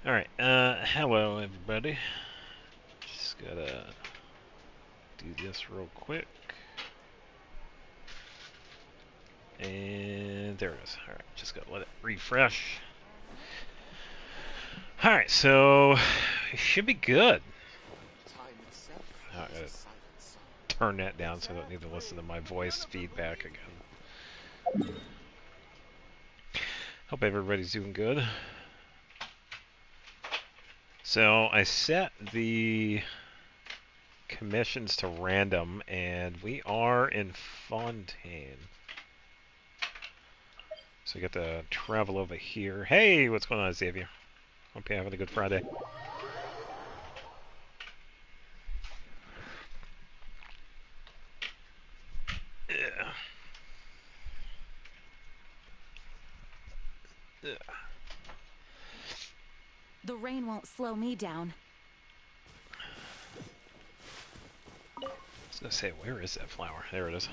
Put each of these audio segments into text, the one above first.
Alright, hello everybody. Just gotta do this real quick. And there it is. Alright, just gotta let it refresh. Alright, so it should be good. I gotta turn that down so I don't need to listen to my voice feedback again. Hope everybody's doing good. So I set the commissions to random, and we are in Fontaine. So we got to travel over here. Hey, what's going on, Xavier? Hope you're having a good Friday. Yeah. The rain won't slow me down. I was gonna say, where is that flower? There it is.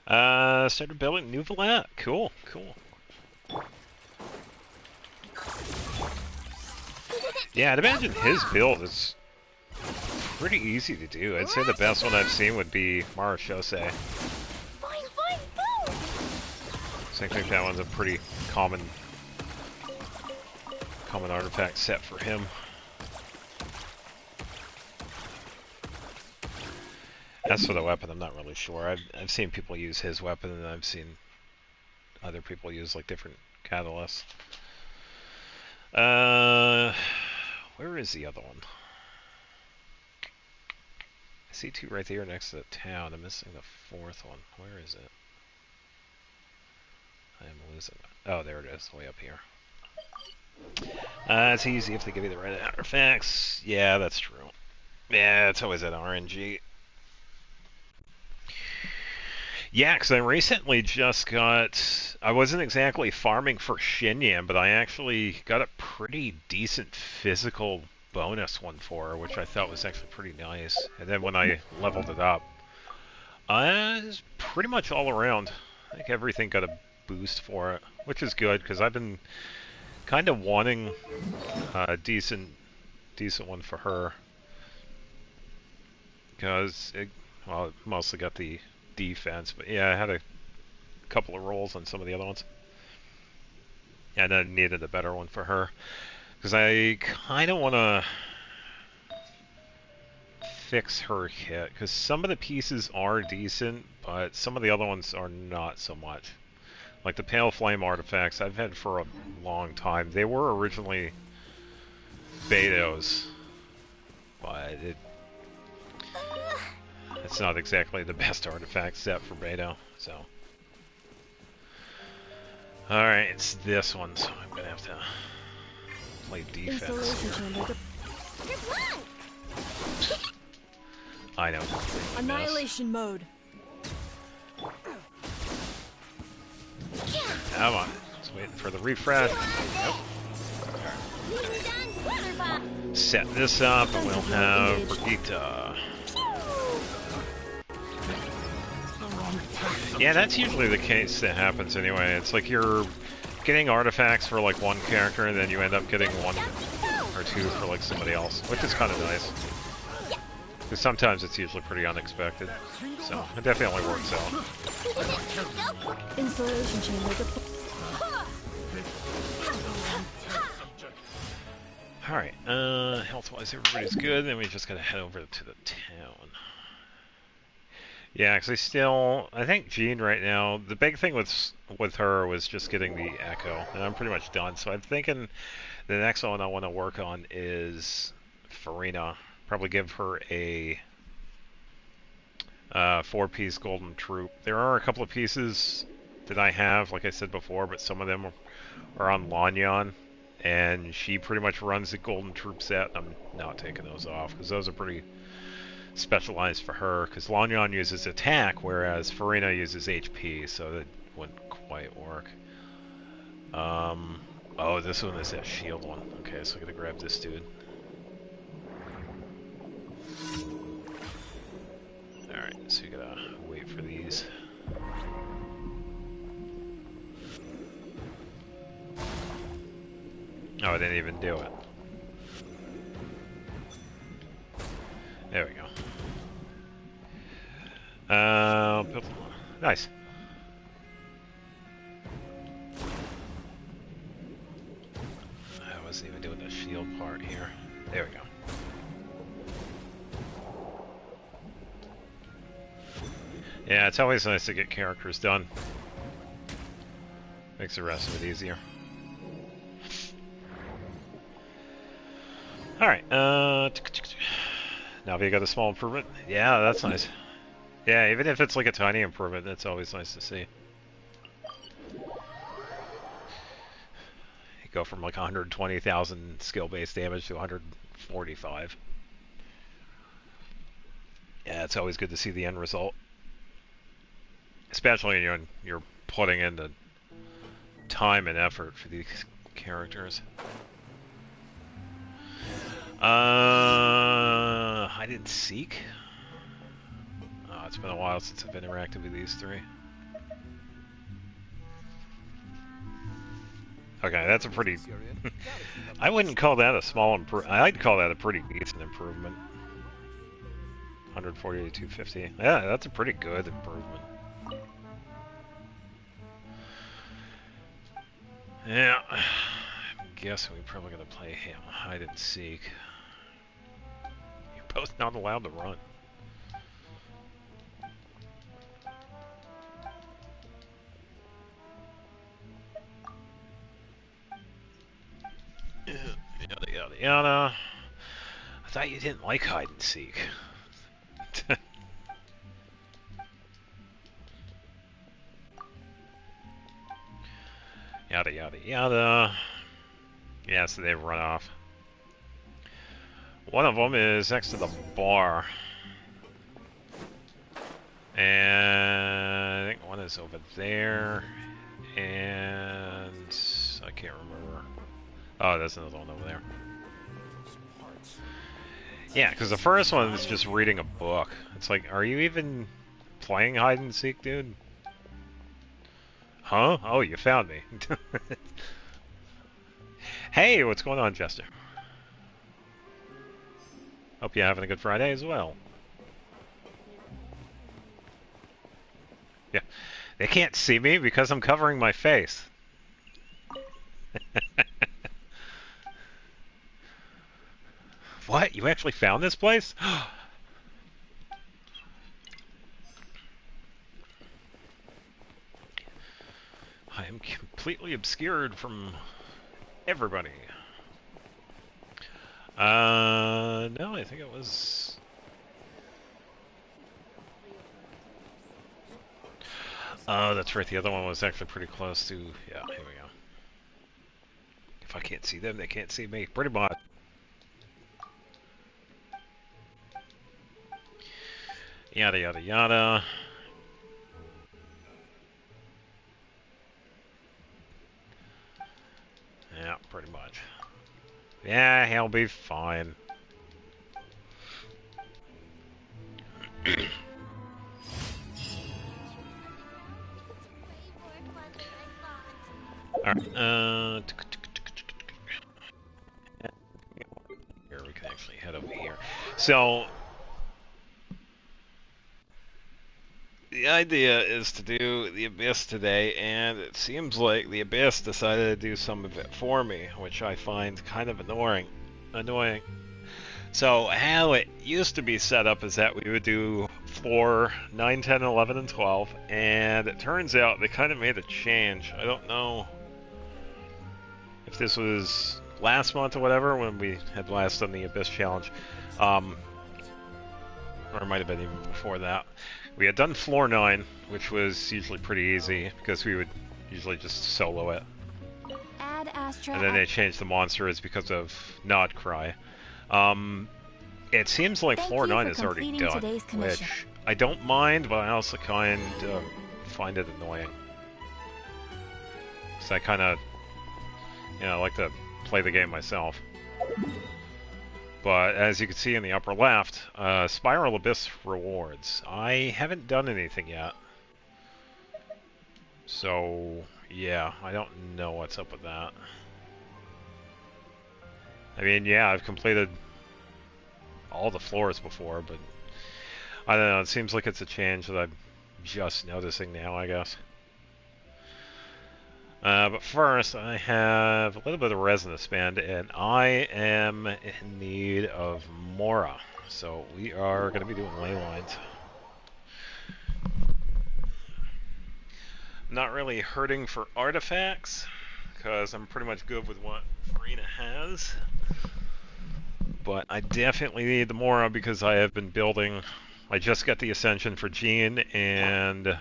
Started building New Valette. Cool, cool. Yeah, I'd imagine his build is pretty easy to do. I'd say the best one I've seen would be Marachose. So I think that one's a pretty common artifact set for him. As for the weapon, I'm not really sure. I've seen people use his weapon, and I've seen other people use like different catalysts. Where is the other one? I see two right there next to the town. I'm missing the fourth one. Where is it? I am losing it. Oh, there it is, way up here. It's easy if they give you the right artifacts. Yeah, that's true. Yeah, it's always at RNG. Yeah, because I recently just got... I wasn't exactly farming for Xinyan, but I actually got a pretty decent physical bonus one for her, which I thought was actually pretty nice. And then when I leveled it up, it's pretty much all around. I think everything got a boost for it, which is good, because I've been kind of wanting a decent one for her. Because, it mostly got the defense, but yeah, I had a couple of rolls on some of the other ones. And I needed a better one for her. Because I kind of want to fix her hit. Because some of the pieces are decent, but some of the other ones are not so much. Like the Pale Flame artifacts I've had for a long time. They were originally Beto's, but it's not exactly the best artifact set for Beto, so. Alright, it's this one, so I'm gonna have to play defense here. I know. Annihilation mode. Come on. Just waiting for the refresh. Yep. Set this up and we'll have Brigitte. Yeah, that's usually the case that happens anyway. It's like you're getting artifacts for like one character and then you end up getting one or two for like somebody else, which is kind of nice. Because sometimes it's usually pretty unexpected. So, it definitely works out. Insulation chamber. Alright, health-wise everybody's good, then we just gotta head over to the town. Yeah, because I think Jean right now, the big thing with her was just getting the Echo, and I'm pretty much done, so I'm thinking the next one I want to work on is Farina. Probably give her a 4-piece golden troop. There are a couple of pieces that I have, like I said before, but some of them are on Lanyan, and she pretty much runs the golden troop set. I'm not taking those off, because those are pretty specialized for her, because Lanyan uses attack, whereas Farina uses HP, so that wouldn't quite work. Oh, this one is that shield one. Okay, so I gotta grab this dude. Alright, so you gotta wait for these. Oh, I didn't even do it. There we go. Nice. I wasn't even doing the shield part here. There we go. Yeah, it's always nice to get characters done. Makes the rest of it easier. Alright, now have you got a small improvement? Yeah, that's nice. Yeah, even if it's like a tiny improvement, that's always nice to see. You go from like 120,000 skill-based damage to 145. Yeah, it's always good to see the end result. Especially when you're putting in the time and effort for these characters. Hide and seek? Oh, it's been a while since I've interacted with these three. Okay, that's a pretty... I wouldn't call that a small improvement. I'd call that a pretty decent improvement. 140 to 250. Yeah, that's a pretty good improvement. Yeah, I'm guessing we're probably gonna play hide and seek. You're both not allowed to run. Yada yada yada. I thought you didn't like hide and seek. Yada yada yada. Yeah, so they've run off. One of them is next to the bar. And I think one is over there. And I can't remember. Oh, there's another one over there. Yeah, because the first one is just reading a book. It's like, are you even playing hide and seek, dude? Huh? Oh, you found me. Hey, what's going on, Jester? Hope you're having a good Friday as well. Yeah, they can't see me because I'm covering my face. What? You actually found this place? I am completely obscured from everybody. No, I think it was... Oh, that's right, the other one was actually pretty close to... Yeah, here we go. If I can't see them, they can't see me. Pretty much. Yada yada yada. Yeah, pretty much. Yeah, he'll be fine. Alright, here we can actually head over here. So, the idea is to do the Abyss today, and it seems like the Abyss decided to do some of it for me, which I find kind of annoying. So how it used to be set up is that we would do floor 9, 10, 11, and 12, and it turns out they kind of made a change. I don't know if this was last month or whatever when we had last done the Abyss Challenge, or it might have been even before that. We had done floor 9, which was usually pretty easy because we would usually just solo it. Add Astra. And then they changed the monsters because of Nod Cry. It seems like floor 9 is already done, which I don't mind, but I also kind of find it annoying. Because I kind of, like to play the game myself. But as you can see in the upper left, Spiral Abyss rewards. I haven't done anything yet. So, yeah, I don't know what's up with that. I mean, yeah, I've completed all the floors before, but I don't know. It seems like it's a change that I'm just noticing now, I guess. But first, I have a little bit of resin to spend, and I am in need of Mora. So we are going to be doing ley lines. Not really hurting for artifacts, because I'm pretty much good with what Farina has. But I definitely need the Mora because I have been building. I just got the Ascension for Jean, and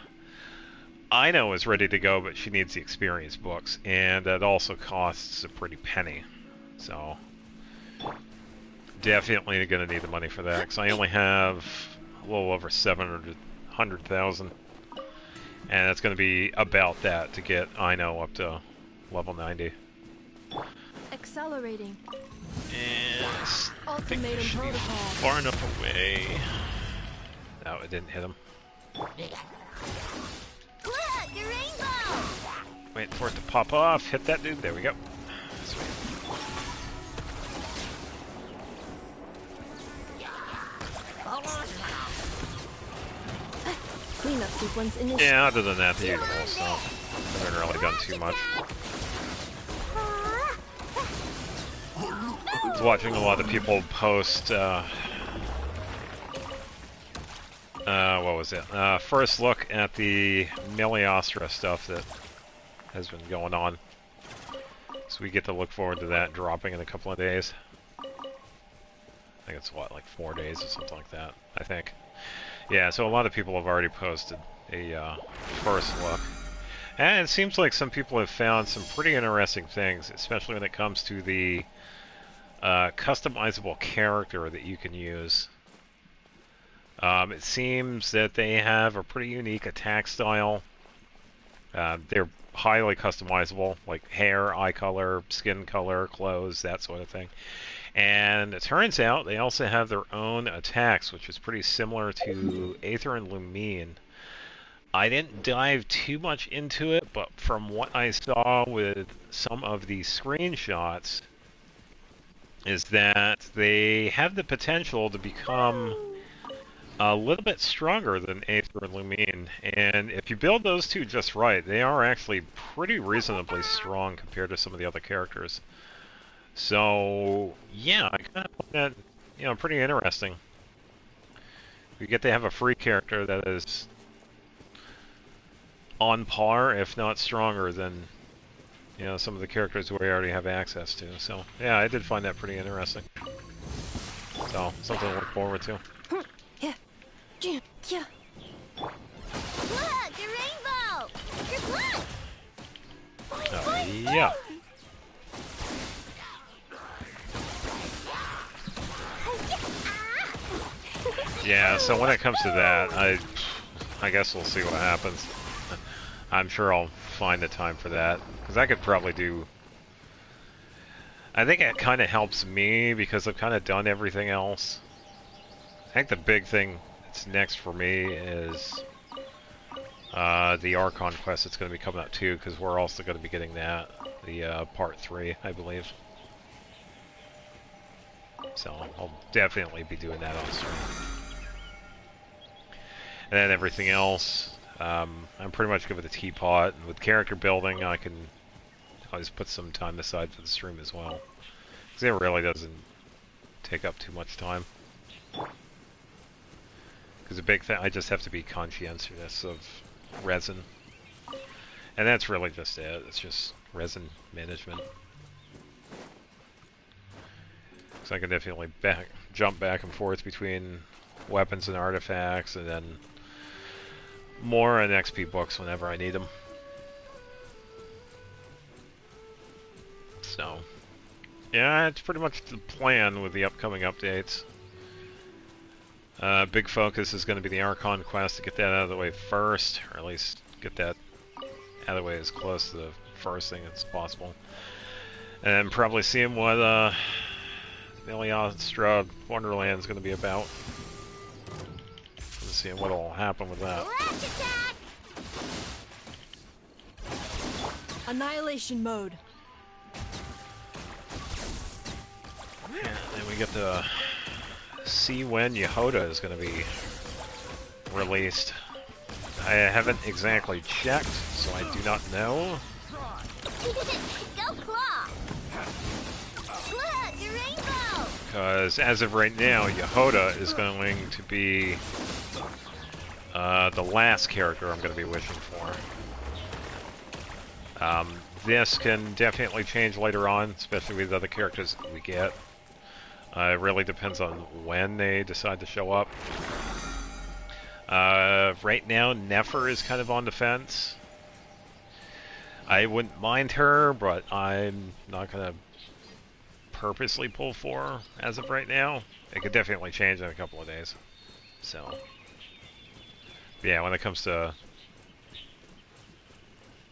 Ino is ready to go, but she needs the experience books, and that also costs a pretty penny. So definitely going to need the money for that, because I only have a little over 700,000, and it's going to be about that to get Ino up to level 90. Accelerating. And Ultimatum protocol. Far enough away. No, it didn't hit him. Look, the rainbow! Wait for it to pop off. Hit that dude. There we go. Sweet. Cleanup sequence initiated. Yeah, other than that, the usual, so I haven't really done too much. I was watching a lot of people post, what was it? First look at the Meliostra stuff that has been going on. So we get to look forward to that dropping in a couple of days. I think it's, what, like 4 days or something like that, I think. Yeah, so a lot of people have already posted a first look. And it seems like some people have found some pretty interesting things, especially when it comes to the customizable character that you can use. It seems that they have a pretty unique attack style. They're highly customizable, like hair, eye color, skin color, clothes, that sort of thing. And it turns out they also have their own attacks, which is pretty similar to Aether and Lumine. I didn't dive too much into it, but from what I saw with some of the screenshots, is that they have the potential to become a little bit stronger than Aether and Lumine. And if you build those two just right, they are actually pretty reasonably strong compared to some of the other characters. So, yeah, I kind of find that, pretty interesting. We get to have a free character that is on par, if not stronger, than, some of the characters we already have access to. So, yeah, I did find that pretty interesting. So, something to look forward to. Yeah. Yeah. Look, the rainbow! Your blood! Yeah. Yeah, so when it comes to that, I guess we'll see what happens. I'm sure I'll find the time for that, because I could probably do... I think it kind of helps me, because I've kind of done everything else. I think the big thing that's next for me is the Archon quest that's going to be coming out too, because we're also going to be getting that, the part 3, I believe. So I'll definitely be doing that on stream. And then everything else, I'm pretty much good with the teapot, and with character building, I can always put some time aside for the stream as well, because it really doesn't take up too much time. Because the big thing, I just have to be conscientious of resin, and that's really just it. It's just resin management. So I can definitely jump back and forth between weapons and artifacts, and then more and XP books whenever I need them. So, yeah, it's pretty much the plan with the upcoming updates. Big focus is going to be the Archon quest to get that out of the way first, or at least get that out of the way as close to the first thing as possible. And then probably seeing what Meliostra Wonderland is going to be about. And seeing what will happen with that. Annihilation mode. Yeah, then we get to see when Yehoda is going to be released. I haven't exactly checked, so I do not know. Go claw! Look, a rainbow! Because as of right now, Yehoda is going to be the last character I'm going to be wishing for. This can definitely change later on, especially with other characters that we get. It really depends on when they decide to show up. Right now, Nefer is kind of on the fence. I wouldn't mind her, but I'm not going to purposely pull for her as of right now. It could definitely change in a couple of days. So, yeah, when it comes to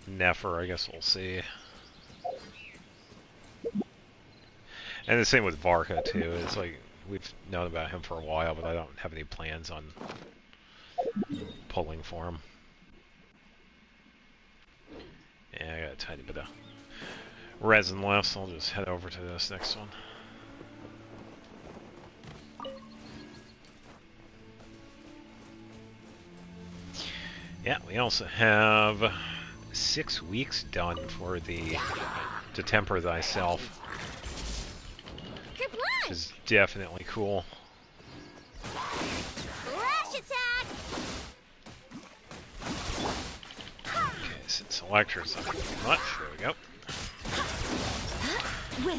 Nefer, I guess we'll see. And the same with Varka, too. It's like, we've known about him for a while, but I don't have any plans on pulling for him. Yeah, I got a tiny bit of resin left, so I'll just head over to this next one. Yeah, we also have 6 weeks done for the To Temper Thyself, which is definitely cool. Flash attack! Okay, since Electra's not doing much, there we go.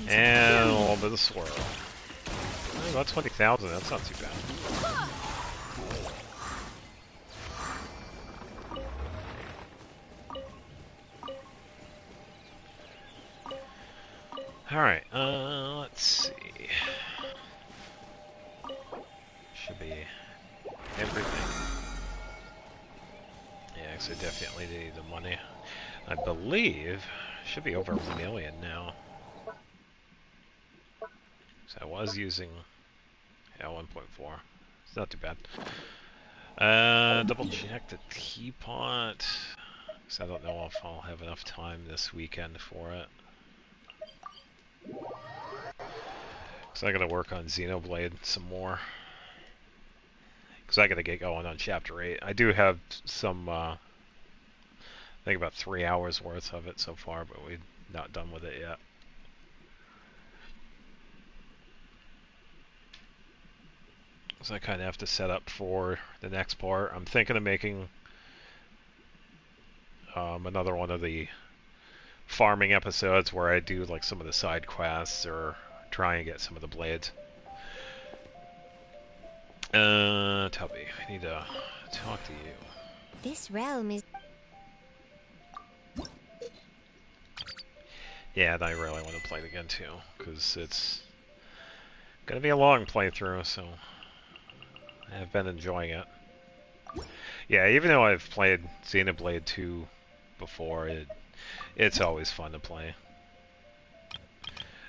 And a little bit of swirl. Oh, about 20,000, that's not too bad. Alright, let's see. Should be everything. Yeah, because I definitely need the money. I believe should be over 1 million now. So I was using 1.4. It's not too bad. Double check the teapot. Because I don't know if I'll have enough time this weekend for it. Because I gotta work on Xenoblade some more. Because I gotta get going on Chapter 8. I do have some, I think about 3 hours worth of it so far, but we're not done with it yet. So I kind of have to set up for the next part. I'm thinking of making another one of the farming episodes where I do like some of the side quests or try and get some of the blades. Tubby, I need to talk to you. This realm is... Yeah, and I really want to play it again too, because it's gonna be a long playthrough, so I've been enjoying it. Yeah, even though I've played Xenoblade 2 before, it's always fun to play.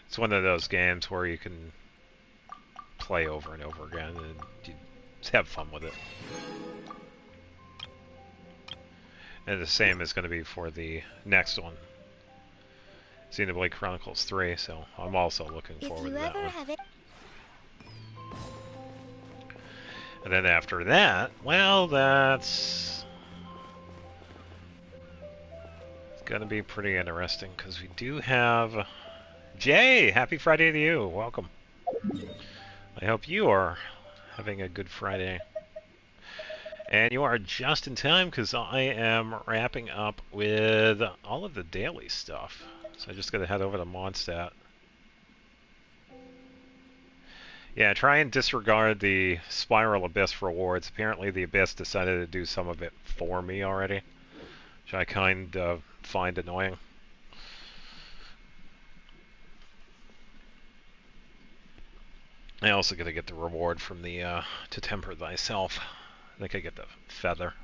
It's one of those games where you can play over and over again and you just have fun with it. And the same is going to be for the next one, Xenoblade Chronicles 3, so I'm also looking forward to that one. And then after that, well, that's going to be pretty interesting, because we do have... Jay, happy Friday to you. Welcome. I hope you are having a good Friday. And you are just in time, because I am wrapping up with all of the daily stuff. So I just got to head over to Mondstadt. Yeah, try and disregard the Spiral Abyss rewards. Apparently the Abyss decided to do some of it for me already, which I kind of find annoying. I also got to get the reward from the To Temper Thyself. I think I get the feather.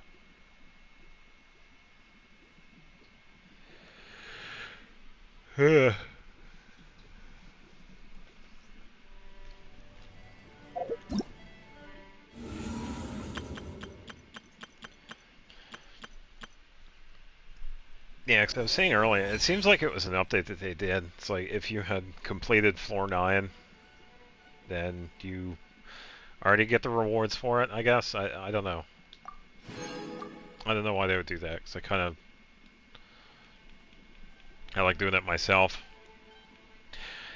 Yeah, because I was saying earlier, it seems like it was an update that they did. It's like if you had completed floor 9, then you Already get the rewards for it, I guess. I don't know. I don't know why they would do that, because I like doing it myself.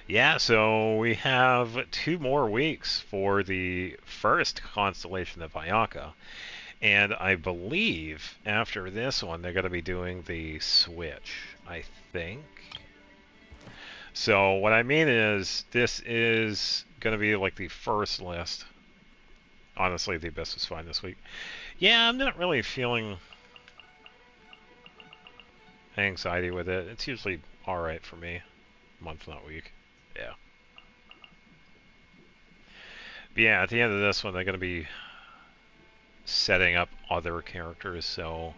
Yeah, so we have 2 more weeks for the first constellation of Ayaka. And I believe after this one, they're going to be doing the Switch, I think. So what I mean is, this is going to be like the first list. Honestly, the Abyss was fine this week. Yeah, I'm not really feeling anxiety with it. It's usually alright for me. Month, not week. Yeah. But yeah, at the end of this one, they're going to be setting up other characters, so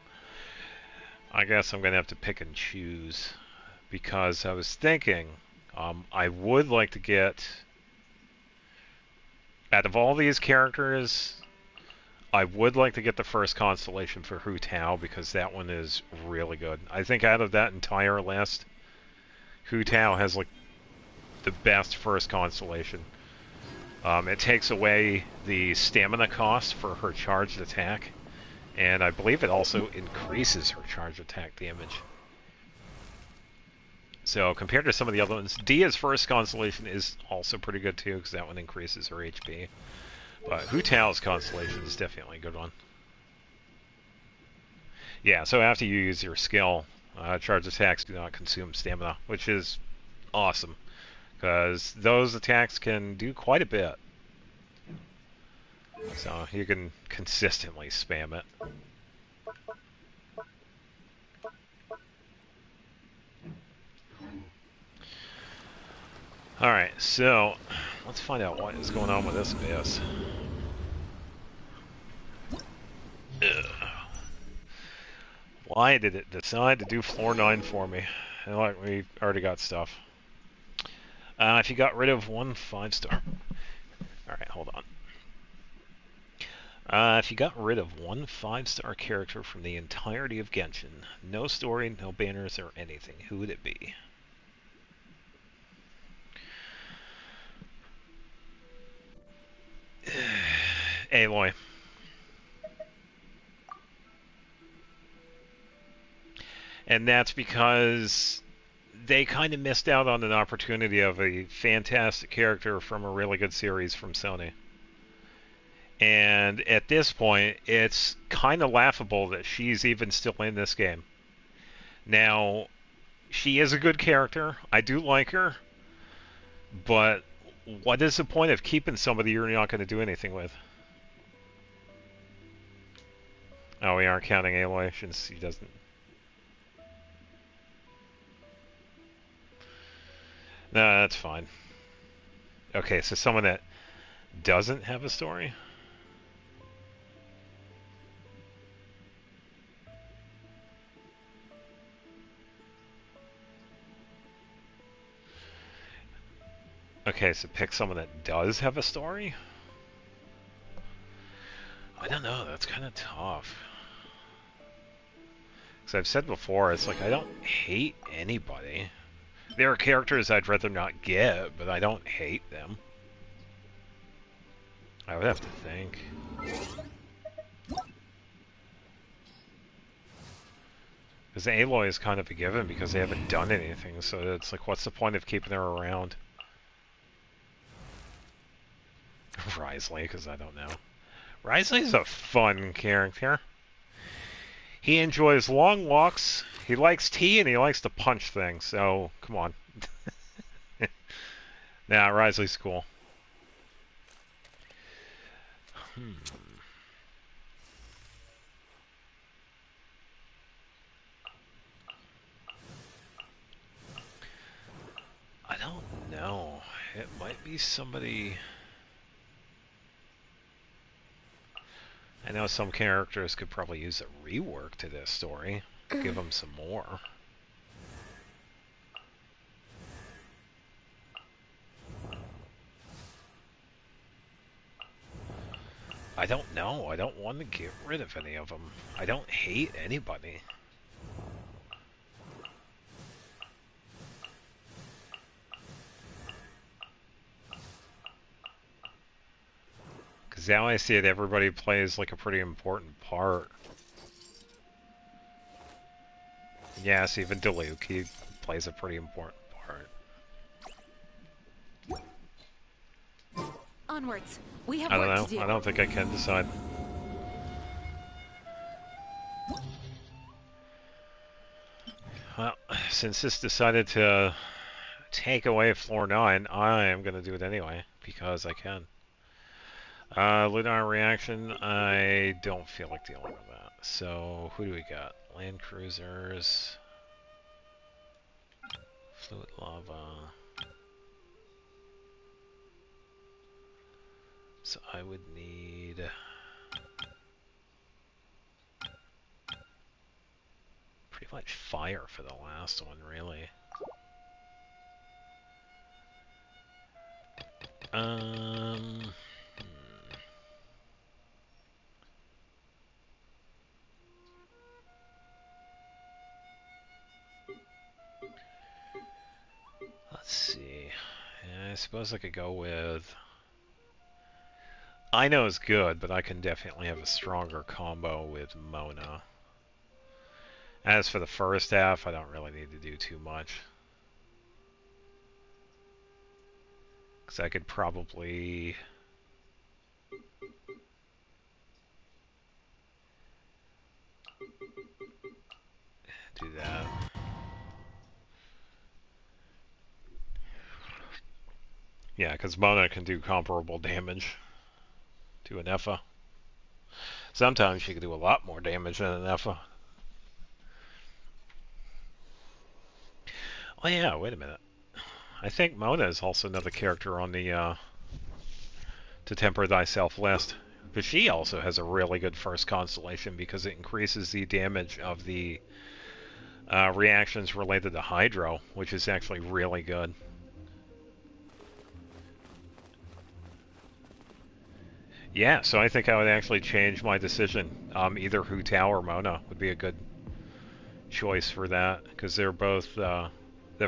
I guess I'm going to have to pick and choose. Because I was thinking, I would like to get, out of all these characters, I would like to get the first constellation for Hu Tao, because that one is really good. I think out of that entire list, Hu Tao has like the best first constellation. It takes away the stamina cost for her charged attack, and I believe it also increases her charged attack damage. So compared to some of the other ones, Dia's first constellation is also pretty good too, because that one increases her HP. But Hu Tao's constellation is definitely a good one. Yeah, so after you use your skill, charged attacks do not consume stamina, which is awesome, because those attacks can do quite a bit. So you can consistently spam it. Alright, so let's find out what is going on with this abyss. Ugh. Why did it decide to do floor 9 for me? And like, we already got stuff. If you got rid of one 5-star... Alright, hold on. If you got rid of one 5-star character from the entirety of Genshin, no story, no banners, or anything, who would it be? Aloy. And that's because they kind of missed out on an opportunity of a fantastic character from a really good series from Sony. And at this point, it's kind of laughable that she's even still in this game. Now, she is a good character. I do like her. But what is the point of keeping somebody you're not going to do anything with? Oh, we aren't counting Aloy since he doesn't... No, that's fine. Okay, so someone that doesn't have a story? Okay, so pick someone that does have a story? I don't know, that's kind of tough. Because I've said before, it's like I don't hate anybody. There are characters I'd rather not get, but I don't hate them. I would have to think. Because Aloy is kind of a given because they haven't done anything, so it's like, what's the point of keeping her around? Risley, because I don't know. Risley's a fun character. He enjoys long walks, he likes tea, and he likes to punch things, so come on. Nah, Risley's cool. I don't know. It might be somebody... I know some characters could probably use a rework to this story. Give them some more. I don't know. I don't want to get rid of any of them. I don't hate anybody. Because Because now I see it, everybody plays like a pretty important part. Yes, even Diluc, he plays a pretty important part. Onwards. We have I don't work know. to do. I don't think I can decide. Well, since this decided to take away floor 9, I am going to do it anyway, because I can. Lunar reaction, I don't feel like dealing with that. So, who do we got? Land cruisers. Fluid lava. So I would need... pretty much fire for the last one, really. Hmm. Let's see. Yeah, I suppose I could go with... I know is good, but I can definitely have a stronger combo with Mona. As for the first half, I don't really need to do too much. Because I could probably... do that. Yeah, because Mona can do comparable damage to an Effa. Sometimes she can do a lot more damage than an Effa. Oh yeah, wait a minute. I think Mona is also another character on the To Temper Thyself list. But she also has a really good first constellation because it increases the damage of the reactions related to Hydro, which is actually really good. Yeah, so I think I would actually change my decision. Either Hu Tao or Mona would be a good choice for that, because they're both, the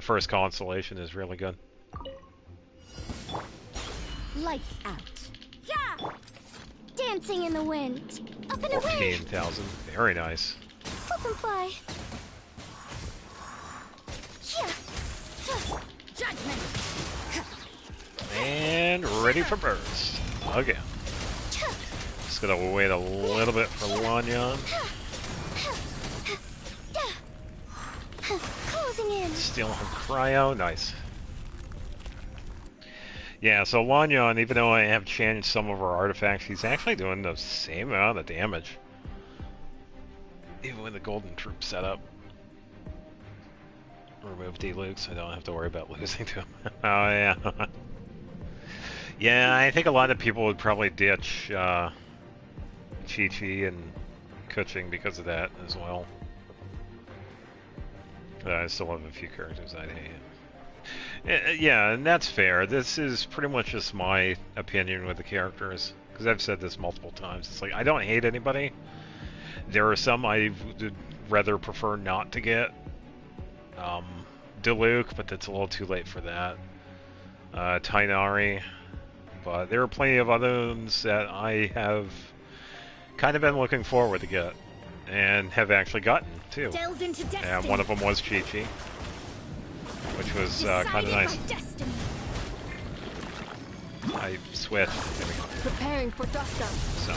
first constellation is really good. Lights out. Yeah! Dancing in the wind. Up and away! 14,000, very nice. Flip and fly. Yeah! Judgment! And ready for burst. Again. Just gonna wait a little bit for Lanyan. Closing in. Stealing from Cryo, nice. Yeah, so Lanyan, even though I have changed some of her artifacts, he's actually doing the same amount of damage. Even with the Golden Troop setup. Remove Diluc so I don't have to worry about losing to him. Oh, yeah. Yeah, I think a lot of people would probably ditch Chi-Chi and Kuching because of that as well. I still have a few characters I'd hate. Yeah, and that's fair. This is pretty much just my opinion with the characters. Because I've said this multiple times. It's like, I don't hate anybody. There are some I would rather prefer not to get. Diluc, but that's a little too late for that. Tainari. But there are plenty of other ones that I have kind of been looking forward to get. And have actually gotten, too. And one of them was Chi-Chi. Which was kind of nice. I switched. There we go. Preparing for dust up. So.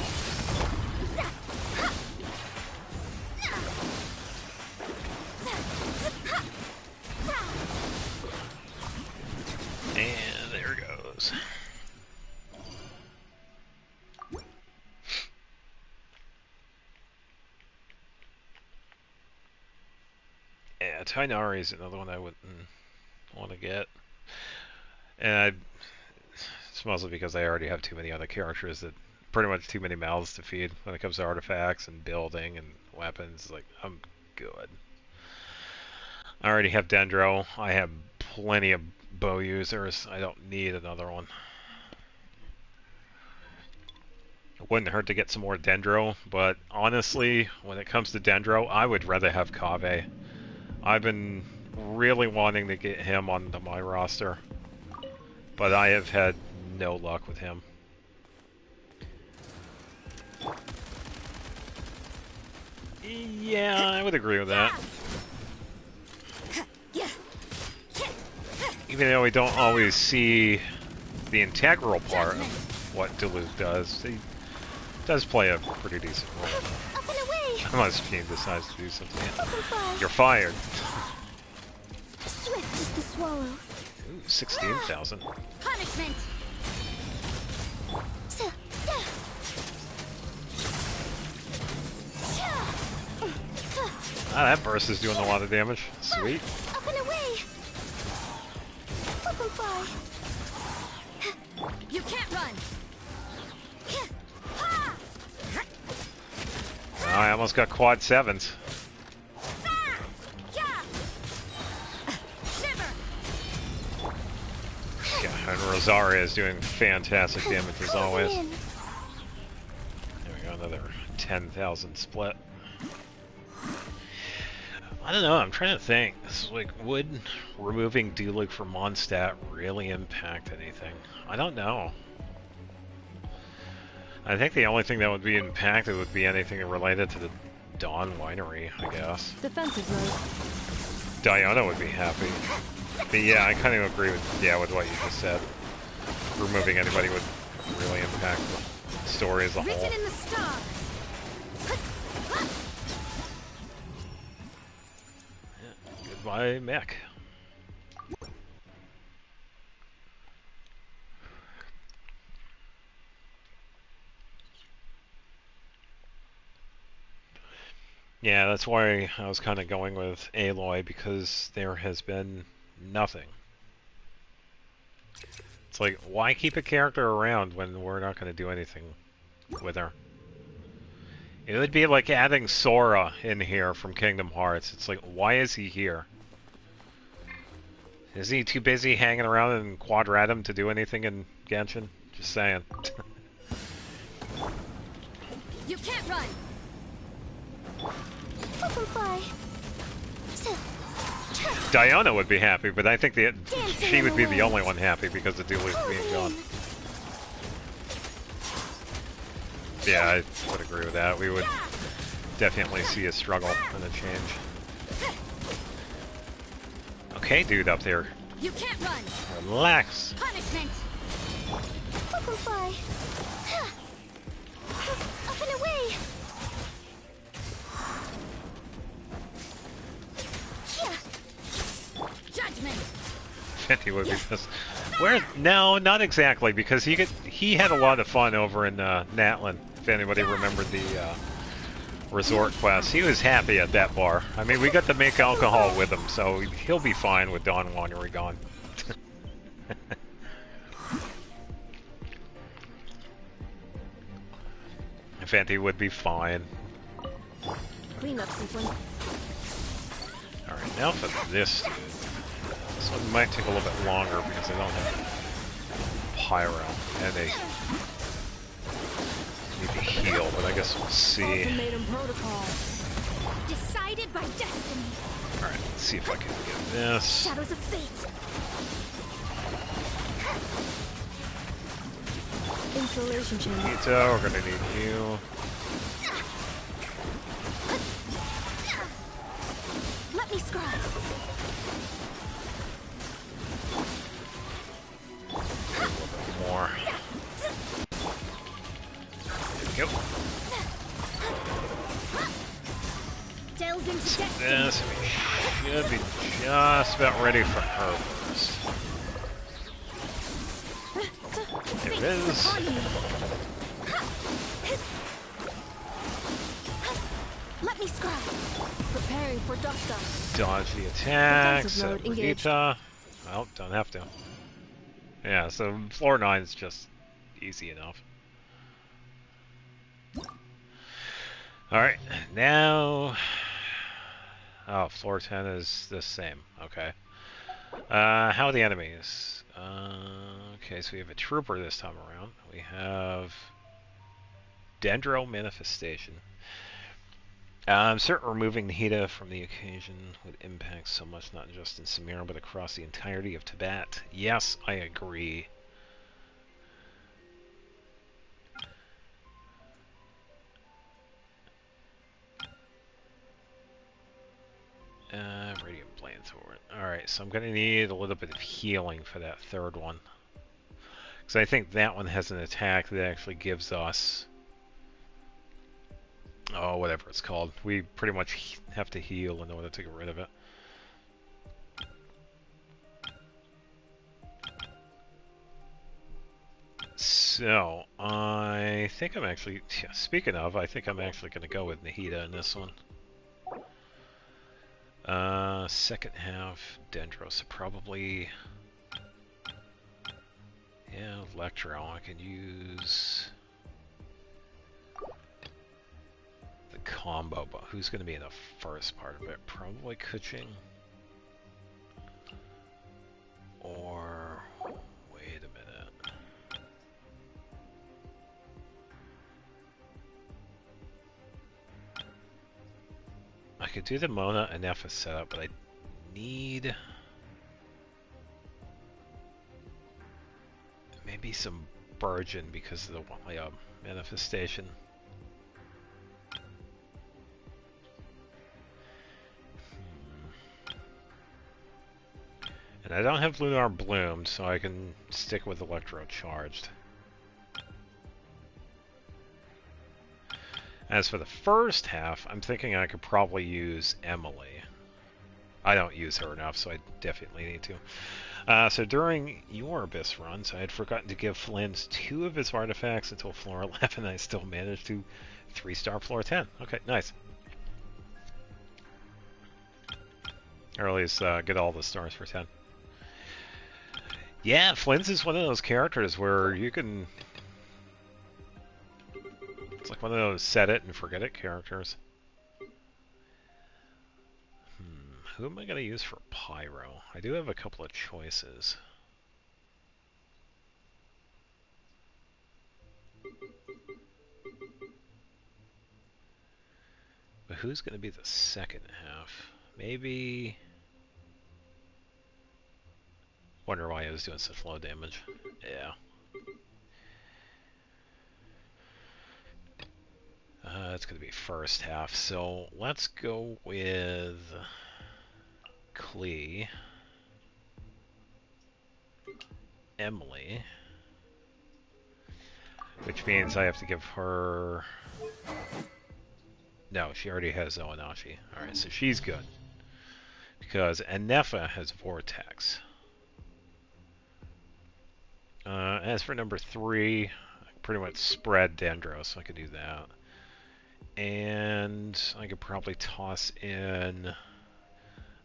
And there it goes. Yeah, Tainari is another one I wouldn't want to get. And it's mostly because I already have too many other characters that pretty much too many mouths to feed when it comes to artifacts and building and weapons. Like, I'm good. I already have Dendro. I have plenty of bow users. I don't need another one. It wouldn't hurt to get some more Dendro, but honestly, when it comes to Dendro, I would rather have Kaveh. I've been really wanting to get him onto my roster, but I have had no luck with him. Yeah, I would agree with that. Even though we don't always see the integral part of what Duluth does, he does play a pretty decent role. Up and away! Unless Gene decides to do something. Up and fly! You're fired. Swift as the swallow. Ooh, 16,000. Punishment! Ah, that burst is doing a lot of damage. Sweet. Up and away! Up and fly! You can't run. Oh, I almost got quad sevens. Yeah, and Rosaria is doing fantastic damage as always. There we go, another 10,000 split. I don't know, I'm trying to think. This is like, would removing D-League from Mondstadt really impact anything? I don't know. I think the only thing that would be impacted would be anything related to the Dawn Winery, I guess. Defensive mode. Diana would be happy. But yeah, I kind of agree with with what you just said. Removing anybody would really impact the story as a whole. Written in the stars. Goodbye, mech. Yeah, that's why I was kind of going with Aloy, because there has been nothing. It's like, why keep a character around when we're not going to do anything with her? It would be like adding Sora in here from Kingdom Hearts. It's like, why is he here? Is he too busy hanging around in Quadratum to do anything in Genshin? Just saying. You can't run. Up and fly. Diana would be happy, but I think Dancing she in would the be the wind. only one happy because the Duluth being gone. Yeah, I would agree with that. We would definitely see a struggle and a change. Okay, dude up there. You can't run. Relax. Punishment. Up and fly. Up and away. Judgment. He would be pissed. Where? No, not exactly, because he had a lot of fun over in Natlin. If anybody remembered the resort quest, he was happy at that bar. I mean, we got to make alcohol with him, so he'll be fine with Dawn Winery gone. Fenty would be fine. Clean up sequence. Alright, now for this dude. This one might take a little bit longer because I don't have Pyro. And they need to heal, but I guess we'll see. Ultimatum protocol. Decided by destiny. Alright, let's see if I can get this. Shadows of fate. Installation chamber. Nita, we're gonna need you. Let me scribe. A little bit more. There we go. Delve into destiny. This, we should be just about ready for her first. There it is. Let me scribe. Preparing for dust up. Dodge the attacks. Defensive mode engaged. Brigitte. Well, don't have to. Yeah, so floor 9 is just easy enough. Alright, now... Oh, floor 10 is the same. Okay. How are the enemies? Okay, so we have a trooper this time around. We have... Dendro Manifestation. I'm certain removing Nahida from the occasion would impact so much, not just in Samira, but across the entirety of Tibet. Yes, I agree. Radiant Flamethrower. Alright, so I'm gonna need a little bit of healing for that third one. Because I think that one has an attack that actually gives us... oh, whatever it's called. We pretty much have to heal in order to get rid of it. So, I think I'm actually... yeah, speaking of, I think I'm actually going to go with Nahida in this one. Second half, Dendros, probably... yeah, Electro. I can use... the combo, but who's going to be in the first part of it? Probably Kuching. Or... wait a minute. I could do the Mona and Nepha setup, but I need... maybe some Burgeon because of the manifestation. And I don't have Lunar Bloomed, so I can stick with Electro Charged. As for the first half, I'm thinking I could probably use Emily. I don't use her enough, so I definitely need to. So during your Abyss runs, I had forgotten to give Flynn's 2 of his artifacts until floor 11. I still managed to 3-star floor 10. Okay, nice. Or at least get all the stars for 10. Yeah, Flynn's is one of those characters where you can... it's like one of those set it and forget it characters. Who am I going to use for Pyro? I do have a couple of choices. But who's going to be the second half? Maybe... wonder why I was doing such low damage. Yeah. It's going to be first half, so let's go with... Klee. Emily. Which means I have to give her... no, she already has Owanashi. Alright, so she's good. Because Anefa has Vortex. As for number 3, I pretty much spread Dendros, so I could do that. And I could probably toss in...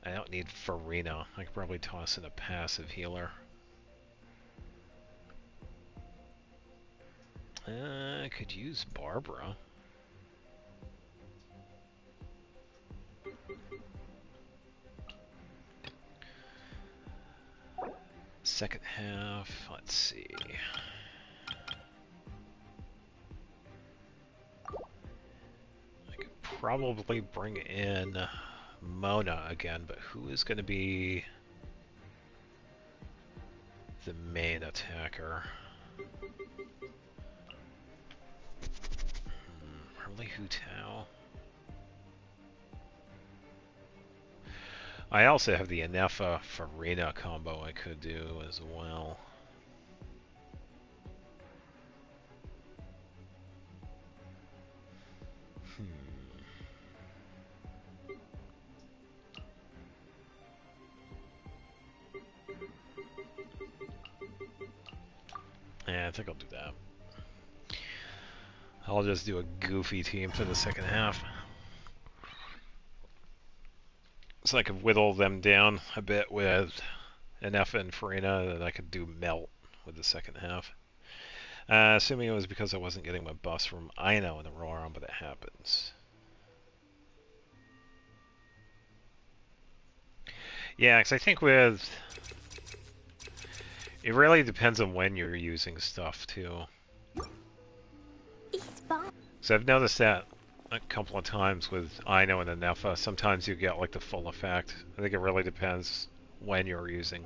I don't need Farina. I could probably toss in a passive healer. I could use Barbara. Second half, let's see. I could probably bring in Mona again, but who is going to be the main attacker? Probably Hu Tao. I also have the Anefa Farina combo I could do as well. Yeah, I think I'll do that. I'll just do a goofy team for the second half. So I could whittle them down a bit with Anefa and Farina, and I could do Melt with the second half. Assuming it was because I wasn't getting my buffs from Aino in the roll-around, but it happens. Yeah, because I think with... it really depends on when you're using stuff, too. So I've noticed that a couple of times with Aino and Anefa. Sometimes you get like the full effect. I think it really depends when you're using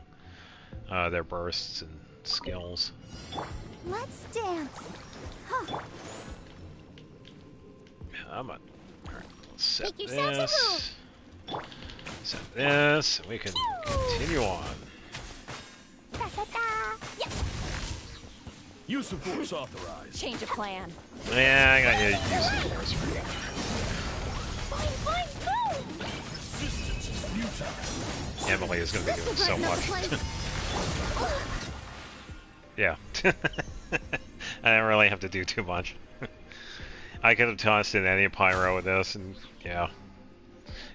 their bursts and skills. Let's dance. Huh. Come on. Alright, let's set Make yourselves this. a move. So this, we can continue on. Yeah. Use of force authorized. Change of plan. Yeah, I got you use the force for you. Fine, go! Resistance is futile. Emily is going to be doing so Brighten up much. the place. Yeah. I don't really have to do too much. I could have tossed in any pyro with this, and yeah.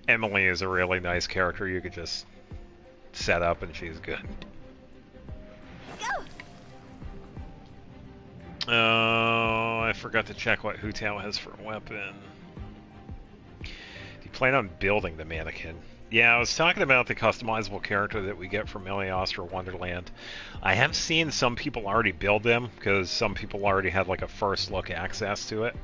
Emily is a really nice character you could just set up and she's good. Go! Oh, I forgot to check what Hu Tao has for a weapon. Do you plan on building the mannequin? Yeah, I was talking about the customizable character that we get from Eliostra Wonderland. I have seen some people already build them, because some people already had like a first look access to it.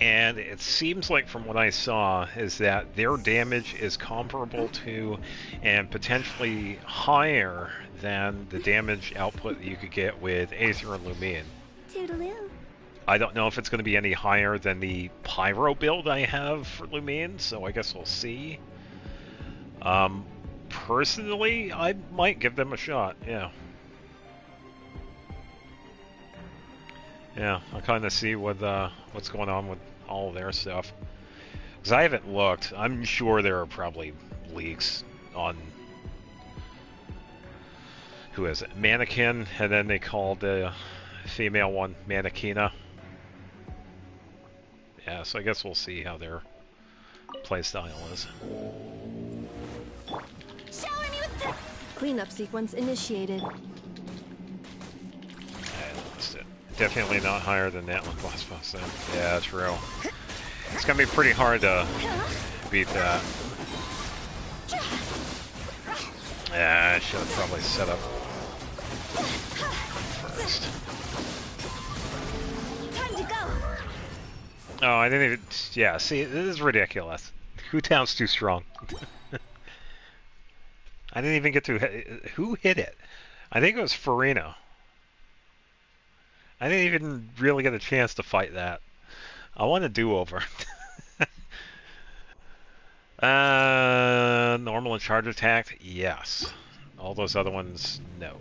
And it seems like from what I saw is that their damage is comparable to and potentially higher than the damage output that you could get with Aether and Lumine. Toodaloo. I don't know if it's going to be any higher than the Pyro build I have for Lumine, so I guess we'll see. Personally, I might give them a shot, yeah. Yeah, I'll kind of see what what's going on with all of their stuff. Because I haven't looked. I'm sure there are probably leaks on... Who is it? Mannequin, and then they called the female one Mannequina. Yeah, so I guess we'll see how their playstyle is. Shower me with the... Cleanup sequence initiated. I lost it. Definitely not higher than that one, Boss Boss. Yeah, true. It's gonna be pretty hard to beat that. Yeah, I should have probably set up first. Time to go. Oh, I didn't even... Yeah, see, this is ridiculous. Hu Tao's too strong. I didn't even get to... Who hit it? I think it was Farina. I didn't even really get a chance to fight that. I want a do-over. Normal and charge attack? Yes. All those other ones, no.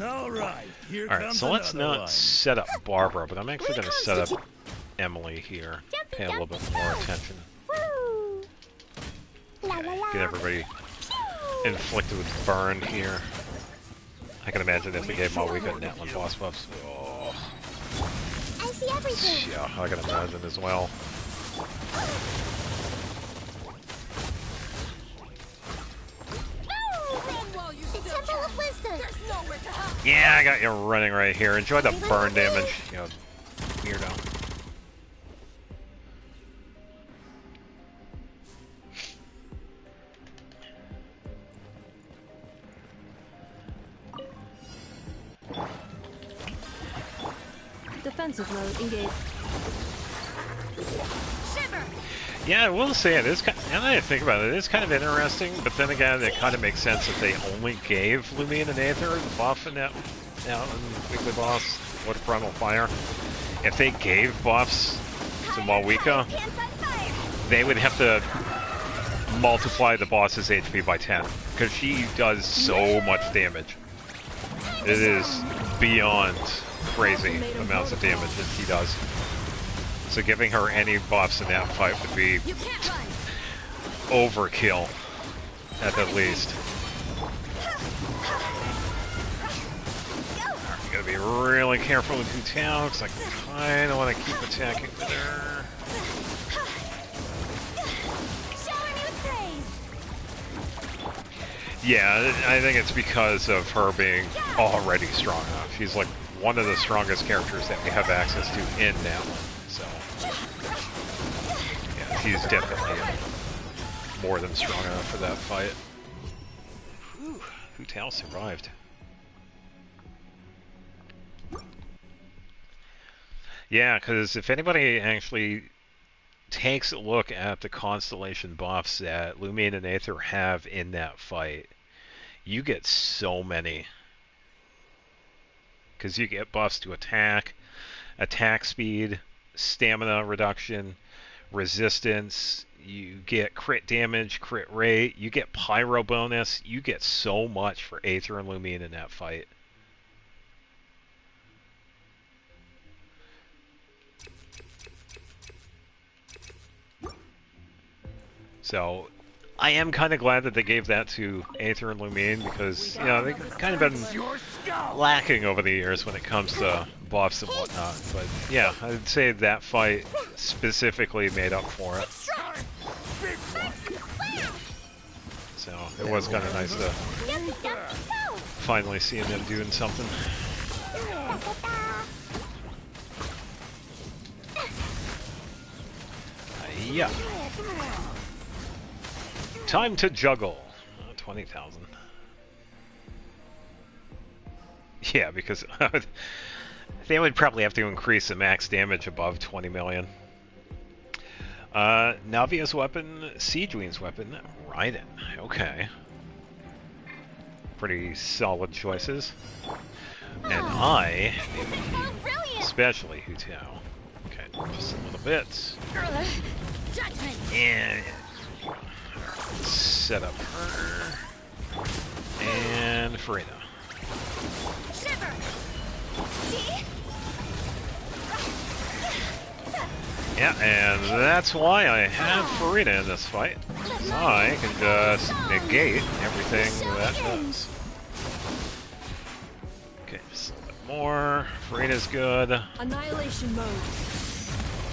All right, Alright, so let's not set up Barbara, but I'm actually going to set up Emily here. Pay a little bit more attention. Woo! La la la. Get everybody inflicted with burn here. I can imagine if they gave Malwika net one boss buffs. Oh, I see everything. yeah, I can imagine as well. The Temple of Wisdom. Yeah, I got you running right here. Enjoy the burn damage, you know, weirdo. Defensive mode engaged. Shiver. Yeah, I will say it is kind of, now that I think about it, it is kind of interesting, but then again, it kind of makes sense that they only gave Lumine and Aether the buff in that in Weekly Boss, What Primal Fire. If they gave buffs to Malwika, they would have to multiply the boss's HP by 10, because she does so much damage. It is beyond crazy amounts of damage that she does. So giving her any buffs in that fight would be overkill, at the least. You gotta be really careful with Hu Tao, because I kinda want to keep attacking with her. Yeah, I think it's because of her being already strong enough. She's like one of the strongest characters that we have access to in that one. So, yeah, she's definitely more than strong enough for that fight. Whew, Hu Tao survived. Yeah, because if anybody actually takes a look at the constellation buffs that Lumine and Aether have in that fight, you get so many. Because you get buffs to attack, attack speed, stamina reduction, resistance, you get crit damage, crit rate, you get pyro bonus, you get so much for Aether and Lumine in that fight. So I am kind of glad that they gave that to Aether and Lumine because, you know, they've kind of been lacking over the years when it comes to buffs and whatnot. But yeah, I'd say that fight specifically made up for it. So it was kind of nice to finally seeing them doing something. Yeah. Time to juggle. 20,000. Yeah, because they would probably have to increase the max damage above 20 million. Navia's weapon, Siege Wing's weapon, Raiden. Okay. Pretty solid choices. And I, especially Hu Tao. Okay, just a little bit. And set up her. And Farina. Yeah, and that's why I have Farina in this fight. So I can just negate everything that does. Okay, just a little bit more. Farina's good. Annihilation mode.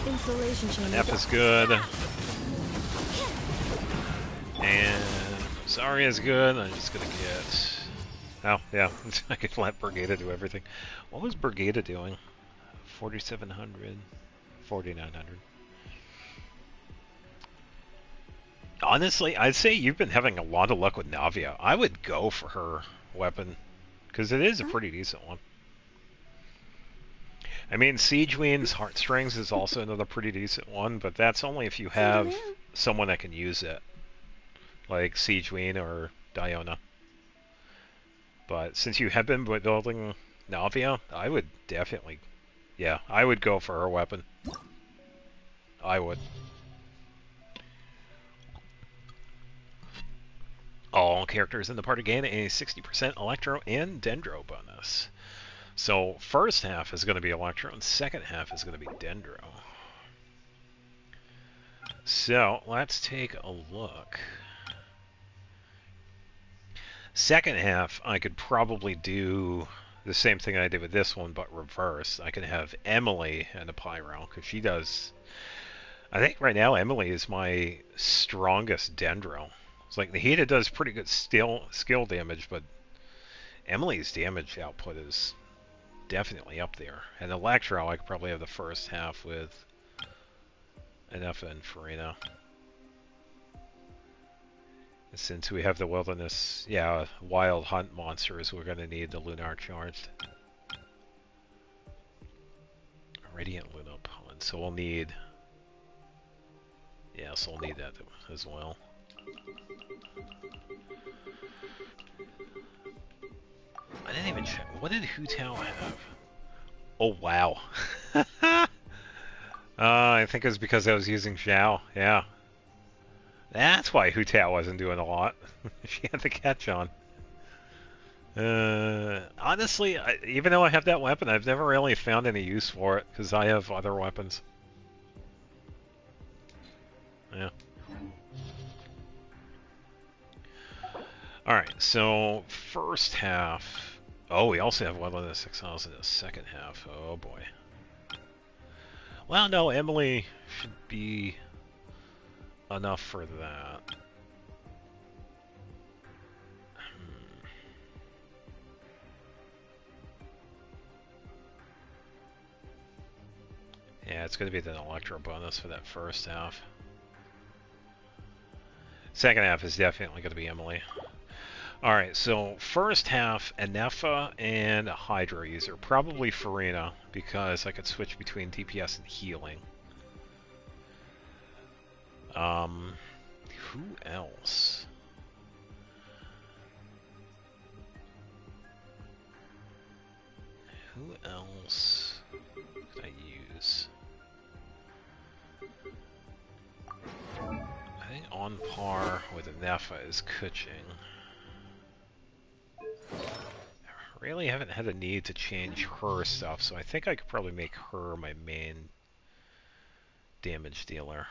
Installation chamber. F is good. And Zarya's good. I'm just gonna get... Oh, yeah. I could let Brigada do everything. What was Brigada doing? 4,700. 4,900. Honestly, I'd say you've been having a lot of luck with Navia. I would go for her weapon, because it is a pretty decent one. I mean, Siege Wing's Heartstrings is also another pretty decent one, but that's only if you have someone that can use it, like Siege Wing or Diona. But since you have been building Navia, I would definitely, yeah, I would go for her weapon. I would. All characters in the party gain a 60% Electro and Dendro bonus. So first half is going to be Electro and second half is going to be Dendro. So let's take a look. Second half, I could probably do the same thing I did with this one, but reverse. I can have Emily and a Pyro, because she does... I think right now Emily is my strongest Dendro. It's like Nahida does pretty good skill damage, but Emily's damage output is definitely up there. And Electro, I could probably have the first half with Enefa and Farina. And since we have the wilderness, yeah, wild hunt monsters, we're going to need the Lunar Charged. Radiant Lunar Pollen, so we'll need... Yeah, so we'll need that as well. I didn't even check. What did Hu Tao have? Oh, wow. I think it was because I was using Zhao. Yeah. That's why Hu Tao wasn't doing a lot. She had the catch on. Honestly, even though I have that weapon, I've never really found any use for it, because I have other weapons. Yeah. Alright, so first half... Oh, we also have one of the 6,000 in the second half. Oh boy. Well, no, Emily should be enough for that. Yeah, it's going to be the Electro bonus for that first half. Second half is definitely going to be Emily. Alright, so first half, Enefa and a Hydra user. Probably Farina, because I could switch between DPS and healing. Who else? Who else could I use? on par with Nefa is Kuching. I really haven't had a need to change her stuff, so I think I could probably make her my main damage dealer.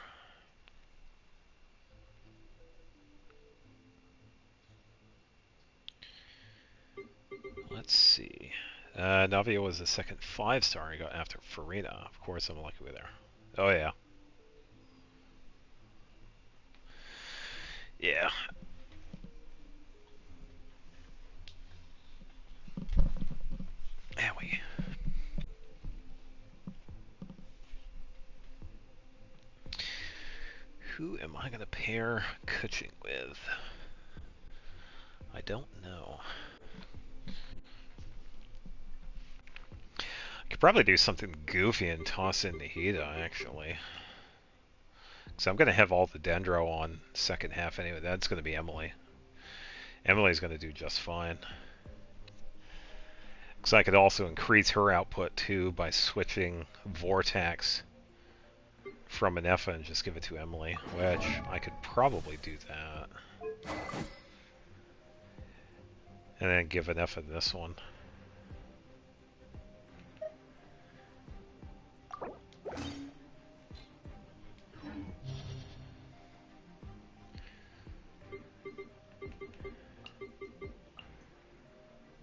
Let's see. Navia was the second 5-star I got after Farina. Of course, I'm lucky with her. Oh, yeah. Yeah. Owie. Who am I going to pair Kuching with? I don't know. I could probably do something goofy and toss in Nihida, actually. Because I'm going to have all the Dendro on second half anyway. That's going to be Emily. Emily's going to do just fine. Because I could also increase her output too by switching Vortex from Anefa and just give it to Emily, which I could probably do that. And then give Anefa this one.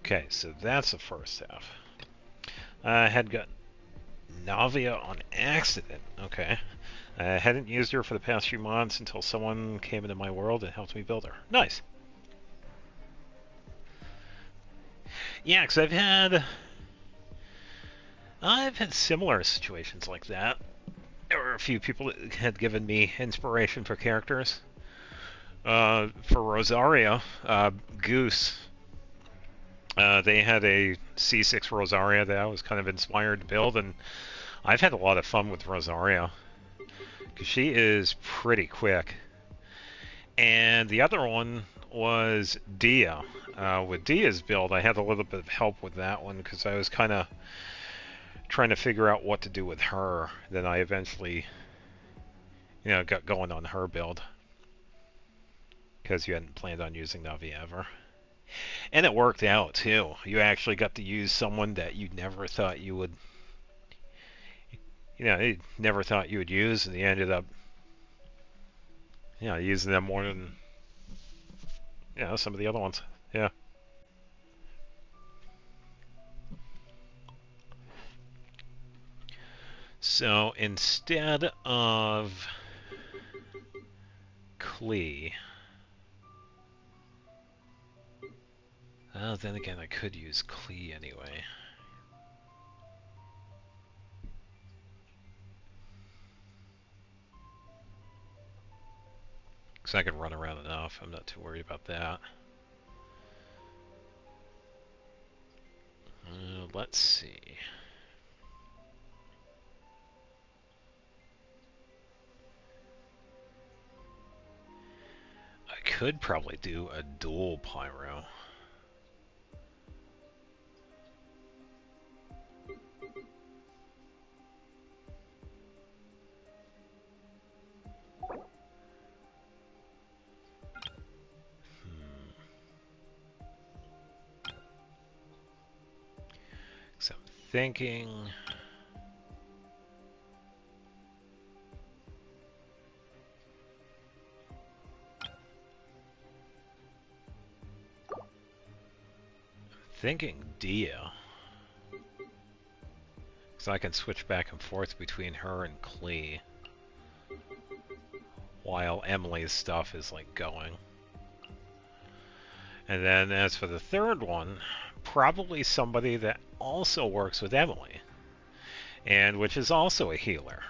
Okay, so that's the first half. I had got Navia on accident. Okay. I hadn't used her for the past few months until someone came into my world and helped me build her. Nice. Yeah, because I've had similar situations like that. There were a few people that had given me inspiration for characters. For Rosaria, Goose, they had a C6 Rosaria that I was kind of inspired to build, and I've had a lot of fun with Rosaria because she is pretty quick. And the other one was Dia. With Dia's build, I had a little bit of help with that one because I was kind of trying to figure out what to do with her. Then I eventually, got going on her build because you hadn't planned on using Navi ever. And it worked out too. You actually got to use someone that you never thought you would, you never thought you would use, and you ended up, using them more than, some of the other ones. Yeah. So instead of Klee, well, then again, I could use Klee anyway. Because I can run around enough. I'm not too worried about that. Let's see. I could probably do a dual pyro. So I'm thinking. Dia. So I can switch back and forth between her and Klee. While Emily's stuff is like going. And then as for the third one, probably somebody that also works with Emily. And which is also a healer.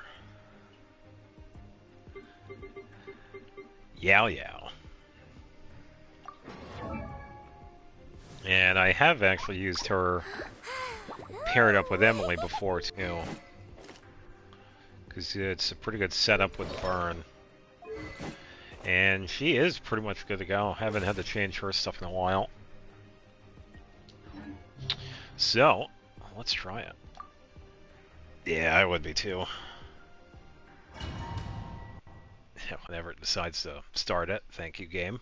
Yao Yao. And I have actually used her paired up with Emily before too. Because it's a pretty good setup with Burn. And she is pretty much good to go. Haven't had to change her stuff in a while. So, let's try it. Yeah, I would be too. Whenever it decides to start it. Thank you, game.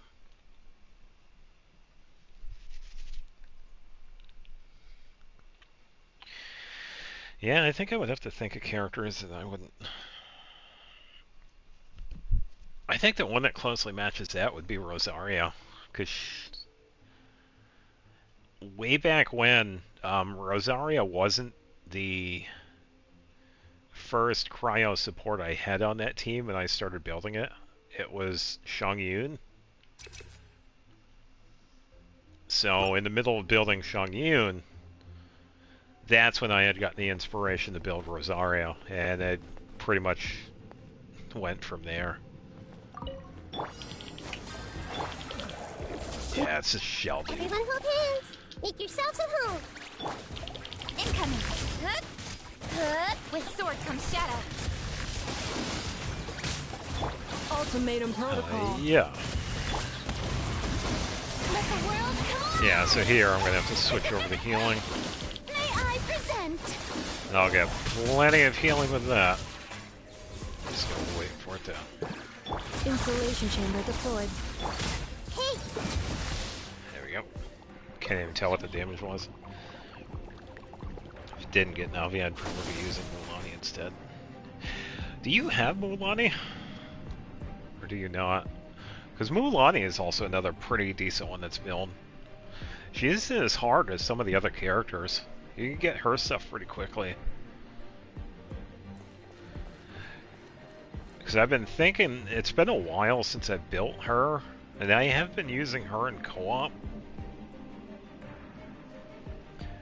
Yeah, I think I would have to think of characters that I wouldn't... I think the one that closely matches that would be Rosario. Because way back when, Rosario wasn't the first cryo support I had on that team when I started building it. It was Shang-Yun. So in the middle of building Shang-Yun, that's when I had gotten the inspiration to build Rosario, and it pretty much went from there. Yeah, it's just Shelby. Everyone hold hands. Make yourselves at home. Incoming. Good. Good. With sword comes shadow. Ultimatum protocol. Yeah. Let the world come on. Yeah, so here I'm going to have to switch over to healing. May I present? And I'll get plenty of healing with that. Just going to wait for it to... Installation chamber deployed. Hey. There we go. Can't even tell what the damage was. If it didn't get Navi, I'd probably be using Mulaney instead. Do you have Mulaney? Or do you not? Because Mulaney is also another pretty decent one that's built. She isn't as hard as some of the other characters. You can get her stuff pretty quickly. Because I've been thinking, it's been a while since I've built her, and I have been using her in co-op.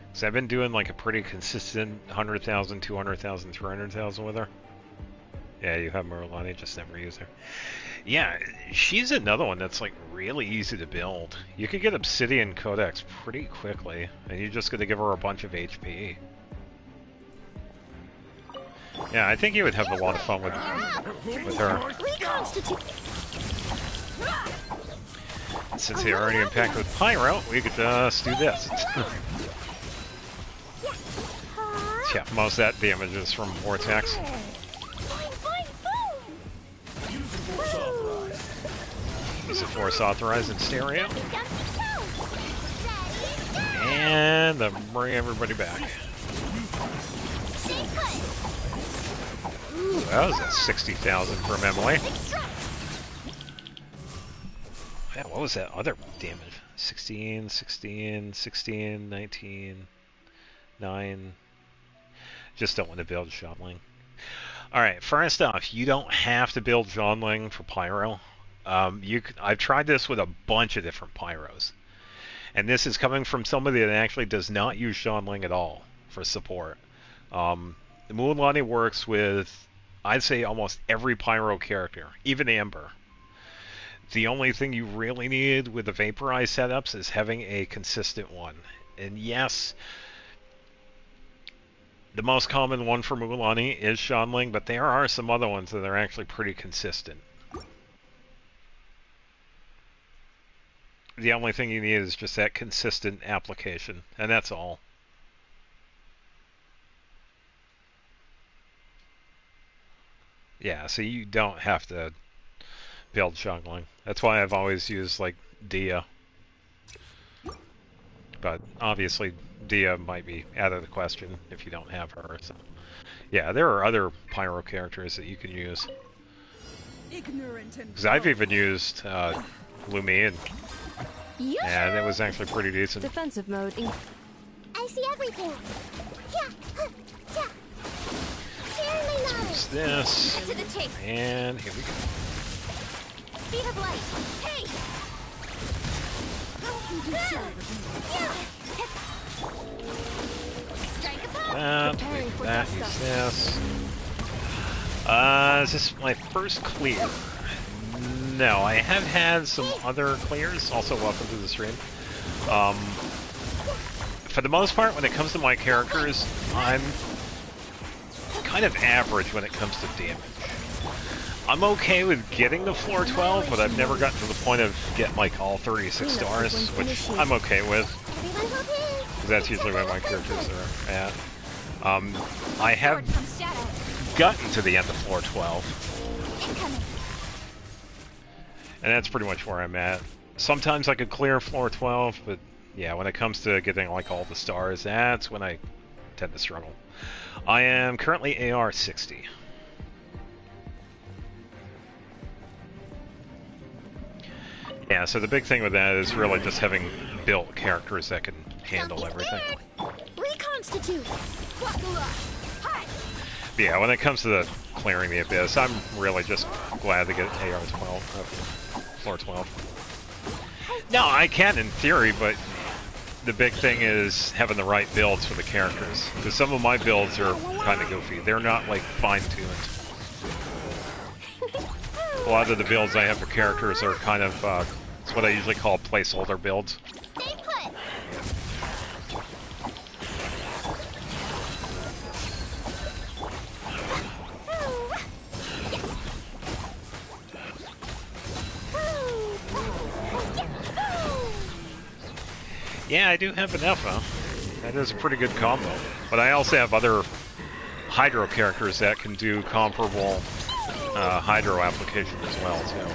Because I've been doing like a pretty consistent 100,000, 200,000, 300,000 with her. Yeah, you have Mulaney, just never use her. Yeah, she's another one that's like really easy to build. You could get Obsidian Codex pretty quickly, and you're just going to give her a bunch of HP. Yeah, I think you would have a lot of fun with her. Since you're already impacted with Pyro, we could just do this. Yeah, most of that damage is from Vortex. Is it force authorized in stereo? And bring everybody back. Ooh, that was at 60,000 from Emily. Yeah, what was that other damage? 16, 16, 16, 19, 9. Just don't want to build Xianling. Alright, first off, you don't have to build Xianling for Pyro. I've tried this with a bunch of different Pyros. And this is coming from somebody that actually does not use Xianling at all for support. The Mulaney works with, I'd say, almost every Pyro character, even Amber. The only thing you really need with the Vaporized setups is having a consistent one. And yes, the most common one for Mulaney is Xianling, but there are some other ones that are actually pretty consistent. The only thing you need is just that consistent application, and that's all. Yeah, so you don't have to build Xianling. That's why I've always used, like, Dia. But obviously, Dia might be out of the question if you don't have her. So, yeah, there are other Pyro characters that you can use. Because I've even used Lumion, and it was actually pretty decent. Defensive mode. I see everything. Yeah. Yeah. Let's use this, To the chase. and here we go. Speed of light. Hey. Strike a pop. That, use this. Is this my first clear? No, I have had some other clears. Also, welcome to the stream. For the most part, when it comes to my characters, I'm kind of average when it comes to damage. I'm okay with getting to floor 12, but I've never gotten to the point of getting like all 36 stars, which I'm okay with. Because that's usually where my characters are at. I have gotten to the end of floor 12. And that's pretty much where I'm at. Sometimes I could clear floor 12, but yeah, when it comes to getting like all the stars, that's when I tend to struggle. I am currently AR 60. Yeah, so the big thing with that is really just having built characters that can handle everything. Reconstitute. Buckle up. Hi. But yeah, when it comes to the clearing the abyss, I'm really just glad to get AR 12, floor 12. No, I can in theory, but the big thing is having the right builds for the characters. Because some of my builds are kind of goofy. They're not like fine-tuned. A lot of the builds I have for characters are kind of, it's what I usually call placeholder builds. Stay put. Yeah, I do have an Alpha. That is a pretty good combo. But I also have other Hydro characters that can do comparable Hydro application as well, too.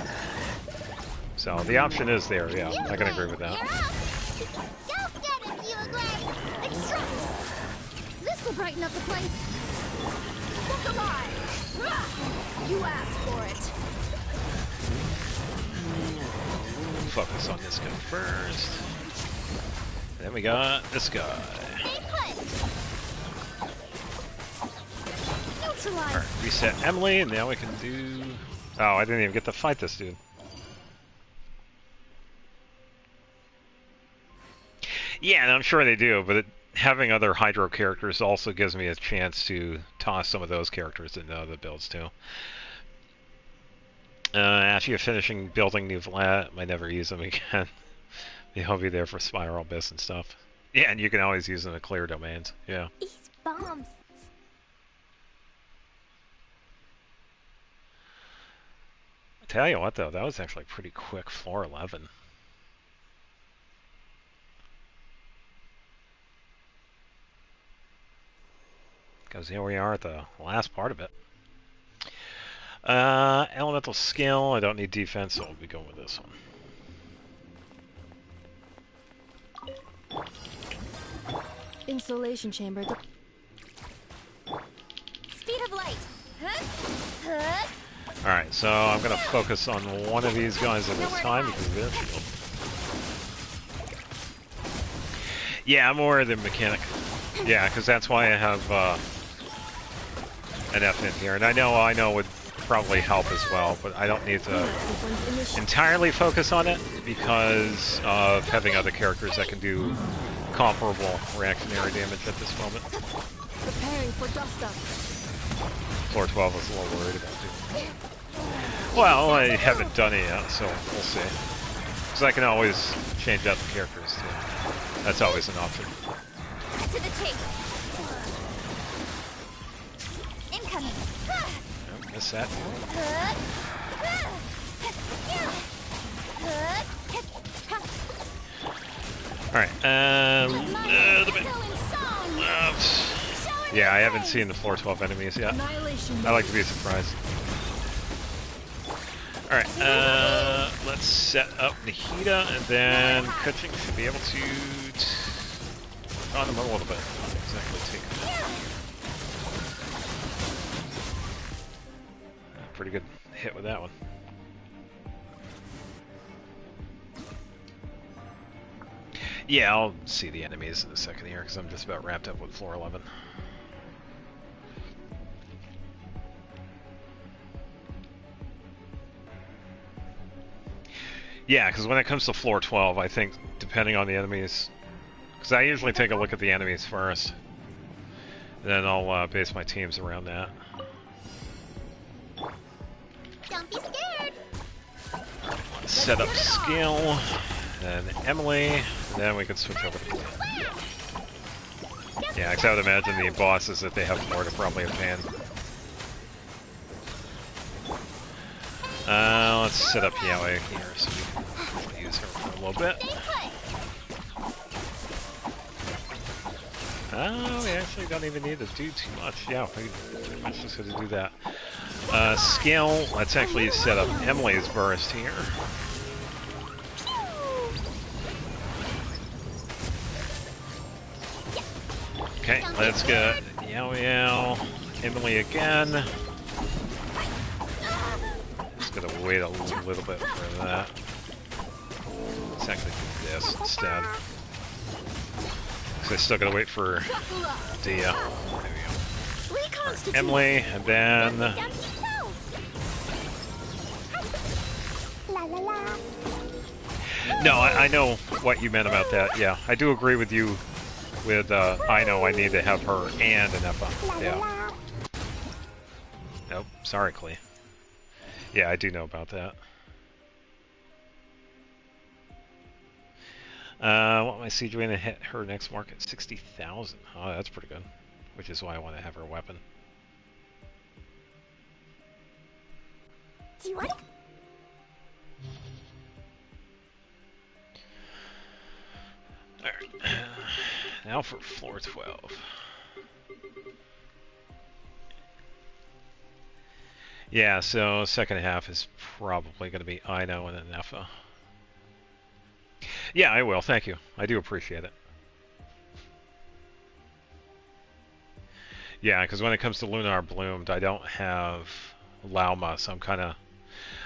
So the option is there, yeah. I can agree with that. Go get him, you Extract. This will brighten up the place. Look alive. You asked for it. Focus on this guy first. Then we got this guy. Alright, reset Emily, and now we can do... Oh, I didn't even get to fight this dude. Yeah, and I'm sure they do, but having other Hydro characters also gives me a chance to toss some of those characters into other builds, too. After you're finishing building new Vlad, might never use them again. He'll be there for Spiral Abyss and stuff. Yeah, and you can always use them to clear domains. Yeah. These bombs. I tell you what, though, that was actually pretty quick. Floor 11. Because here we are at the last part of it. Elemental skill. I don't need defense, so we'll be going with this one. Insulation chamber. Speed of light. Alright, so I'm going to focus on one of these guys at a time because of their shield. Yeah, I'm aware of the mechanic. Yeah, because that's why I have an F in here. And I know would probably help as well, but I don't need to entirely focus on it because of having other characters that can do comparable reactionary damage at this moment. Preparing for dust up. Floor 12 was a little worried about doing that. Well, I haven't done it yet, so we'll see. Because I can always change out the characters too. That's always an option. Get to the chase. Incoming. Oh, miss that. Alright, yeah, I haven't seen the floor 12 enemies yet. I like to be surprised. Alright, let's set up Nahida, and then Kuching should be able to on him a little bit. Not exactly take him. Pretty good hit with that one. Yeah, I'll see the enemies in a second here, because I'm just about wrapped up with floor 11. Yeah, because when it comes to floor 12, I think, depending on the enemies... Because I usually take a look at the enemies first. And then I'll base my teams around that. Don't be scared. Set up skill. Then Emily. And then we can switch over to Blue. Yeah, because I would imagine the bosses, if they have more, to probably have Pan. Let's set up Yaoi here so we can use her for a little bit. We actually don't even need to do too much. Yeah, we pretty much just got to do that. Skill, let's actually set up Emily's burst here. Okay, let's get Yow Yow, Emily again. Just gotta wait a little bit for that. Let's actually do this instead. So I still gotta wait for Dia. There we go. Emily, and then... No, I know what you meant about that, yeah. I do agree with you with, I know I need to have her and an Effa. Yeah. Nope, sorry, Klee. Yeah, I do know about that. What my siege going to hit her next mark at 60,000. Oh, that's pretty good. Which is why I want to have her weapon. Do you want it? Alright. Now for floor 12. Yeah, so second half is probably going to be Ino and an Effa. Yeah, I will. Thank you. I do appreciate it. Yeah, because when it comes to Lunar Bloomed, I don't have Lauma, so I'm going to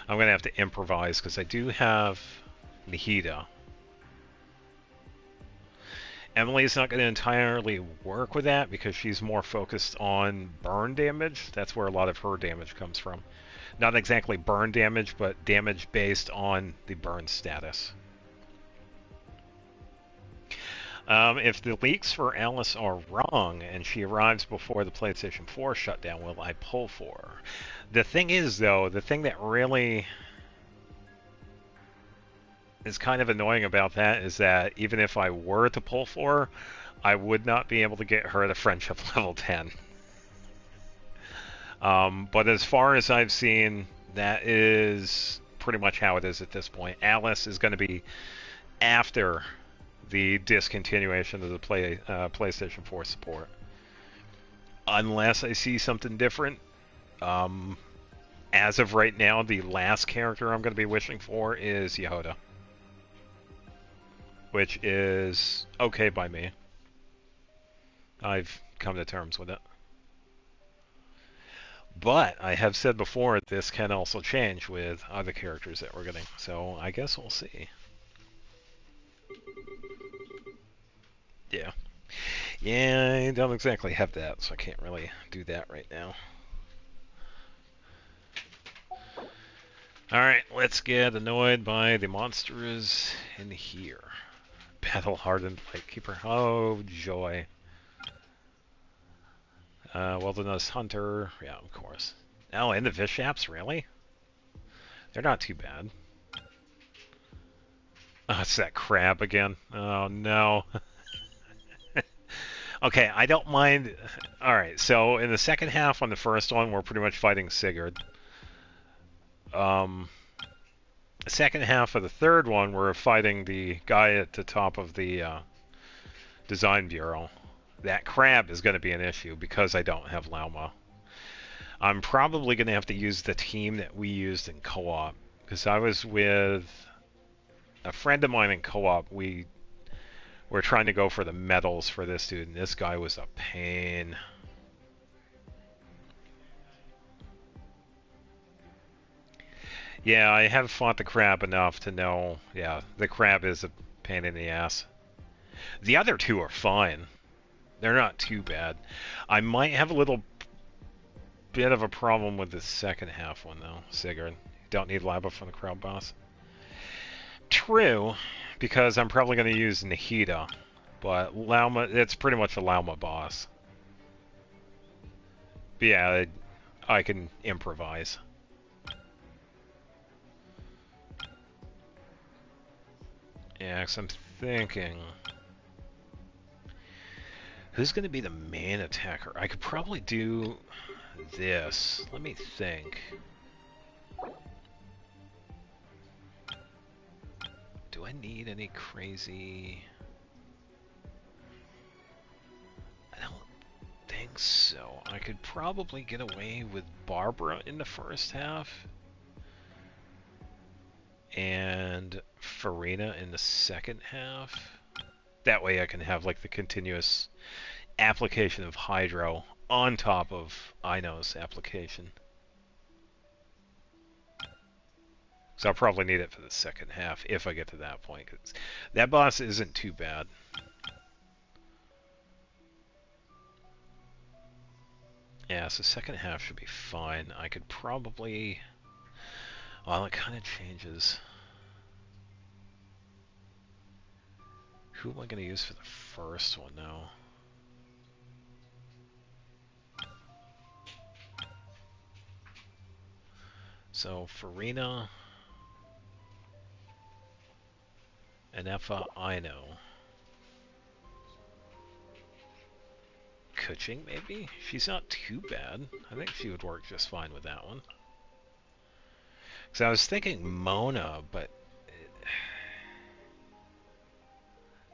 have to improvise, because I do have Nihida. Emily's not going to entirely work with that, because she's more focused on burn damage. That's where a lot of her damage comes from. Not exactly burn damage, but damage based on the burn status. If the leaks for Alice are wrong and she arrives before the PlayStation 4 shutdown, will I pull for her? The thing is, though, the thing that really is kind of annoying about that is that even if I were to pull for her, I would not be able to get her to friendship level 10. But as far as I've seen, that is pretty much how it is at this point. Alice is going to be after the discontinuation of the PlayStation 4 support. Unless I see something different. As of right now, the last character I'm going to be wishing for is Yehoda. Which is okay by me. I've come to terms with it. But I have said before, this can also change with other characters that we're getting. So I guess we'll see. Yeah. Yeah, I don't exactly have that, so I can't really do that right now. Alright, let's get annoyed by the monsters in here. Battle-hardened Lightkeeper. Oh, joy. Wilderness Hunter. Yeah, of course. Oh, and the Vishaps, really? They're not too bad. Oh, it's that crab again. Oh, no. Okay, I don't mind. Alright, so in the second half on the first one, we're pretty much fighting Sigurd. The second half of the third one, we're fighting the guy at the top of the design bureau. That crab is going to be an issue because I don't have Lauma. I'm probably going to have to use the team that we used in co-op. Because I was with a friend of mine in co-op. We were trying to go for the medals for this dude, and this guy was a pain. Yeah, I have fought the crab enough to know, yeah, the crab is a pain in the ass. The other two are fine. They're not too bad. I might have a little bit of a problem with the second half one, though, Sigurd. Don't need Lava from the crowd boss. True, because I'm probably going to use Nihida, but Lauma, it's pretty much a Lauma boss. But yeah, I can improvise. Yeah, because I'm thinking... Who's going to be the main attacker? I could probably do this. Let me think. Do I need any crazy... I don't think So I could probably get away with Barbara in the first half and Farina in the second half. That way I can have like the continuous application of Hydro on top of Ino's application. So I'll probably need it for the second half if I get to that point, because that boss isn't too bad. Yeah, so second half should be fine. I could probably... Well, it kind of changes. Who am I going to use for the first one now? So, Farina... and Effa, Ino. Kuching, maybe? She's not too bad. I think she would work just fine with that one. Because I was thinking Mona, but...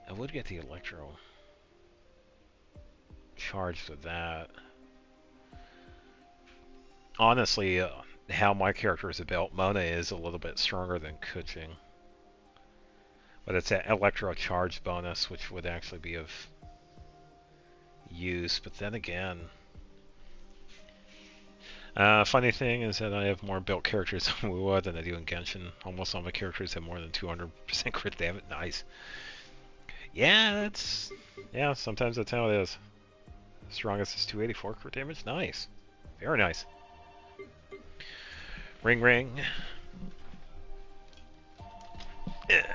I would get the Electro charged with that. Honestly, how my character is built, Mona is a little bit stronger than Kuching. But it's that Electro charge bonus, which would actually be of use. But then again... funny thing is that I have more built characters in Wuwa than I do in Genshin. Almost all my characters have more than 200% crit damage. Nice. Yeah, that's... Yeah, sometimes that's how it is. Strongest is 284 crit damage. Nice. Very nice. Ring ring.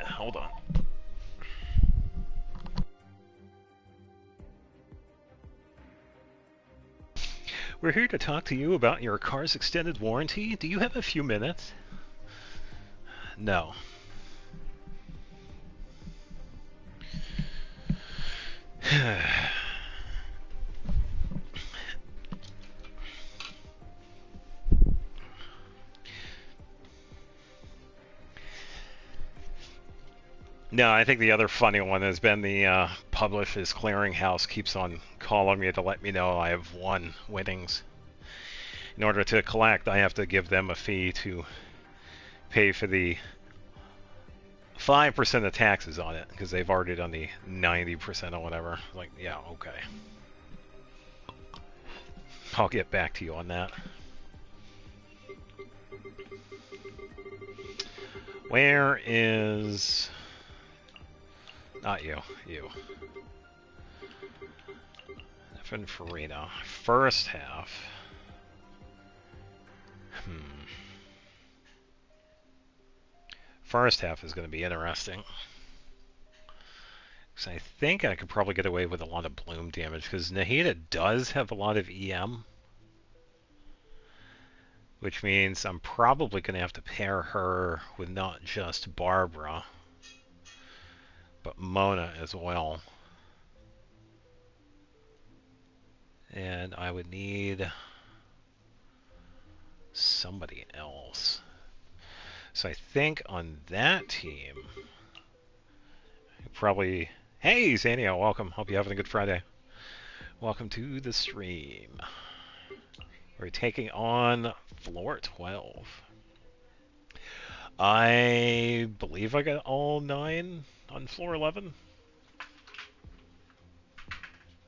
Hold on. We're here to talk to you about your car's extended warranty. Do you have a few minutes? No. No, I think the other funny one has been the Publishers Clearinghouse keeps on calling me to let me know I have won winnings. In order to collect, I have to give them a fee to pay for the 5% of taxes on it, because they've already done the 90% or whatever. Like, yeah, okay. I'll get back to you on that. Where is... Not you. You. F Farina. First half. First half is going to be interesting. Because I think I could probably get away with a lot of bloom damage, because Nahida does have a lot of EM. Which means I'm probably going to have to pair her with not just Barbara, but Mona as well. And I would need somebody else. So I think on that team, probably... Hey, Zanio, welcome. Hope you're having a good Friday. Welcome to the stream. We're taking on floor 12. I believe I got all 9 on floor 11.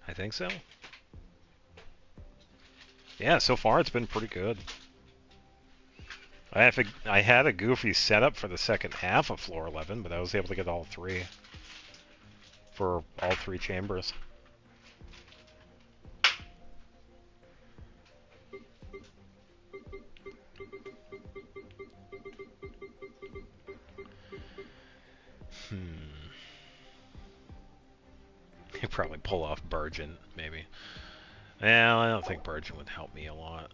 I think so. Yeah, so far it's been pretty good. I had a goofy setup for the second half of floor 11, but I was able to get all 3 for all 3 chambers. You probably pull off Burgeon, maybe. Well, I don't think Burgeon would help me a lot.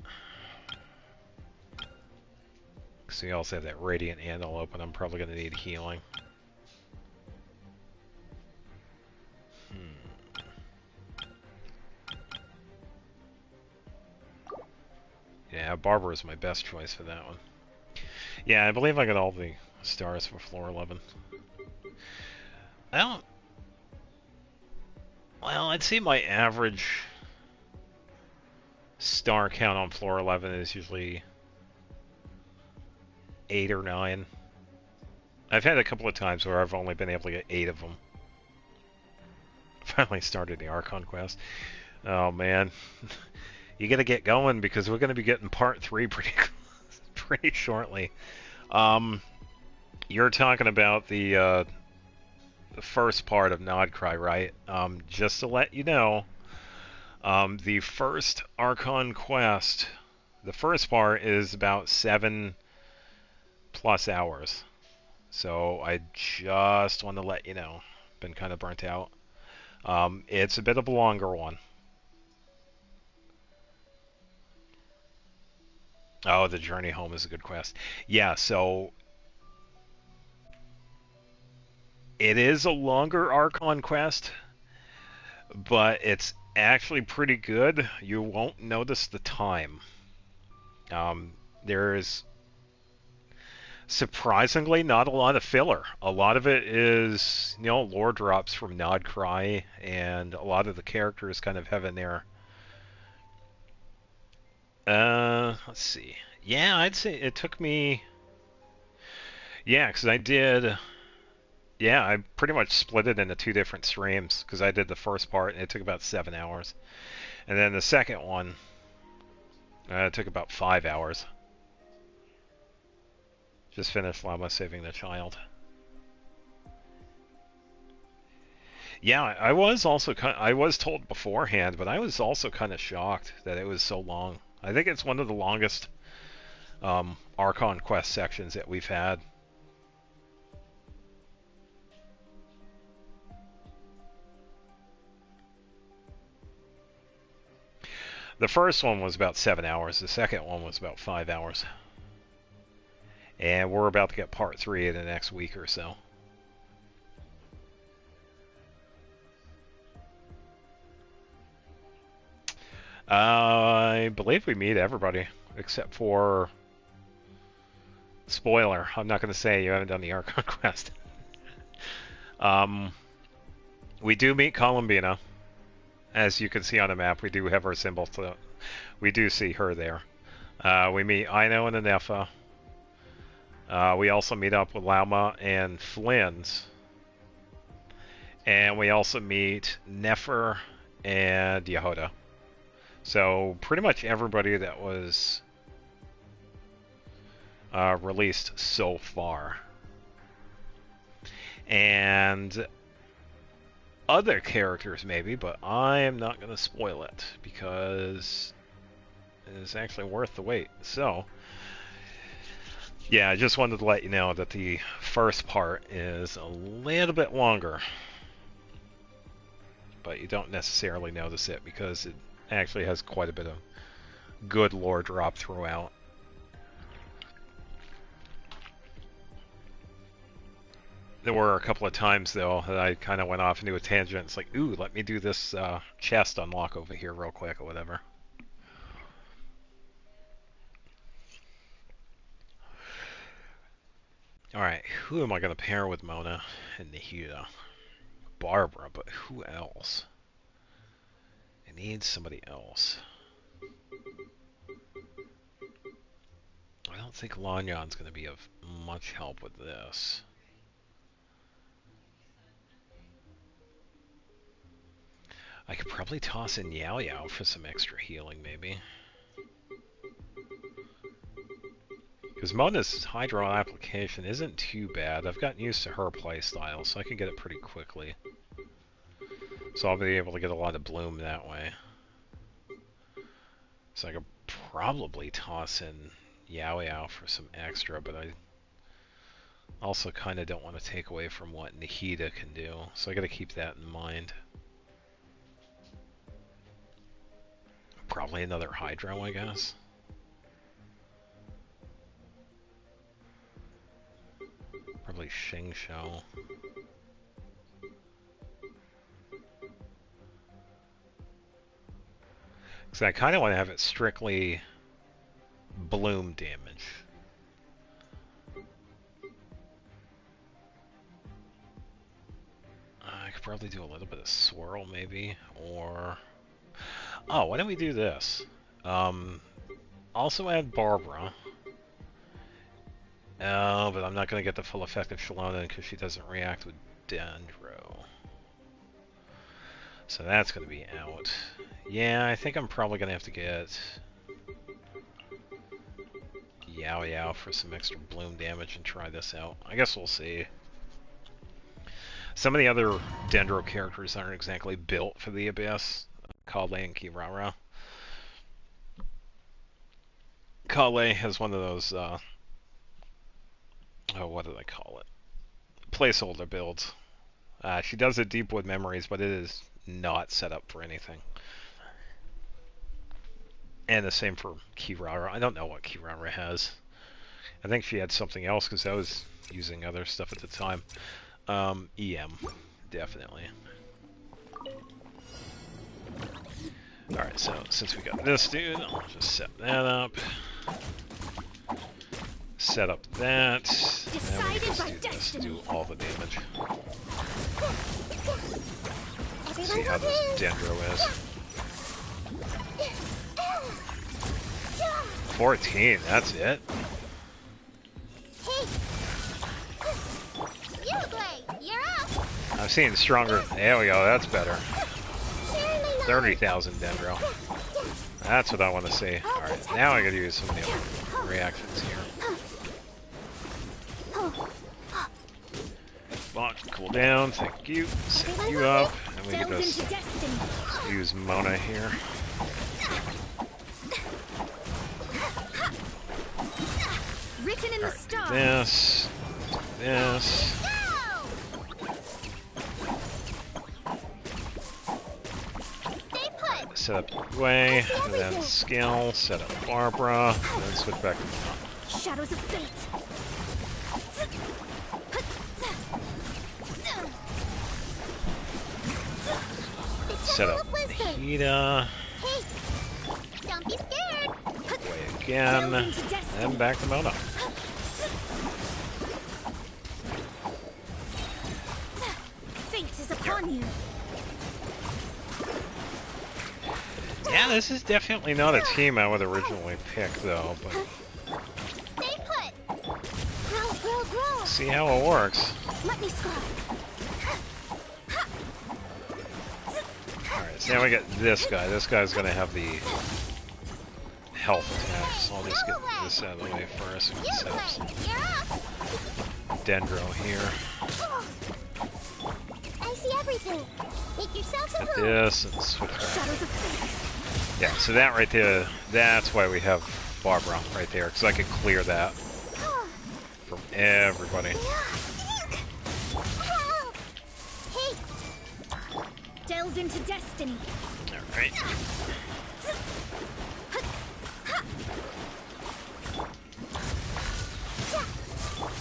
So you also have that Radiant Antelope, and I'm probably going to need healing. Yeah, Barber is my best choice for that one. Yeah, I believe I got all the stars for floor 11. I don't... Well, I'd say my average star count on floor 11 is usually 8 or 9. I've had a couple of times where I've only been able to get 8 of them. Finally started the Archon quest. Oh man, you gotta get going because we're gonna be getting part 3 pretty shortly. You're talking about the first part of Nodcry, right? Just to let you know, the first Archon quest, the first part is about 7+ hours. So I just want to let you know. Been kind of burnt out. It's a bit of a longer one. Oh, the journey home is a good quest. Yeah, so it is a longer Archon quest, but it's actually pretty good. You won't notice the time. There's surprisingly not a lot of filler. A lot of it is, lore drops from Nodcry, and a lot of the characters kind of have in there. Let's see. Yeah, I'd say it took me. Yeah, because I did. Yeah, I pretty much split it into 2 different streams because I did the first part and it took about 7 hours, and then the second one it took about 5 hours. Just finished Llama saving the child. Yeah, I was also I was told beforehand, but I was also kind of shocked that it was so long. I think it's one of the longest Archon quest sections that we've had. The first one was about 7 hours. The second one was about 5 hours. And we're about to get part 3 in the next week or so. I believe we meet everybody, except for... Spoiler, I'm not going to say you haven't done the Archon quest. We do meet Columbina. As you can see on the map, we do have her symbol, so we do see her there. We meet Ino and Anefa. We also meet up with Lauma and Flynn's. And we also meet Nefer and Yehoda. So pretty much everybody that was released so far. And other characters maybe, but I am not going to spoil it because it is actually worth the wait. So, yeah, I just wanted to let you know that the first part is a little bit longer, but you don't necessarily notice it because it actually has quite a bit of good lore drop throughout. There were a couple of times, though, that I kind of went off into a tangent. It's like, ooh, let me do this chest unlock over here real quick or whatever. Alright, who am I going to pair with Mona and Nahida? Barbara, but who else? I need somebody else. I don't think Lanyan's going to be of much help with this. I could probably toss in Yao Yao for some extra healing, maybe. Because Mona's Hydro application isn't too bad. I've gotten used to her playstyle, so I can get it pretty quickly. So I'll be able to get a lot of bloom that way. So I could probably toss in Yao Yao for some extra, but I also kind of don't want to take away from what Nahida can do. So I gotta keep that in mind. Probably another Hydro, I guess. Probably Xing Shou. Because I kind of want to have it strictly bloom damage. I could probably do a little bit of swirl, maybe, or... Oh, why don't we do this? Also add Barbara. But I'm not going to get the full effect of Shalona because she doesn't react with Dendro. So that's going to be out. Yeah, I think I'm probably going to have to get Yao Yao for some extra bloom damage and try this out. I guess we'll see. Some of the other Dendro characters aren't exactly built for the Abyss. Kale and Kirara. Kale has one of those, oh, what did I call it? Placeholder builds. She does it Deepwood Memories, but it is not set up for anything. And the same for Kirara. I don't know what Kirara has. I think she had something else because I was using other stuff at the time. EM, definitely. Alright, so since we got this dude, I'll just set that up. Set up that. And we can just do this, do all the damage. See how this Dendro is. 14, that's it? I'm seeing stronger. There we go, that's better. 30,000 Dendro. That's what I want to see. Alright, now I gotta use some of the other reactions here. Block, cool down, thank you. Set you up, and we can just use Mona here. Alright, do this, do this. Set up Way, and then skill, set up Barbara, and then switch back to Mona. Shadows of fate. Set up Hida. Hey, don't be scared. Way again, and back to Mona. Fate is upon you. Yeah, this is definitely not a team I would originally pick, though, but Stay put. Grow. see how it works. Let me scribe. Alright, so now we get this guy. This guy's gonna have the health attack, so I'll just get this out of the way first. We can set up some Dendro here. I see everything. Make yourself a Get home. this and switch back. Shadows of fate. Yeah, so that right there, that's why we have Barbara right there, because I can clear that from everybody. Hey. Delve into destiny. Alright.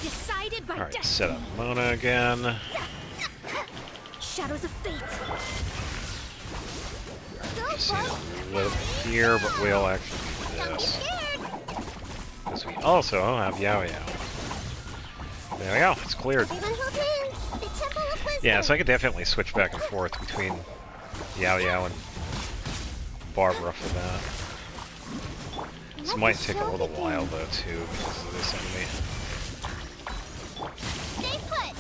Decided by Alright, destiny. set up Mona again. Shadows of fate. Just need a little bit here, but we'll actually do this. Because we also have Yao Yao. There we go, it's cleared. Yeah, so I could definitely switch back and forth between Yao Yao and Barbara for that. This might take a little while though too, because of this enemy. Stay put.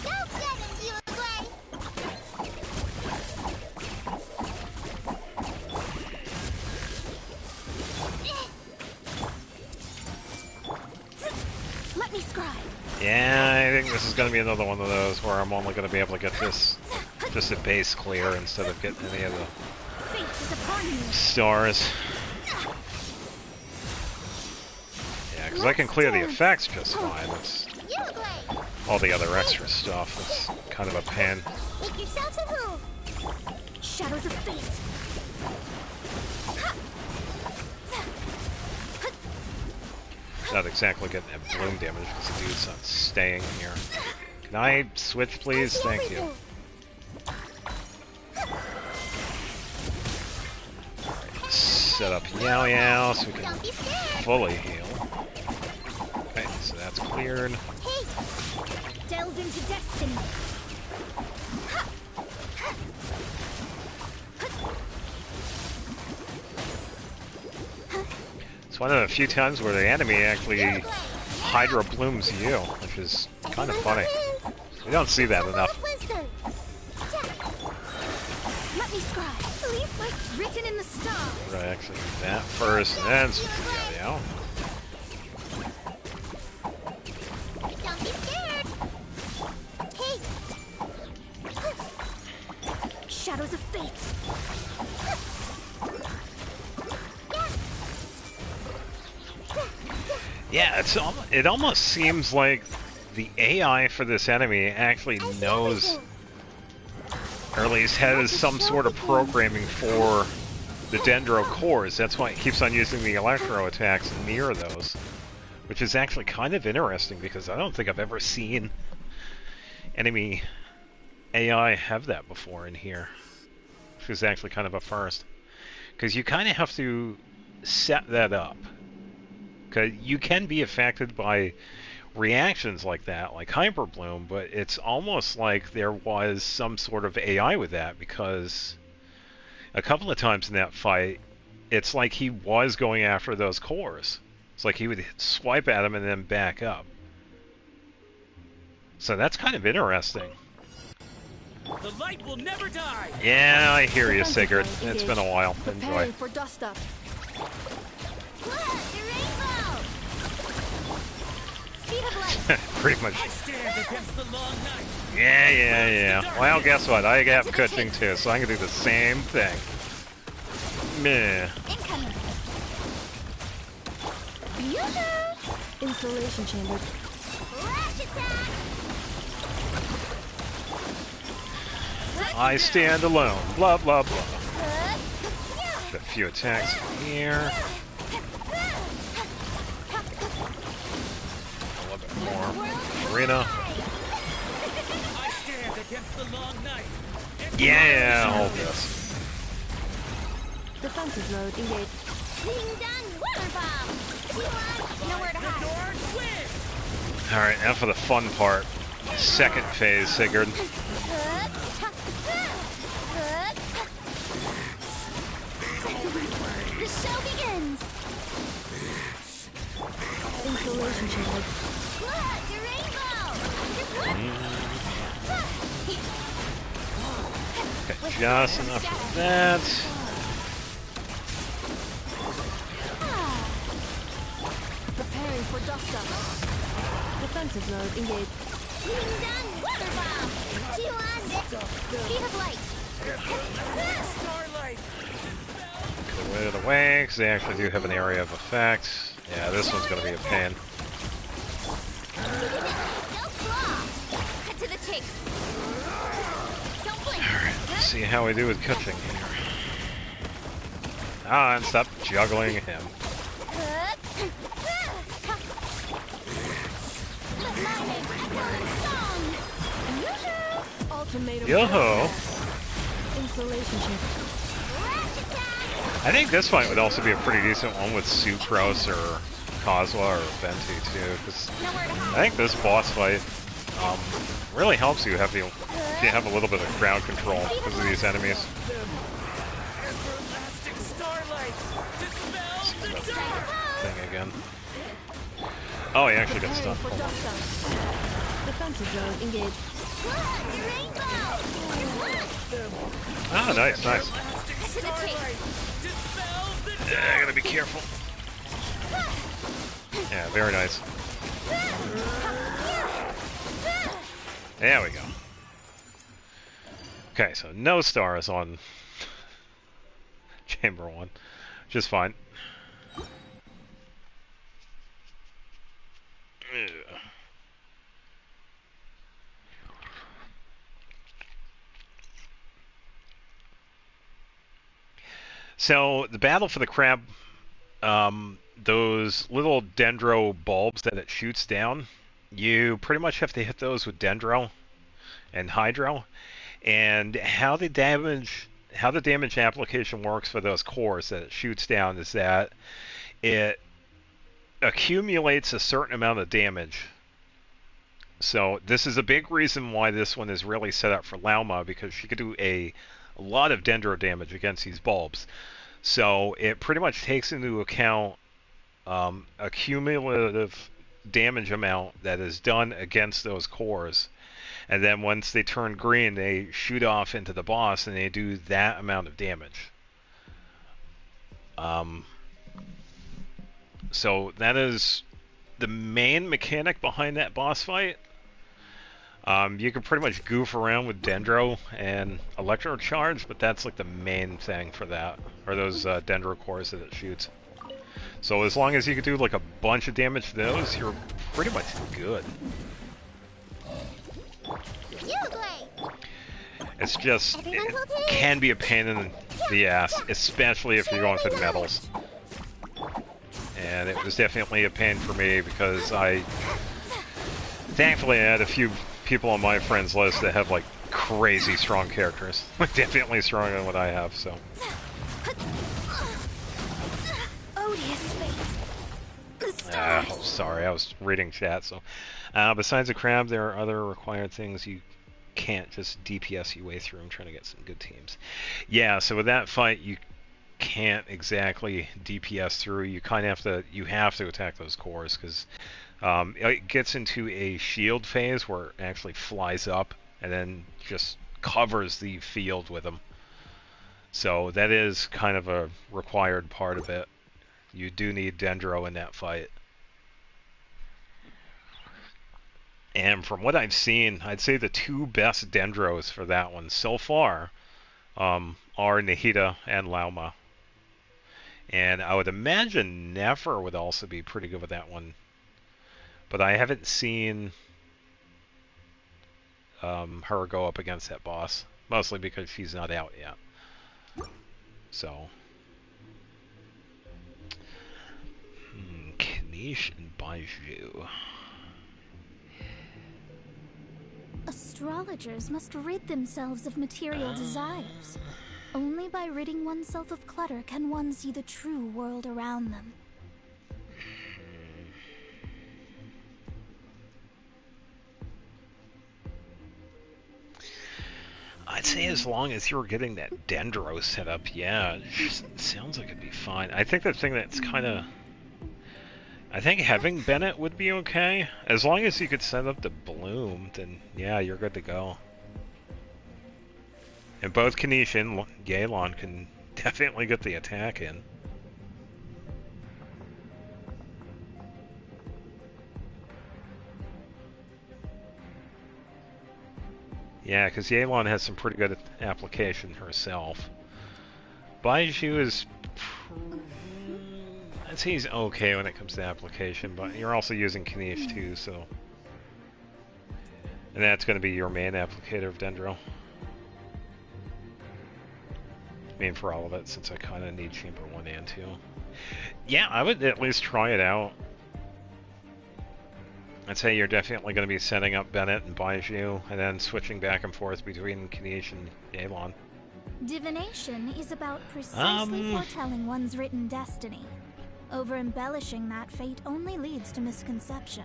Don't let him do it, Gray. Let me scribe. Yeah, I think this is going to be another one of those where I'm only going to be able to get this just a base clear instead of getting any of the Fate is upon you. stars. Yeah, because I can clear the effects just fine. It's You, Gray. all the other extra stuff that's kind of a pain. Make yourselves a home. Shadows of fate. Not exactly getting that bloom damage because the dude's not staying here. Can I switch, please? Thank you. Set up Yao Yao so we can Don't be scared. fully heal. Okay, so that's cleared. Hey. Delve into destiny. It's one of the few times where the enemy actually Hydro blooms you, which is kind of funny. You don't see that enough. Let me scribe. Leave like written in the stars. Right, actually do that first, and then switch the out. Don't be scared. Hey. Shadows of fate. Yeah, it almost seems like the AI for this enemy actually knows, or at least has some sort of programming for the Dendro cores. That's why it keeps on using the electro attacks near those, which is actually kind of interesting because I don't think I've ever seen enemy AI have that before in here, which is actually kind of a first. Because you kind of have to set that up. Because you can be affected by reactions like that, like Hyper Bloom, but it's almost like there was some sort of AI with that, because a couple of times in that fight, it's like he was going after those cores. It's like he would swipe at them and then back up. So that's kind of interesting. The light will never die. Yeah, I hear you, Sigurd. It's been a while. Enjoy. Preparing for dust up. Look, the rainbow. Speed of light. Pretty much. I stand against the long night. Yeah. Well, guess what? I have coaching too, so I can do the same thing. Meh. Incoming. Insulation chamber. Flash attack. I stand alone. Blah, blah, blah. Uh, A few attacks here. A little bit more. Arena. I stand against the long night. Yeah, hold this. Defensive mode engaged. Ding dong, water bomb. T1, nowhere to hide. North wind. Alright, now for the fun part. Second phase, Sigurd. The show begins. Insulation chamber. Look, the rainbow. Okay, just enough of that. Preparing for dust up. Defensive mode engaged. Ding dong, water bomb. T1, speed of light. Starlight. Get it away, because they actually do have an area of effect. Yeah, this one's going to be a pain. No flaw. Cut to the chase. Don't blink. Alright, let's see how we do with coaching here. Ah, and stop juggling him. Let my name echo in song. Ultimatum. Yo-ho! Insulation chamber. Flash attack. I think this fight would also be a pretty decent one with Sucrose or Kozwa or Venti too, because Nowhere to I hide. think this boss fight really helps you have if you have a little bit of ground control because of these enemies. Everlasting starlight. Dispel the Strike dark. Thing again. Oh, he actually got Preparing stunned. for dust up. Defensive mode engaged. Look, the rainbow. Ah, nice. Cut to the chase. Dispel the Yeah, I gotta be careful. Yeah, very nice. There we go. Okay, so no stars on Chamber 1, which is fine. Ugh. So, the battle for the crab, those little dendro bulbs that it shoots down, you pretty much have to hit those with dendro and hydro. And how the damage application works for those cores that it shoots down is that it accumulates a certain amount of damage. So this is a big reason why this one is really set up for Lauma, because she could do a lot of dendro damage against these bulbs. So it pretty much takes into account a cumulative damage amount that is done against those cores. And then once they turn green, they shoot off into the boss and they do that amount of damage. So that is the main mechanic behind that boss fight. You can pretty much goof around with Dendro and Electro Charge, but that's like the main thing for that, or those Dendro cores that it shoots. So as long as you can do like a bunch of damage to those, you're pretty much good. It's just, it can be a pain in the ass, especially if you're going for the medals. And it was definitely a pain for me because thankfully I had a few people on my friends list that have like crazy strong characters. Definitely stronger than what I have, so. Odious fate. Oh, sorry, I was reading chat, so. Besides the crab, there are other required things. You can't just DPS your way through. I'm trying to get some good teams. Yeah, so with that fight, you can't exactly DPS through. You kind of have to attack those cores because it gets into a shield phase where it actually flies up and then just covers the field with them. So that is kind of a required part of it. You do need Dendro in that fight. And from what I've seen, I'd say the two best Dendros for that one so far are Nahida and Lauma. And I would imagine Nefer would also be pretty good with that one. But I haven't seen her go up against that boss. Mostly because she's not out yet. So. Kanish and Baiju. Astrologers must rid themselves of material desires. Only by ridding oneself of clutter can one see the true world around them. I'd say as long as you're getting that Dendro set up, yeah, it sounds like it'd be fine. I think the thing that's kind of... I think having Bennett would be okay. As long as you could set up the Bloom, then yeah, you're good to go. And both Kanish and Yelan can definitely get the attack in. Yeah, because Yelan has some pretty good application herself. Baiju is... I'd say he's okay when it comes to application, but you're also using Kanish too, so... And that's going to be your main applicator of Dendro. I mean, for all of it, since I kind of need Chamber 1 and 2. Yeah, I would at least try it out. I'd say you're definitely going to be setting up Bennett and Baiju, and then switching back and forth between Kanish and Yelan. Divination is about precisely foretelling one's written destiny. Over-embellishing that fate only leads to misconception.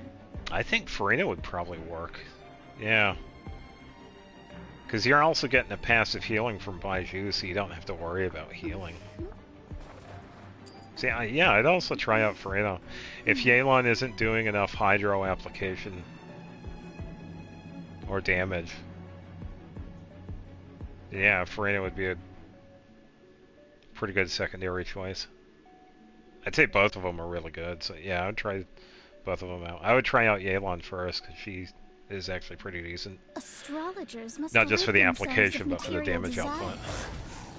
I think Farina would probably work. Yeah. Because you're also getting a passive healing from Baiju, so you don't have to worry about healing. See, yeah, I'd also try out Farina. If Yelan isn't doing enough Hydro application or damage, yeah, Farina would be a pretty good secondary choice. I'd say both of them are really good, so yeah, I would try both of them out. I would try out Yelan first, because she is actually pretty decent. Astrologers must not just for the rid themselves application, of but for the material damage output.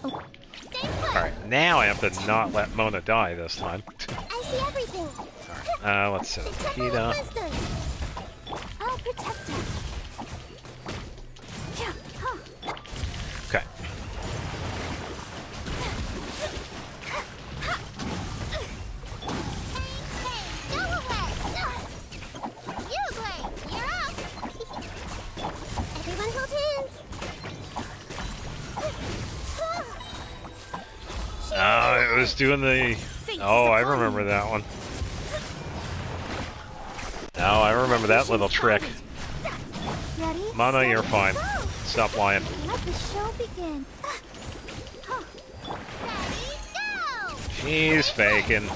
desires. Alright, now I have to not let Mona die this time. I see everything. Alright, let's set up Hida. I'll protect us. Okay. Oh, it was doing the... Oh, I remember that one. Oh, I remember that little trick. Ready? Mona, you're fine. Stop lying. Let the show begin. She's faking.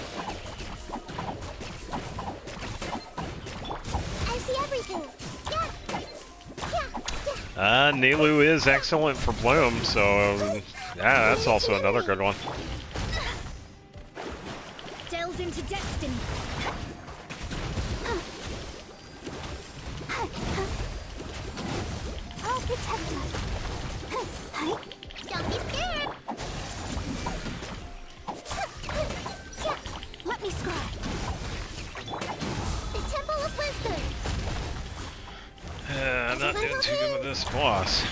Nilu is excellent for Bloom, so yeah, that's also another good one. Delves into destiny. I'll protect us. Don't be scared. Let me scribe. The Temple of Wisdom. I'm not doing too good with this boss.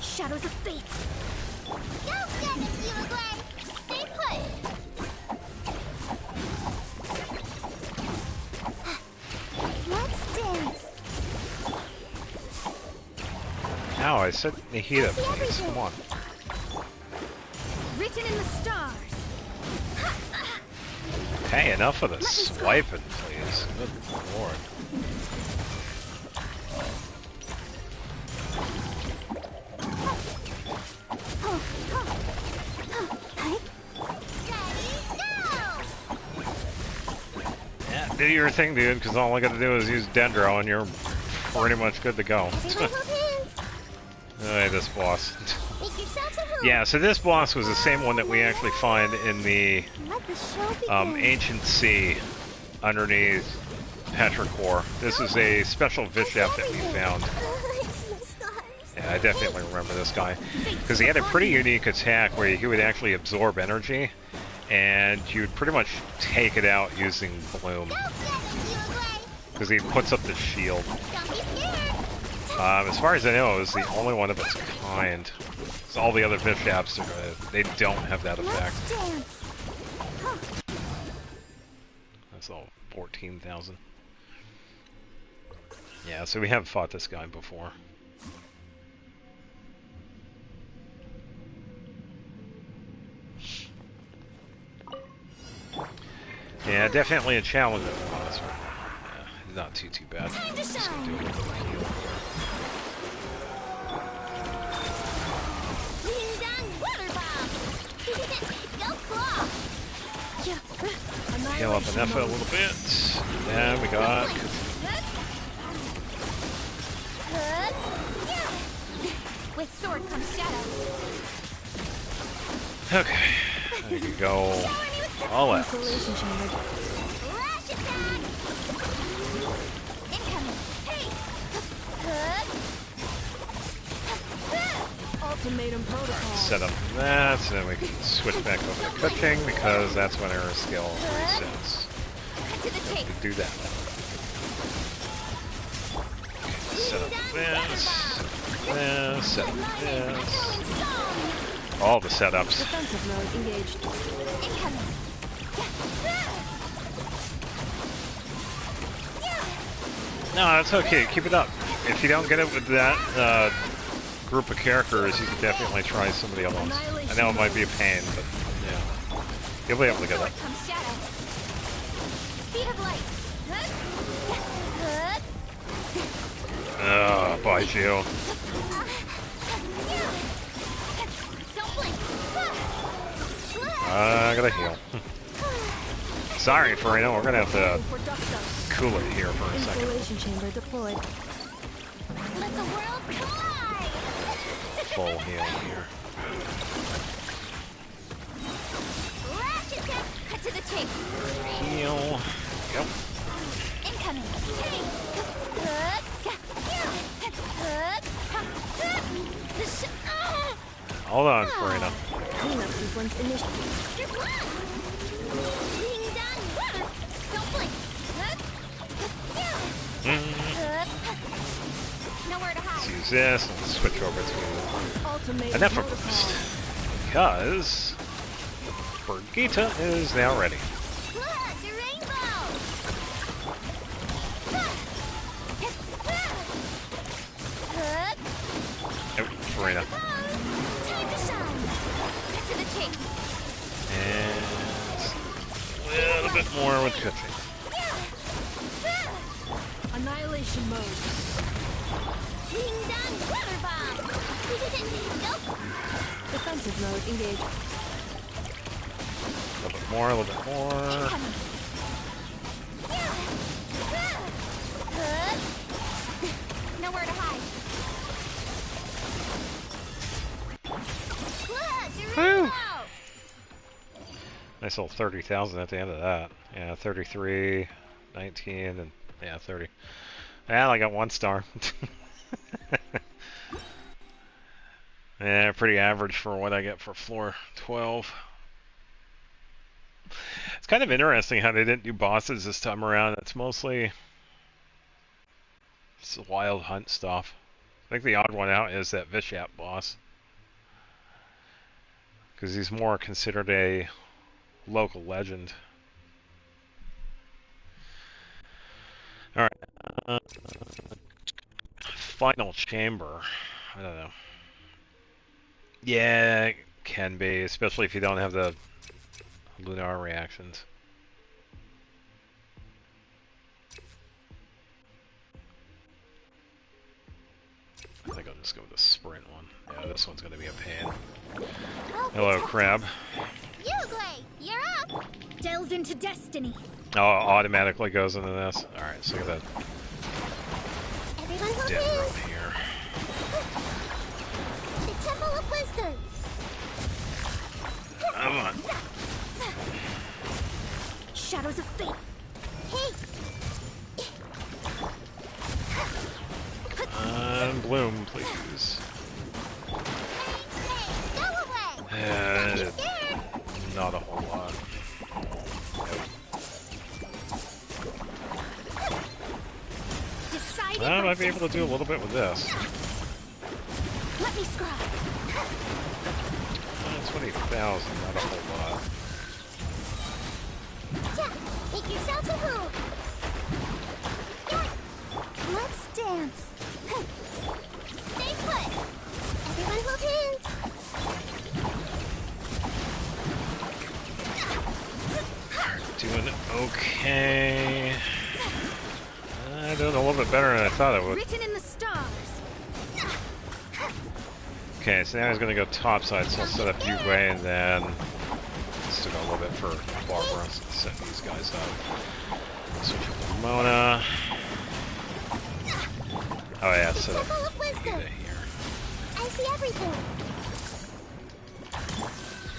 Shadows of fate. Don't get it, you agree. Stay put. Let's dance. Ow, I said Nihita, please. Come on. Written in the stars. Hey, enough of the swiping, please. Good lord. Yeah, do your thing, dude, because all I gotta do is use Dendro and you're pretty much good to go. Hey, this boss. Yeah, so this boss was the same one that we actually find in the Ancient Sea underneath Petrichor. This is a special Vishap that we found. Yeah, I definitely remember this guy. Because he had a pretty unique attack where he would actually absorb energy, and you would pretty much take it out using Bloom. Because he puts up the shield. As far as I know, it was the only one of its kind. So all the other Vishaps, they don't have that effect. That's all 14,000. Yeah, so we have fought this guy before. Yeah, definitely a challenge at the boss, but yeah, not too bad. Just gonna do a little bit of heal here. Heal up Anefa a little bit. And we got... With sword comes shadow. Okay. There you go. All out. Insulation chamber. Flash attack! Incoming. Hey! Ultimatum protocol. Set up that, so then we can switch back over to cooking, because that's when our skill resets. Cut to the chase. We do that. Set up this, set up this. All the setups. Defensive mode engaged. Incoming. No, that's okay. Keep it up. If you don't get it with that group of characters, you can definitely try some of the other ones. I know it might be a pain, but yeah, you'll be able to get it. Comes shadow. Speed of light. Bite you. Don't blink. I gotta heal. Sorry, Farina, we're gonna have to For dust up. cool it here for a second. Insulation chamber deployed. Let the world collide. Full heal here. Flash attack. Cut to the chase. Heal. Yep. Incoming. Hold on, Farina. Cleanup sequence initiated. Your blood. Bring down water. Don't blink. Nowhere to Let's hide. use this and switch over to Ultimatum Anefa protocol. first. Because Birgitta is now ready. Look, the rainbow. Oh, Farina. Time to shine. Cut to the chase. And a little bit more with cooking. Annihilation mode. Bring down water bomb. Nope. Defensive mode engaged. A little bit more, a little bit more. Incoming. nowhere to hide. Look, you're Whew. really out. Nice little 30,000 at the end of that. Yeah, 33, 19, and yeah, 30. And I got 1 star. Yeah, pretty average for what I get for floor 12. It's kind of interesting how they didn't do bosses this time around. It's mostly just wild hunt stuff. I think the odd one out is that Vishat boss, because he's more considered a local legend. Alright. Final chamber. I don't know. Yeah, it can be, especially if you don't have the lunar reactions. I think I'll just go with the sprint one. Yeah, this one's gonna be a pain. Oh, Hello, crab. Uglay, you're up. Delve into destiny. Oh, automatically goes into this. Alright, so look at that Everyone hold dead hands. room here. The Temple of Wisdom. Come on. Shadows of fate. Hey. Bloom, please. Go away. Uh, Don't be scared. not a whole lot. Decided I by might be able to destiny. do a little bit with this. Let me scribe. 20,000, not a whole lot. Yeah, make yourself a move. Yeah. Let's dance. Stay put. Everyone hold hands. Doing okay. Doing a little bit better than I thought I would. Written in the stars. Okay, so now he's going to go topside, so I'll set up Uguay and then still got a little bit for Barbara. So set these guys up. Switch up to Mona. Oh yeah, set up Temple of Vita Wisdom. here. I see everything.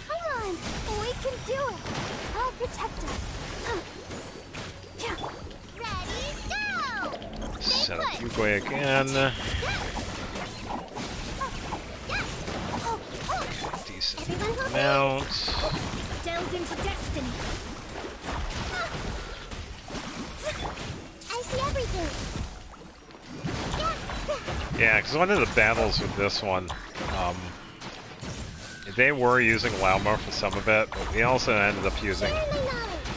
Come on, we can do it. I'll protect us. Ready, go! Set up Uguay again. Decent Everyone hold amount. Delve into destiny. I see everything. Yeah, because one of the battles with this one, they were using Lauma for some of it, but we also ended up using,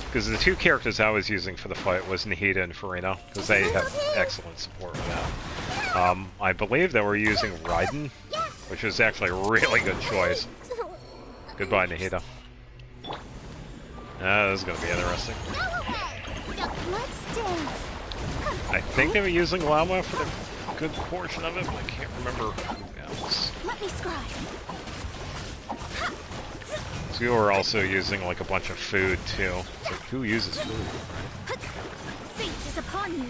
because the 2 characters I was using for the fight was Nahida and Farina, because they have excellent support with that. I believe that we're using Raiden, which is actually a really good choice. Goodbye, Nahida. This is going to be interesting. Let's dance. I think they were using Lauma for the good portion of it, but I can't remember who else. Let me scribe. So we were also using like a bunch of food too. It's like, who uses food, right? Fate is upon you.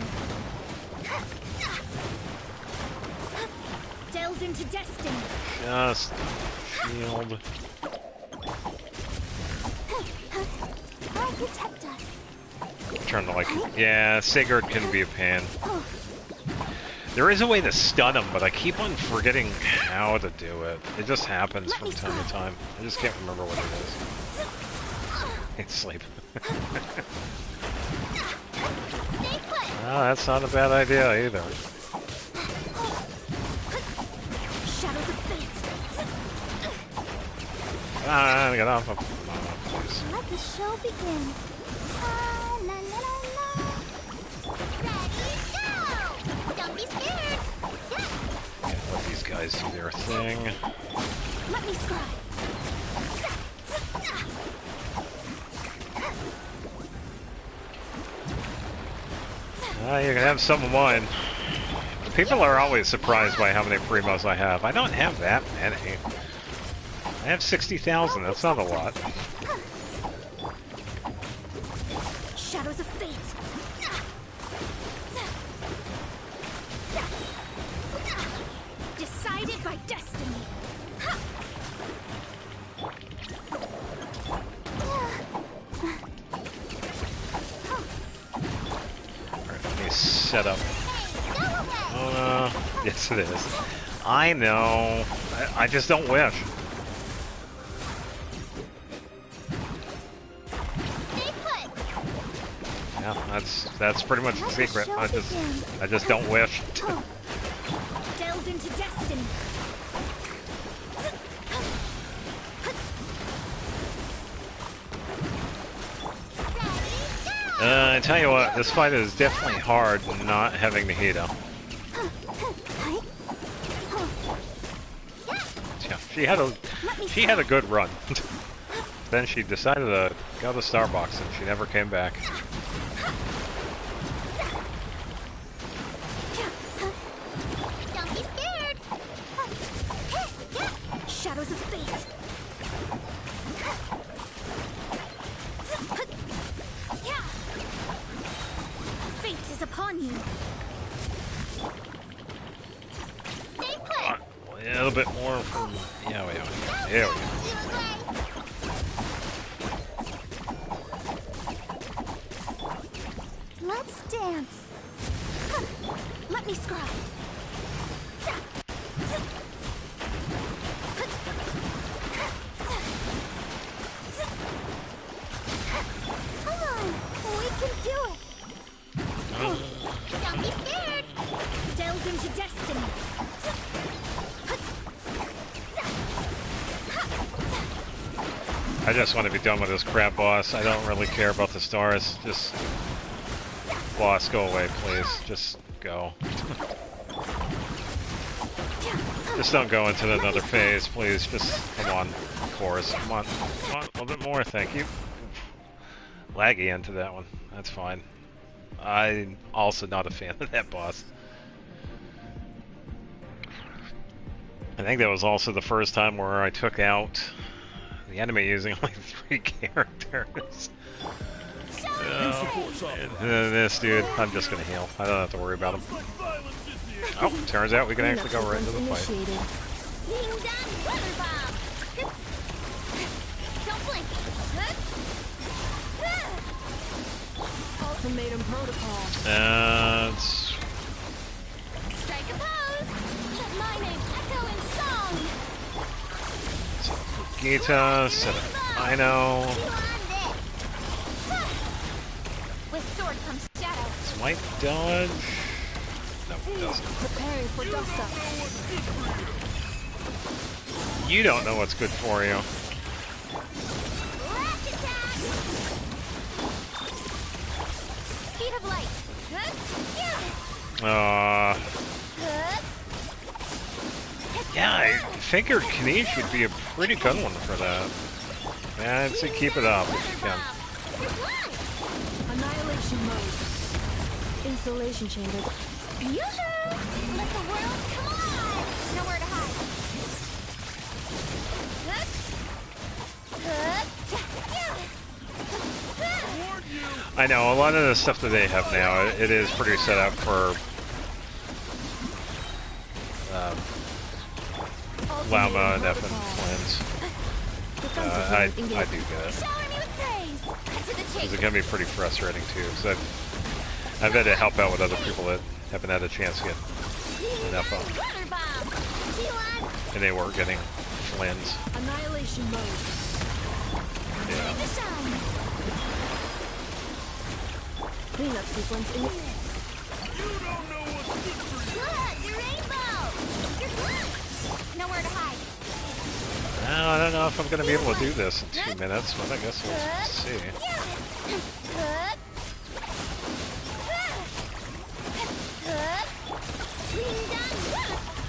Delve into destiny. Just shield. I'll protect us. Trying to like, yeah, Sigurd can be a pain. Oh, There is a way to stun him, but I keep on forgetting how to do it. It just happens from time to time. I just can't remember what it is. It's sleep. stay put. That's not a bad idea either. Shadows of fate. Get off of please. Let the show begin. Ah, la, la, la, la. Ready, go! Don't be scared. Yeah, let these guys do their thing. Let me scribe. You can have some of mine. People are always surprised by how many primos I have. I don't have that many. I have 60,000. That's not a lot. Shadows of fate. destiny. Alright, let me set up. Hey, go ahead. Oh no. Yes, it is. I know. I just don't wish. Stay put. Yeah, that's pretty much the secret. I just don't wish. Delve into destiny. I tell you what, this fight is definitely hard not having the Hito. Yeah, she had a good run. Then she decided to go to Starbucks and she never came back. Don't be scared. Shadows of fate. Fate is upon you. Stay put. A little bit more from... Yeah, we are. There we go. Let's dance. Let me scry. Come on, we can do it. Don't be scared. Delve into destiny. I just want to be done with this crap boss. I don't really care about the stars. Just... Boss, go away, please. Just go. Just don't go into another phase, please. Just, come on. Chorus, come on. Come on, a little bit more, thank you. Laggy into that one. That's fine. I'm also not a fan of that boss. I think that was also the first time where I took out the enemy using only 3 characters. This dude, I'm just gonna heal. I don't have to worry about him. Oh, turns out we can actually go right into the fight. Don't blink. Ultimatum protocol. Strike a pose. Let my name echo in song. Set up Gita, set up I know. With sword comes shadow. Swipe dodge. No, it doesn't. Preparing for dust up. You don't know what's good for you. Last attack. Speed of light. Yeah, I figured Kanish would be a pretty good one for that. Yeah, I'd say keep it up if you can. Annihilation mode. Installation chamber. Yoo-hoo! Let the world come alive! Nowhere to hide. I know, a lot of the stuff that they have now, it is pretty set up for Llama and F and Twins. I do get it. Shower me with praise! Cut to the Because chase! it can be pretty frustrating too, because I've had to help out with other people that haven't had a chance to get enough of them. Water bomb! See you on! And they were getting Flins. Annihilation mode. Time to shine! Cleanup sequence in. Look! Your rainbow! Your glove! Nowhere to hide. Now, I don't know if I'm going to be able to do this in 2 minutes, but I guess we'll see.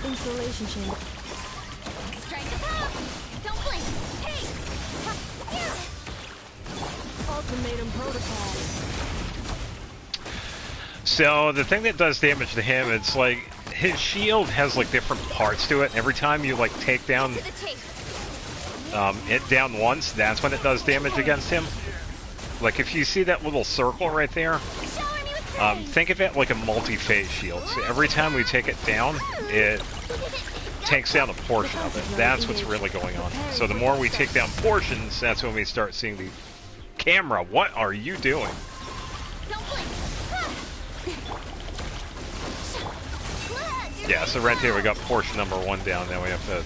Installation chamber. Strike a pose! Don't blink! Hey! Ultimatum protocol. So, the thing that does damage to him, it's like, his shield has like different parts to it, and every time you like take down To the chase! it down once, that's when it does damage against him. Like if you see that little circle right there, Shower me with praise! think of it like a multi-phase shield. So every time we take it down, it takes down a portion of it. That's what's really going on. So the more we take down portions, that's when we start seeing the camera. What are you doing? Don't blink. Yeah, so right here we got portion number 1 down. Now we have to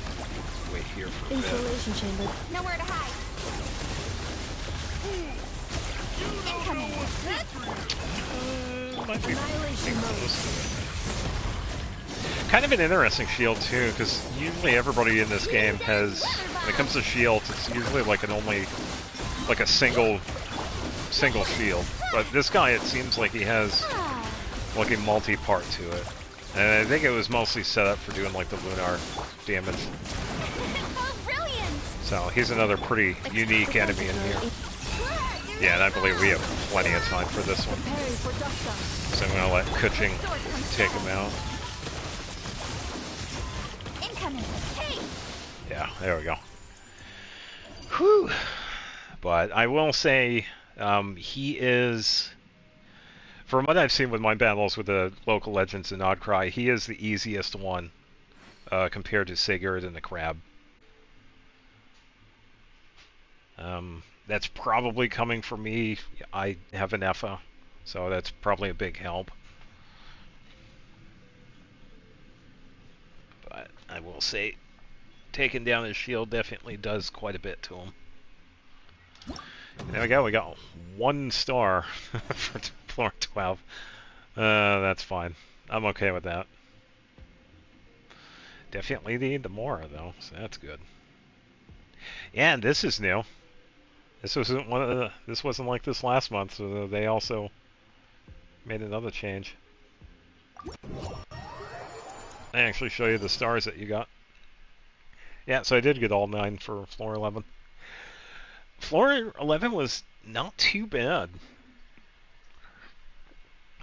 wait here for a bit. Installation chamber. Nowhere to hide. Incoming. Might be Annihilation mode. kind of an interesting shield too, because usually everybody in this game has, when it comes to shields, it's usually like like a single shield. But this guy, it seems like he has like a multi-part to it. And I think it was mostly set up for doing like the lunar damage. Oh, brilliant! So he's another pretty unique enemy in here. Yeah, and I believe we have plenty of time for this one. Preparing for dust up. So I'm gonna let Kuching take him out. Incoming. Hey! Yeah, there we go. Whew. But I will say, he is, from what I've seen with my battles with the local legends in Oddcry, he is the easiest one compared to Sigurd and the Crab. That's probably coming from me. I have an Effa, so that's probably a big help. But I will say, taking down his shield definitely does quite a bit to him. There we go, we got 1 star for floor 12. That's fine. I'm okay with that. Definitely need the more though, so that's good. Yeah, and this is new. This wasn't like this last month, so they also made another change. I actually show you the stars that you got. Yeah, so I did get all 9 for floor 11. Floor 11 was not too bad.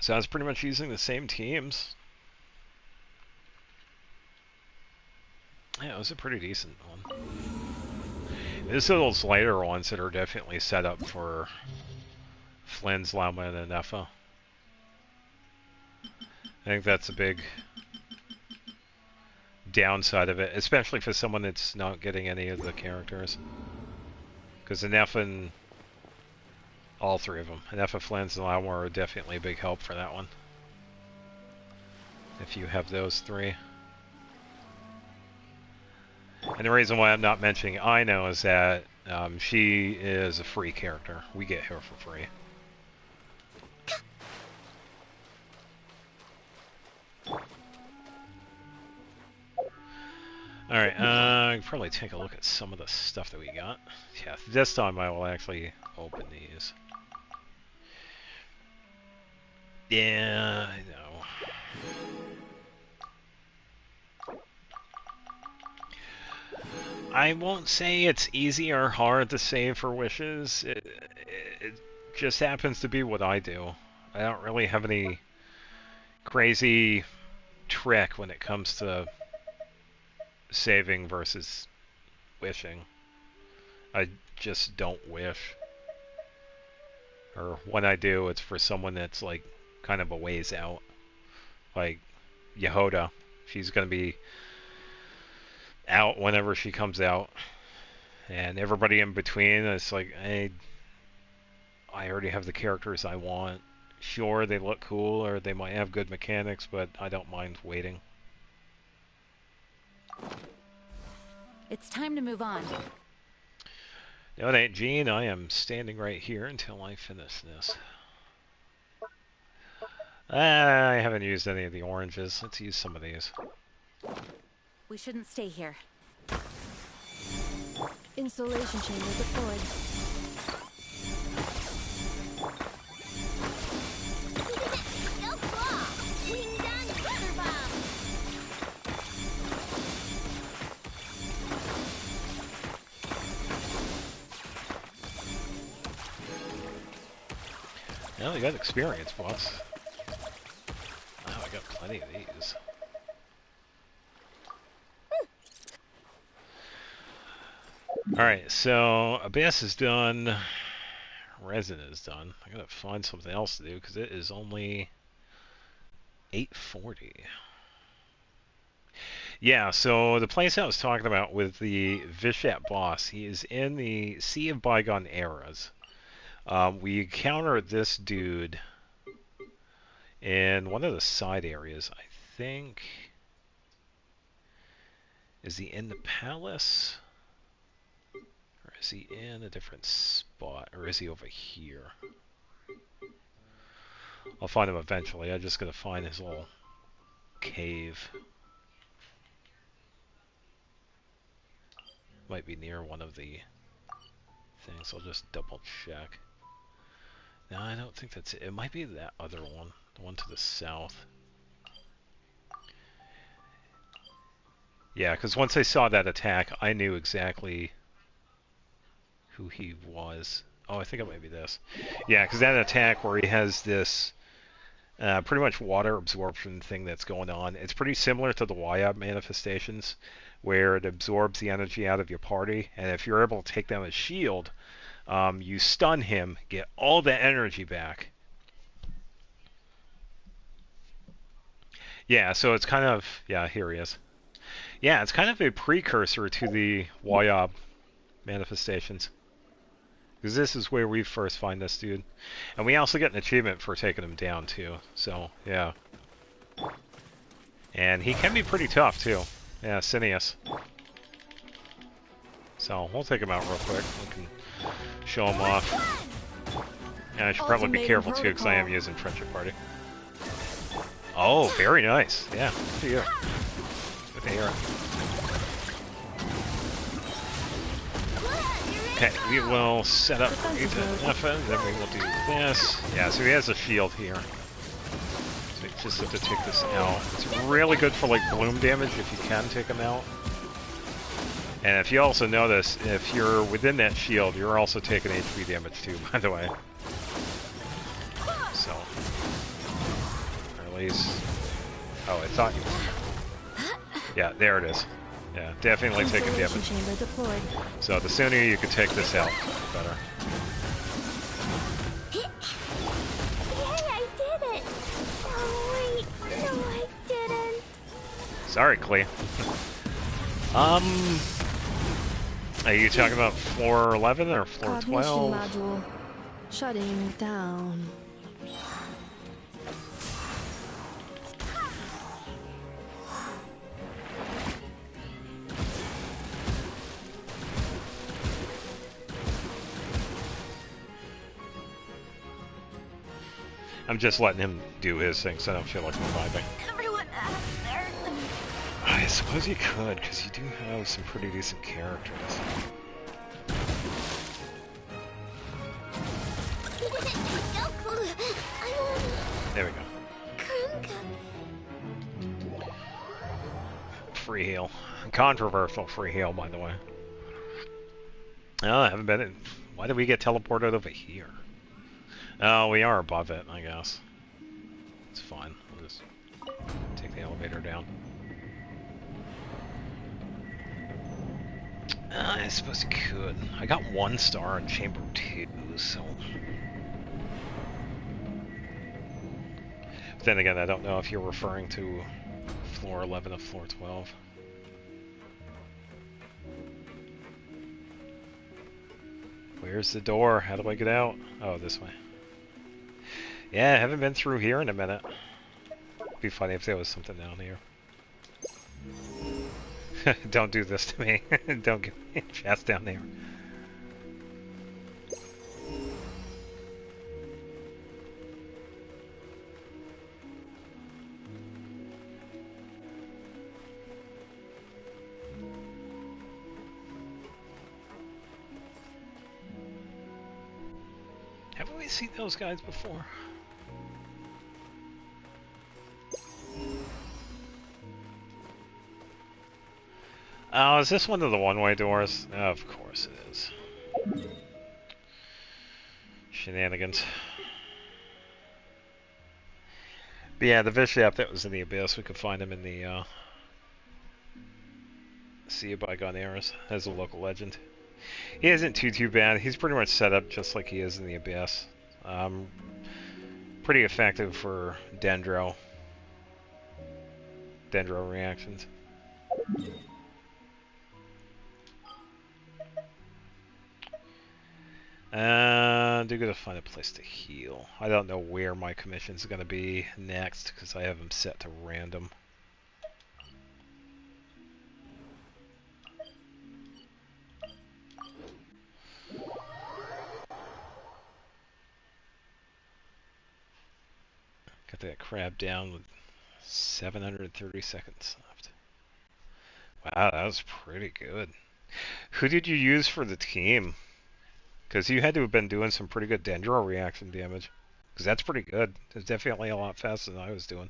So I was pretty much using the same teams. Yeah, it was a pretty decent one. There's those later ones that are definitely set up for Flynn's, Lauman, and Effa. I think that's a big downside of it, especially for someone that's not getting any of the characters. Because Effa and all 3 of them, Effa, Flynn's, and Lauman are definitely a big help for that one. If you have those 3. And the reason why I'm not mentioning Ino is that she is a free character. We get her for free. Alright, I can probably take a look at some of the stuff that we got. Yeah, this time I will actually open these. Yeah, I know. I won't say it's easy or hard to save for wishes. It just happens to be what I do. I don't really have any crazy trick when it comes to saving versus wishing. I just don't wish. Or when I do, it's for someone that's like kind of a ways out. Like Yehoda. She's going to be out whenever she comes out, and everybody in between, it's like, I already have the characters I want. Sure, they look cool or they might have good mechanics, but I don't mind waiting. It's time to move on. No, it ain't, Gene. I am standing right here until I finish this. I haven't used any of the oranges. Let's use some of these. We shouldn't stay here. Installation chamber deployed. Now they got experience points. Wow, I got plenty of these. Alright, so Abyss is done. Resin is done. I gotta find something else to do because it is only 8:40. Yeah, so the place I was talking about with the Vishat boss, he is in the Sea of Bygone Eras. We encountered this dude in one of the side areas, I think. Is he in the palace? Or is he in a different spot? Or is he over here? I'll find him eventually. I'm just going to find his little cave. Might be near one of the things. I'll just double check. No, I don't think that's it. It might be that other one. The one to the south. Yeah, because once I saw that attack, I knew exactly who he was. Oh, I think it might be this. Yeah, because that attack where he has this pretty much water absorption thing that's going on. It's pretty similar to the YOB manifestations, where it absorbs the energy out of your party, and if you're able to take down a shield, you stun him, get all the energy back. Yeah, so it's kind of, yeah, here he is. Yeah, it's kind of a precursor to the YOB manifestations. Because this is where we first find this dude. And we also get an achievement for taking him down, too. So, yeah. And he can be pretty tough, too. Yeah, Cineas. So, we'll take him out real quick. We can show him off. And I should probably be careful, too, because I am using Friendship Party. Oh, very nice. Yeah, good to hear. Good to hear it. Okay, we will set up Ethan, then we will do this. Yeah, so he has a shield here. So we just have to take this out. It's really good for like bloom damage if you can take him out. And if you also notice, if you're within that shield, you're also taking HP damage too, by the way. So, or at least, oh, I thought you were. Yeah, there it is. Yeah, definitely taking damage. So the sooner you can take this out, the better. Hey, I did it! Oh, wait. No, I didn't. Sorry, Clee. Are you talking about floor 11 or floor 12? Module shutting down. I'm just letting him do his thing, so I don't feel like reviving. Everyone out there. I suppose you could, because you do have some pretty decent characters. There we go. Free heal. Controversial free heal, by the way. Oh, I haven't been in... Why did we get teleported over here? Oh, we are above it, I guess. It's fine. We'll just take the elevator down. I suppose you could. I got 1 star in Chamber 2, so... But then again, I don't know if you're referring to floor 11 or floor 12. Where's the door? How do I get out? Oh, this way. Yeah, I haven't been through here in a minute. It'd be funny if there was something down here. Don't do this to me. Don't get me a chest down there. Haven't we seen those guys before? Oh, is this one of the one-way doors? Oh, of course it is. Shenanigans. But yeah, the Bishop that was in the Abyss, we could find him in the Sea of Bygone Eras as a local legend. He isn't too bad. He's pretty much set up just like he is in the Abyss. Pretty effective for Dendro reactions. I do gotta find a place to heal. I don't know where my commission's gonna be next because I have them set to random. Got that crab down with 730 seconds left. Wow, that was pretty good. Who did you use for the team? Because you had to have been doing some pretty good Dendro reaction damage. Because that's pretty good. It's definitely a lot faster than I was doing.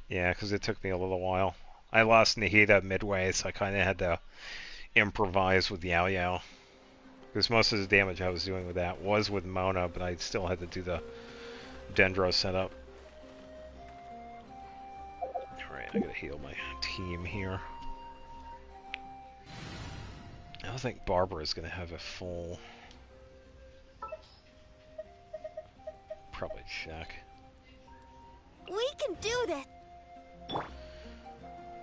Yeah, because it took me a little while. I lost Nahida midway, so I kind of had to improvise with Yao Yao. Because most of the damage I was doing with that was with Mona, but I still had to do the Dendro setup. Alright, I gotta heal my team here. I don't think Barbara's gonna have a full... Probably check. We can do this.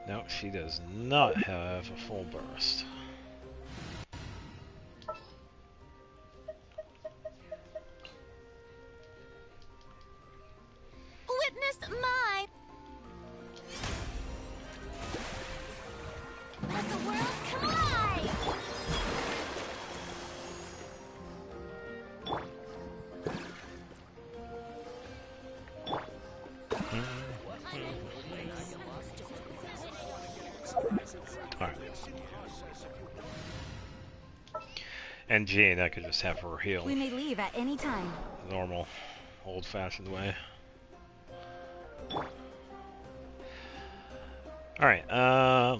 No, she does not have a full burst. Witness mine. Let the world collide. Alright. And Jean, I could just have her heal. We may leave at any time. Normal, old-fashioned way. Alright,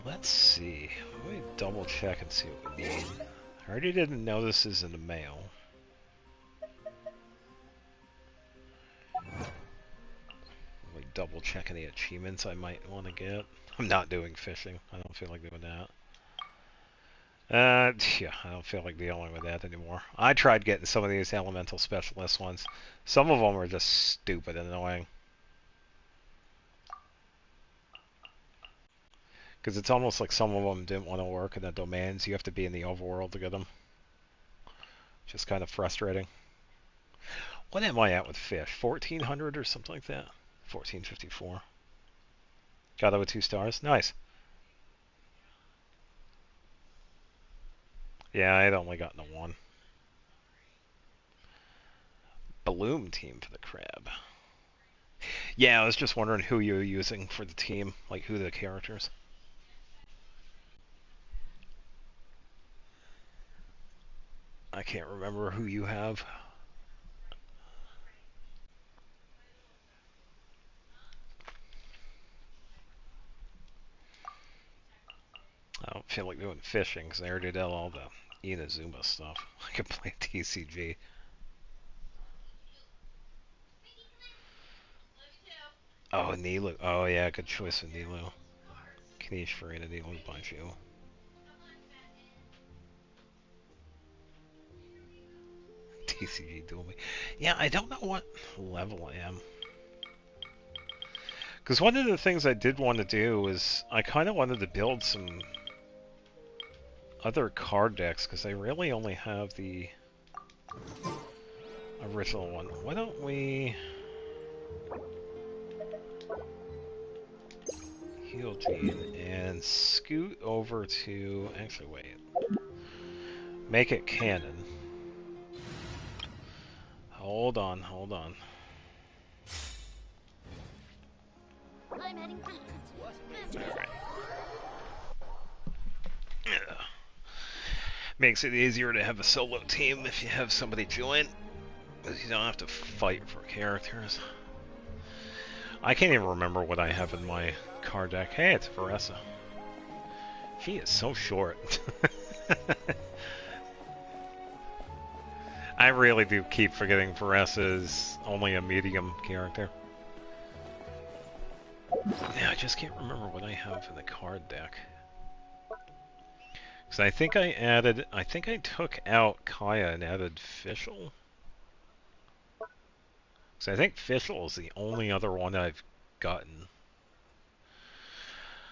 let's see. Let me double check and see what we need. I already didn't know this is in the mail. Let me double check any achievements I might want to get. I'm not doing fishing. I don't feel like doing that. Yeah, I don't feel like dealing with that anymore. I tried getting some of these elemental specialist ones. Some of them are just stupid and annoying. Because it's almost like some of them didn't want to work in the domains. You have to be in the overworld to get them. Just kind of frustrating. What am I at with fish? 1400 or something like that? 1454. Got it with 2 stars? Nice. Yeah, I'd only gotten a 1. Bloom team for the crab. Yeah, I was just wondering who you were using for the team. Like, who the characters. I can't remember who you have. I don't feel like doing fishing because I already did all the Inazuma stuff. I could play TCG. Oh, Nilu. Oh, yeah, good choice with Nilu. Kanish Farina, Nilu Banchu. TCG Duel Me. Yeah, I don't know what level I am. Because one of the things I did want to do was I kind of wanted to build some other card decks because I really only have the original one. Why don't we heal Gene and scoot over to... Actually, wait. Make it canon. Hold on, hold on. I'm heading east. Alright. Makes it easier to have a solo team if you have somebody join. Because you don't have to fight for characters. I can't even remember what I have in my card deck. Hey, it's Varessa. She is so short. I really do keep forgetting Varessa is only a medium character. Yeah, I just can't remember what I have in the card deck. Because I think I took out Kaya and added Fischl. So I think Fischl is the only other one I've gotten.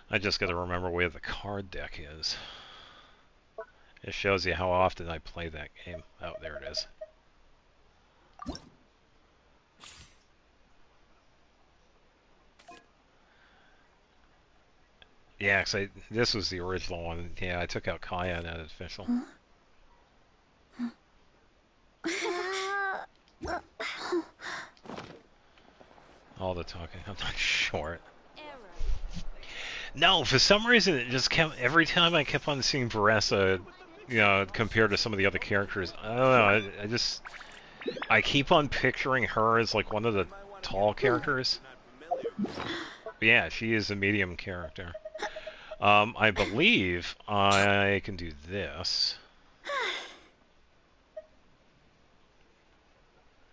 I just got to remember where the card deck is. It shows you how often I play that game. Oh, there it is. Yeah, cause this was the original one. Yeah, I took out Kaya and added Fischl. All the talking. I'm not sure. No, for some reason it just kept. Every time I kept on seeing Varessa, you know, compared to some of the other characters, I don't know. I keep on picturing her as like one of the tall characters. But yeah, she is a medium character. I believe I can do this.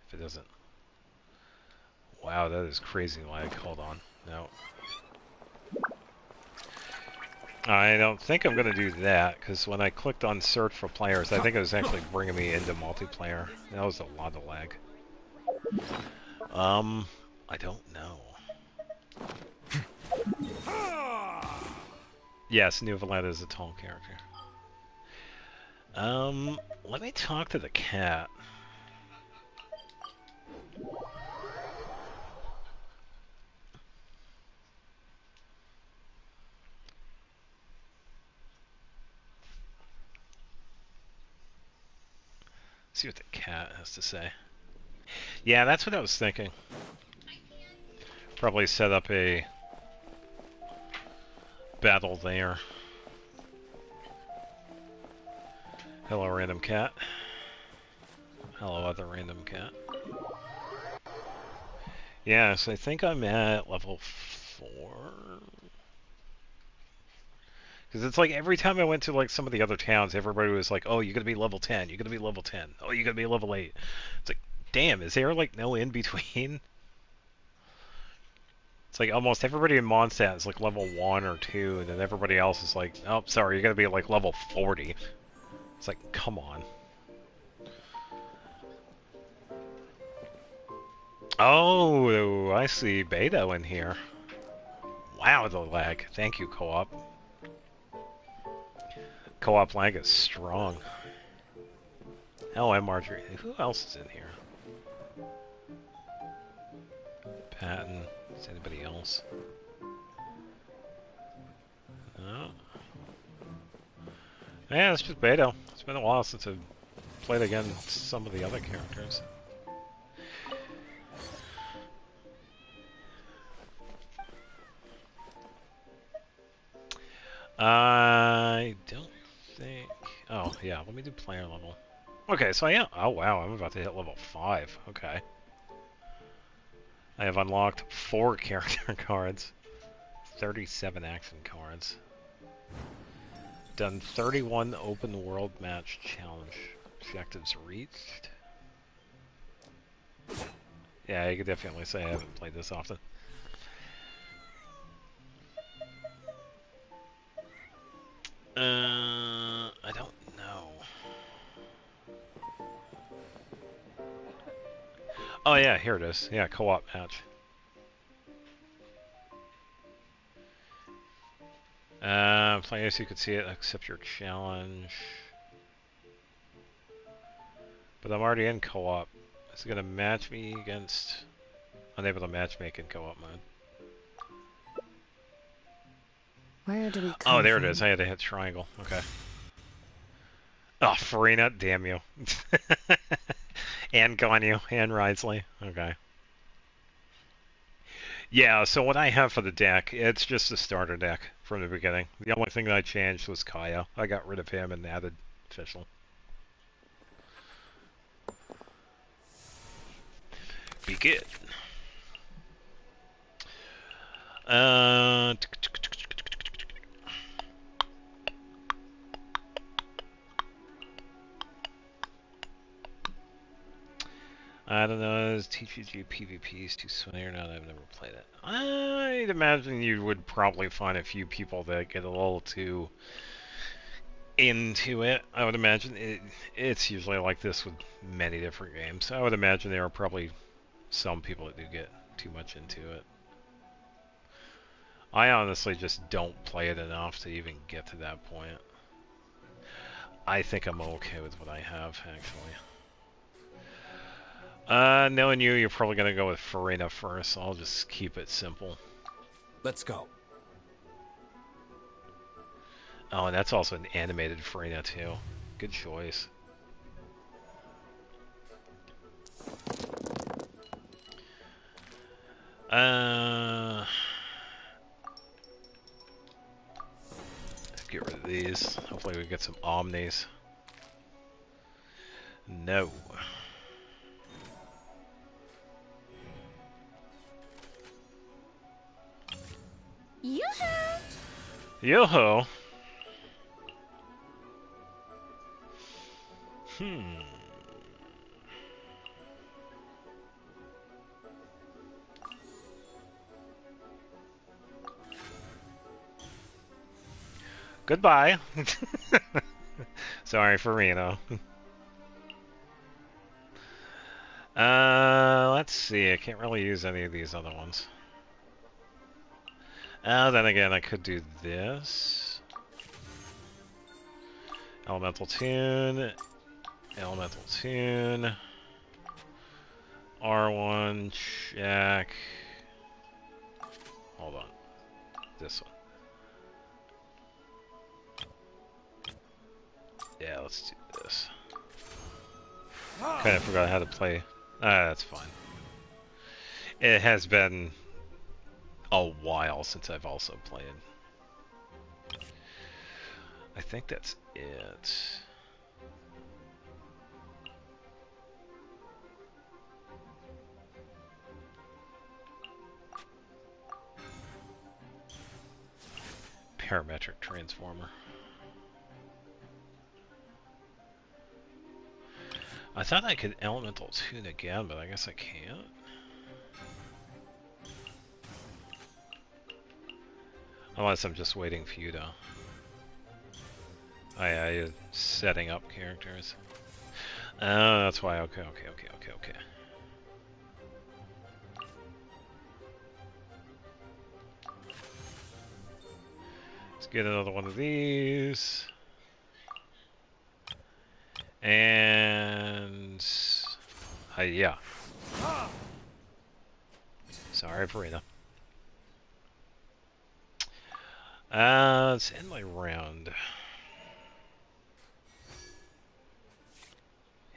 If it doesn't. Wow, that is crazy lag. Hold on. No. I don't think I'm going to do that, because when I clicked on search for players, I think it was actually bringing me into multiplayer. That was a lot of lag. I don't know. Yes, New Valetta is a tall character. Let me talk to the cat. See what the cat has to say. Yeah, that's what I was thinking. Probably set up a battle there. Hello, random cat. Hello, other random cat. Yeah, so I think I'm at level 4. Because it's like every time I went to like some of the other towns, everybody was like, "Oh, you're gonna be level 10. You're gonna be level 10. Oh, you're gonna be level 8." It's like, damn, is there like no in between? It's like almost everybody in Mondstadt is like level 1 or 2, and then everybody else is like, "Oh, sorry, you're gonna be like level 40." It's like, come on. Oh, I see Beto in here. Wow, the lag. Thank you, co-op. Co-op lag is strong. Oh, and Marjorie. Who else is in here? Patton. Is anybody else? No. Yeah, it's just Beto. It's been a while since I've played against some of the other characters. I don't think... Oh, yeah, let me do player level. Okay, so yeah. Oh, wow, I'm about to hit level 5. Okay. I have unlocked 4 character cards. 37 action cards. Done 31 open world match challenge. Objectives reached. Yeah, you could definitely say I haven't played this often. I don't know. Oh yeah, here it is. Yeah, co-op match. Players who could see it, accept your challenge. But I'm already in co-op. Is it gonna match me against... Unable to matchmake in co-op mode. Where do we Oh, come there it from? is. I had to hit triangle. Okay. Oh, Farina, damn you. And Ganyu, and Risley. Okay. Yeah, so what I have for the deck, it's just a starter deck from the beginning. The only thing that I changed was Kaya. I got rid of him and added Fischl. Be good. Uh, I don't know, is TCG PvP is too sweaty or not? I've never played it. I'd imagine you would probably find a few people that get a little too into it. I would imagine it's usually like this with many different games. I would imagine there are probably some people that do get too much into it. I honestly just don't play it enough to even get to that point. I think I'm okay with what I have, actually. Knowing you, you're probably gonna go with Farina first, so I'll just keep it simple. Let's go. Oh, and that's also an animated Farina, too. Good choice. Get rid of these. Hopefully we get some Omnis. No. Yoo-hoo! Yo-ho! Goodbye. Sorry, Farina. Let's see. I can't really use any of these other ones. Then again, I could do this. Elemental Tune. Elemental Tune. R1, check. Hold on. This one. Yeah, let's do this. Kinda forgot how to play. That's fine. It has been a while since I've also played. I think that's it. Parametric transformer. I thought I could elemental tune again, but I guess I can't. Unless I'm just waiting for you to... Oh yeah, you're setting up characters. Oh, that's why. Okay. Let's get another one of these. And... yeah. Sorry, Farina. Let's end my round.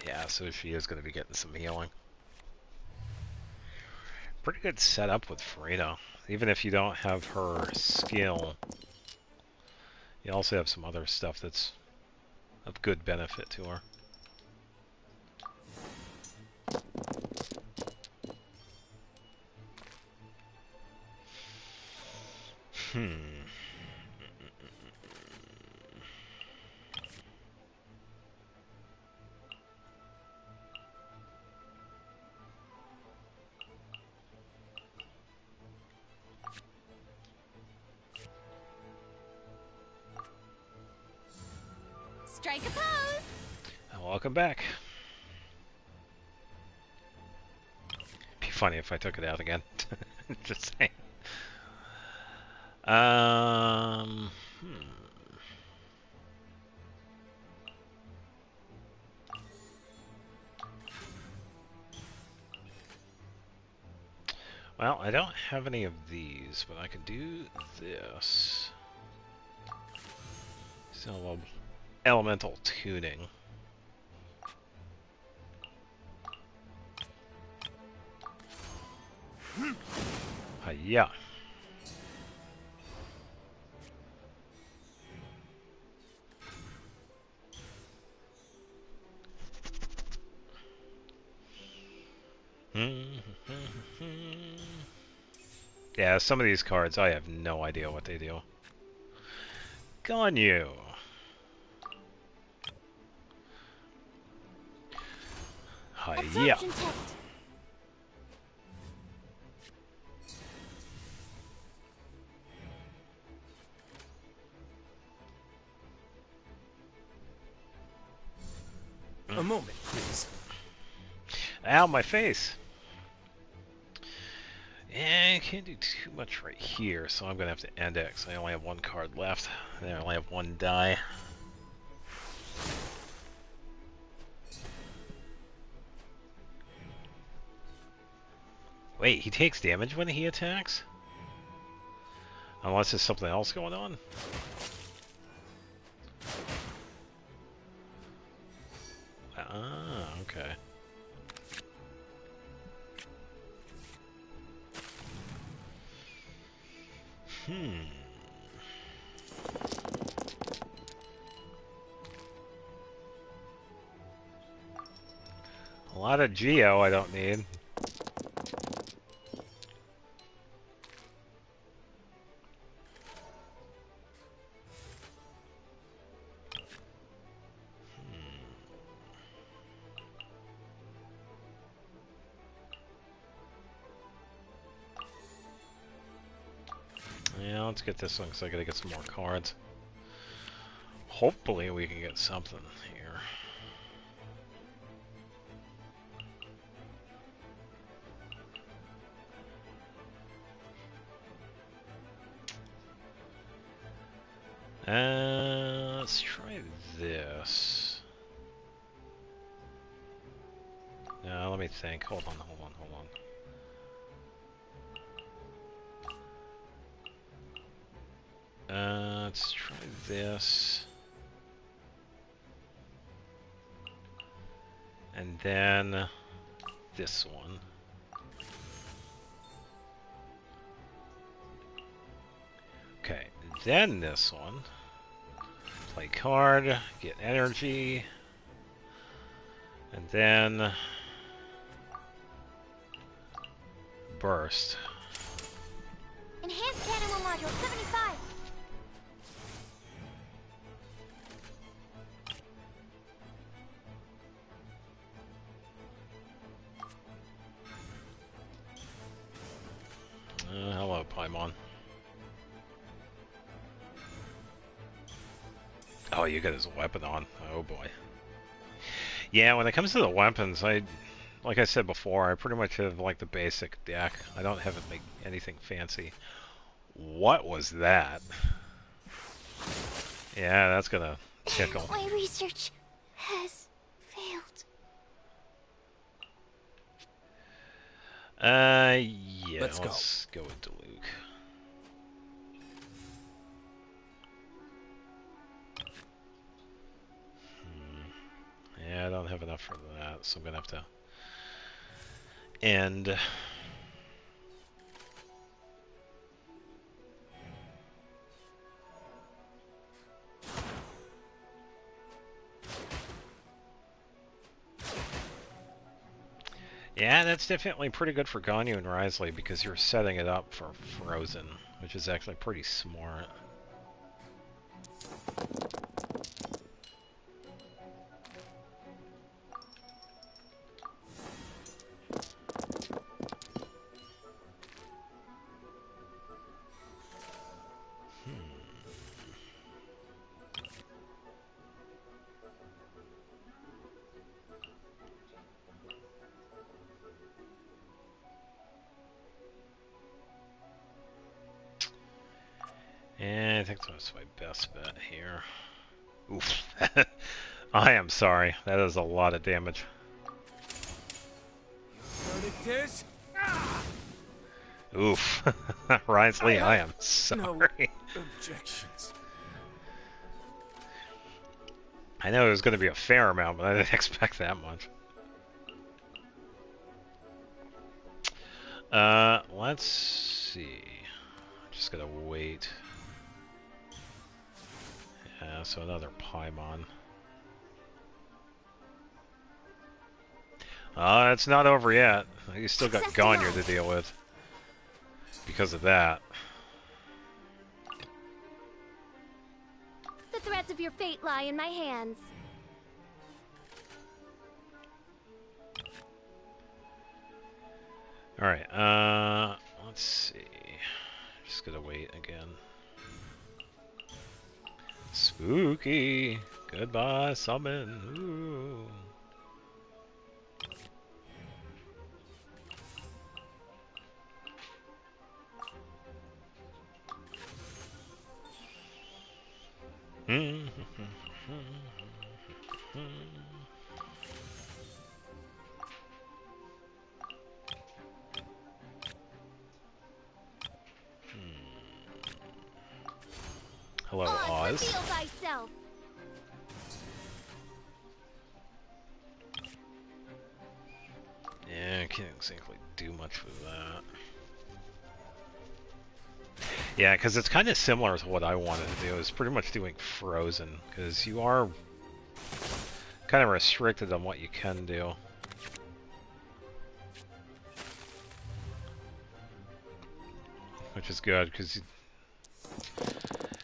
Yeah, so she is going to be getting some healing. Pretty good setup with Farina. Even if you don't have her skill, you also have some other stuff that's of good benefit to her. Strike a pose! And welcome back. Be funny if I took it out again. Just saying. Well, I don't have any of these, but I can do this. So, elemental tuning. Yeah. Yeah, some of these cards, I have no idea what they do. Gone you. Yeah. Absorption test. A moment, please. Ow, my face. I can't do too much right here, so I'm gonna have to end it, 'cause I only have one card left. And I only have one die. Wait, he takes damage when he attacks? Unless there's something else going on? Ah, okay. A lot of Geo I don't need. Yeah, let's get this one because I gotta get some more cards. Hopefully we can get something here. Let's try this. No, let me think. Hold on. Let's try this. And then this one. Okay, then this one. Play card, get energy. And then burst. Enhanced Cannon Module 75. Hello, Paimon. Oh, you got his weapon on. Oh boy. Yeah, when it comes to the weapons, like I said before, I pretty much have like the basic deck. I don't have it make anything fancy. What was that? Yeah, that's gonna tickle. My research has failed. Yeah, Let's go with Diluc. Yeah, I don't have enough for that, so I'm gonna have to end. Yeah, that's definitely pretty good for Ganyu and Risley because you're setting it up for Frozen, which is actually pretty smart. And I think that's my best bet here. Oof. I am sorry. That is a lot of damage. Verdict is... Oof. Risley, I am sorry. No objections. I know it was going to be a fair amount, but I didn't expect that much. Let's see. Just gotta wait. Yeah, so another Paimon. It's not over yet. You still got Ganyu to deal with. Because of that. The threads of your fate lie in my hands. Alright, let's see. Just gotta wait again. Spooky! Goodbye, summon! Ooh. Hello, Oz, Oz. reveal thyself. Yeah, I can't exactly do much with that. Yeah, because it's kind of similar to what I wanted to do. It's pretty much doing Frozen, because you are kind of restricted on what you can do. Which is good, because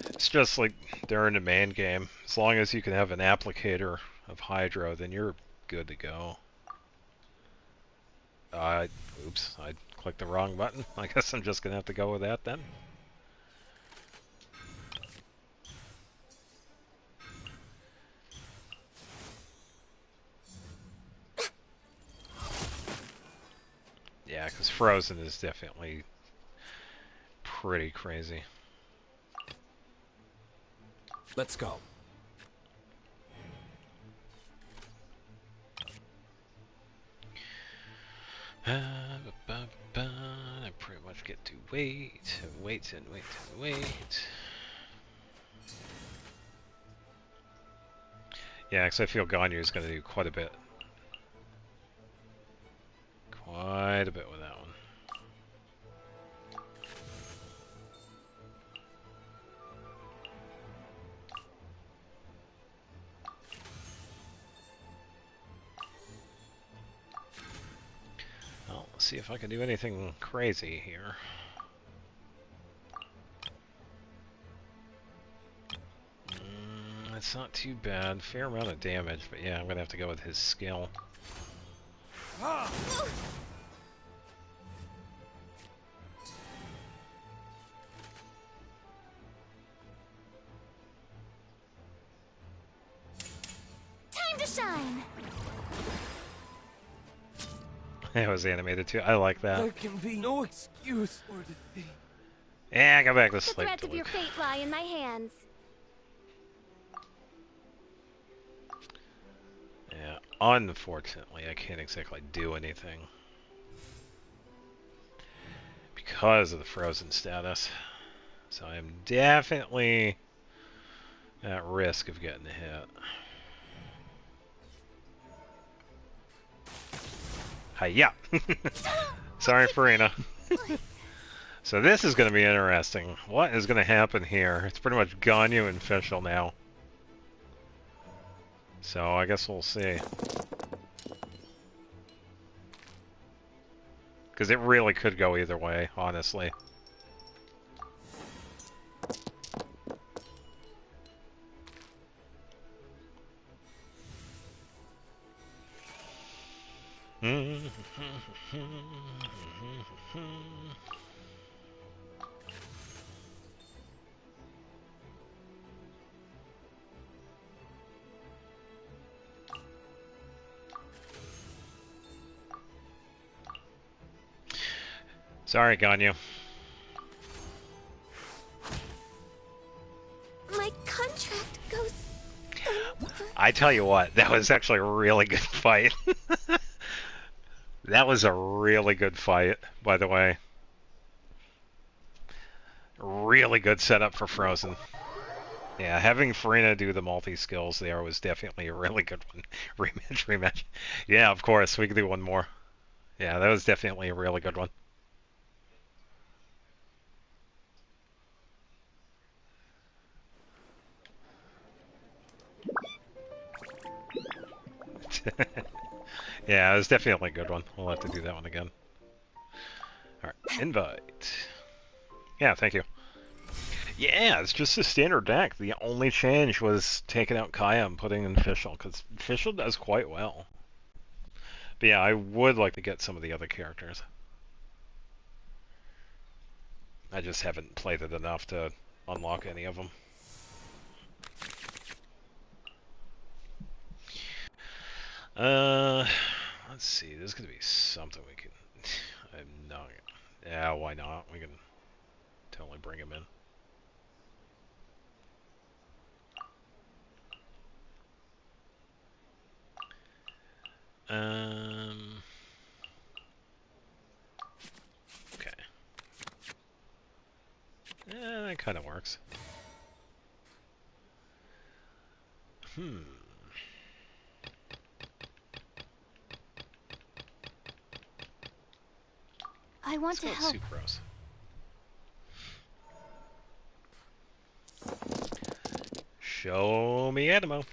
it's just like during the main game. As long as you can have an applicator of Hydro, then you're good to go. Oops, I clicked the wrong button. I guess I'm just gonna have to go with that then. Yeah, because Frozen is definitely pretty crazy. Let's go. I pretty much get to wait, and wait, and wait, and wait. Yeah, because I feel Ganyu is going to do quite a bit. Quite a bit with that one. Well, let's see if I can do anything crazy here. It's not too bad. Fair amount of damage, but yeah, I'm going to have to go with his skill. Time to shine. It was animated too. I like that. There can be no excuse for defeat. Yeah, go back to The sleep. threads of your Luke. fate lie in my hands. Yeah, unfortunately, I can't exactly do anything because of the frozen status. So I am definitely at risk of getting a hit. Hiya! Sorry, Farina. So this is going to be interesting. What is going to happen here? It's pretty much Ganyu and Fischl now. So I guess we'll see. Because it really could go either way, honestly. Sorry, Ganyu. My contract goes. I tell you what, that was actually a really good fight. That was a really good fight, by the way. Really good setup for Frozen. Yeah, having Farina do the multi-skills there was definitely a really good one. Rematch, rematch. Yeah, of course, we could do one more. Yeah, that was definitely a really good one. Yeah, it was definitely a good one. We'll have to do that one again. Alright, invite. Yeah, thank you. Yeah, it's just a standard deck. The only change was taking out Kaya and putting in Fischl, because Fischl does quite well. But yeah, I would like to get some of the other characters. I just haven't played it enough to unlock any of them. Uh, let's see. There's gonna be something we can. I'm not. Yeah, why not? We can totally bring him in. Um. Okay. Yeah, that kind of works. I want Let's to go with help. Sucrose. Show me Animo.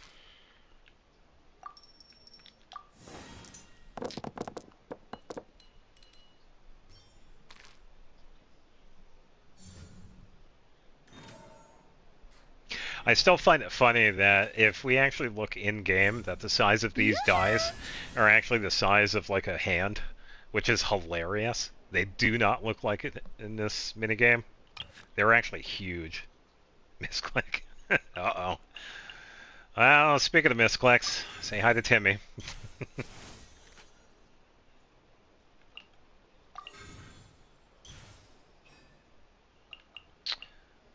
I still find it funny that if we actually look in-game, that the size of these dice are actually the size of like a hand, which is hilarious. They do not look like it in this minigame. They're actually huge. Misclick. Uh-oh. Well, speaking of misclicks, say hi to Timmy.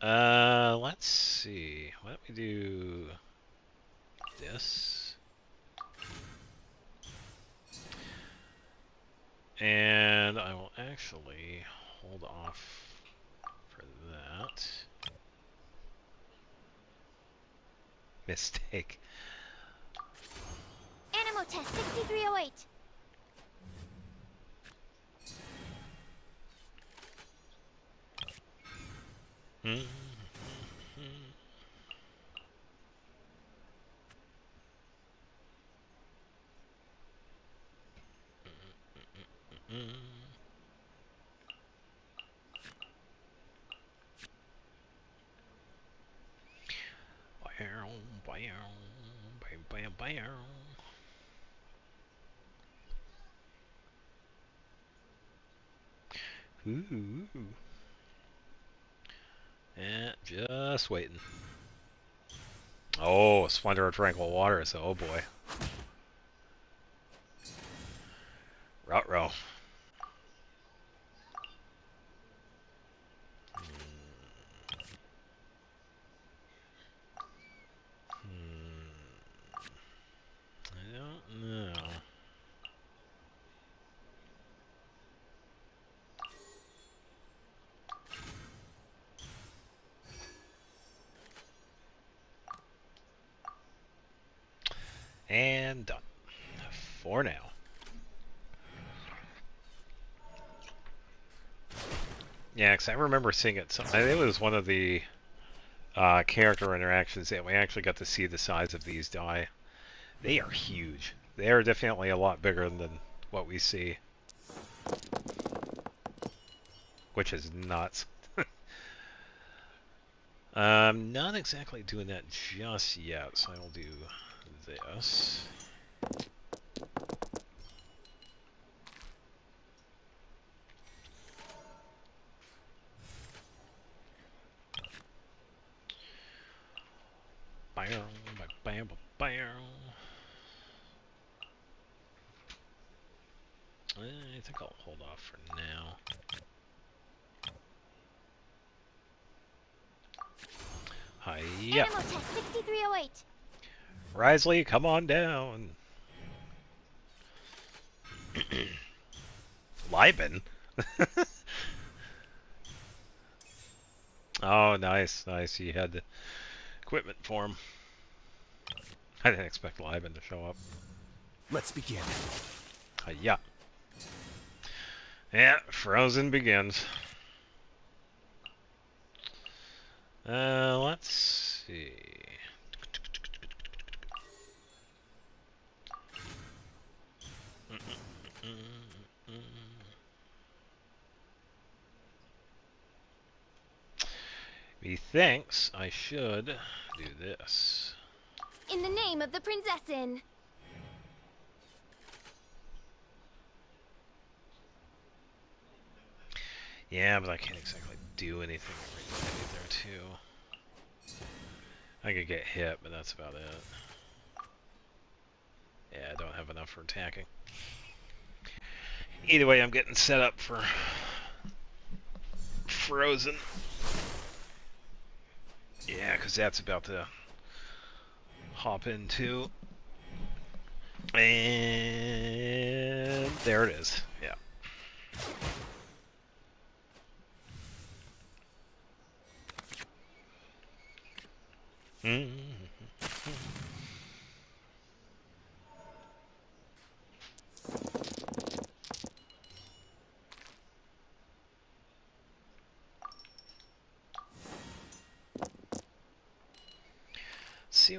Let's see. Why don't we do this? And I will actually hold off for that. Mistake. Animo test 6308. Mm. Ooh. Yeah, just waiting. Oh, Splendor of Tranquil Waters. Oh boy. Ruh-roh. I don't know. And done. For now. Yeah, because I remember seeing it. I think it was one of the character interactions that we actually got to see the size of these die. They are huge. They are definitely a lot bigger than what we see. Which is nuts. Not exactly doing that just yet, so I'll do this. Bam, bam, bam. I think I'll hold off for now. Hiya. Animo test 6308. Risley, come on down. Liben? Oh, nice, nice. You had the equipment for him. I didn't expect Liben to show up. Let's begin. Hiya. Yeah, Frozen begins. Let's see. Methinks I should do this. In the name of the Prinzessin. Yeah, but I can't exactly do anything right there too. I could get hit, but that's about it. Yeah, I don't have enough for attacking. Either way, I'm getting set up for Frozen. Yeah, because that's about to hop into. And there it is. Yeah.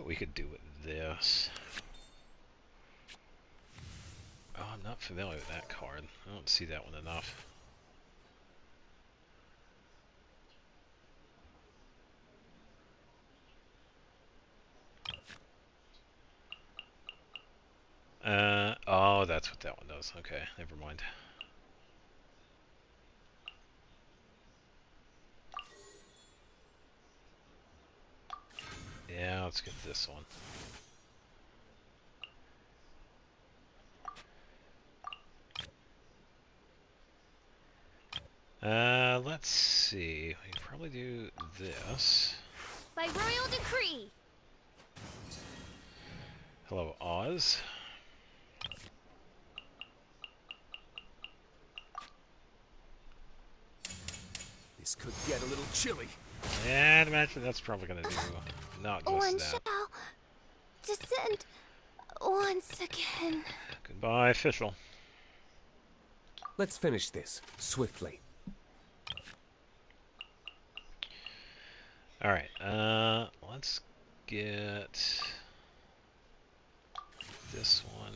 what we could do with this. Oh, I'm not familiar with that card. I don't see that one enough. Oh, that's what that one does. Okay, never mind. Yeah, let's get this one. Let's see. We can probably do this. By royal decree. Hello, Oz. This could get a little chilly. Yeah, I'd imagine that's probably gonna do not just One that. shall descend once again. Goodbye, official. Let's finish this swiftly. Alright, let's get this one,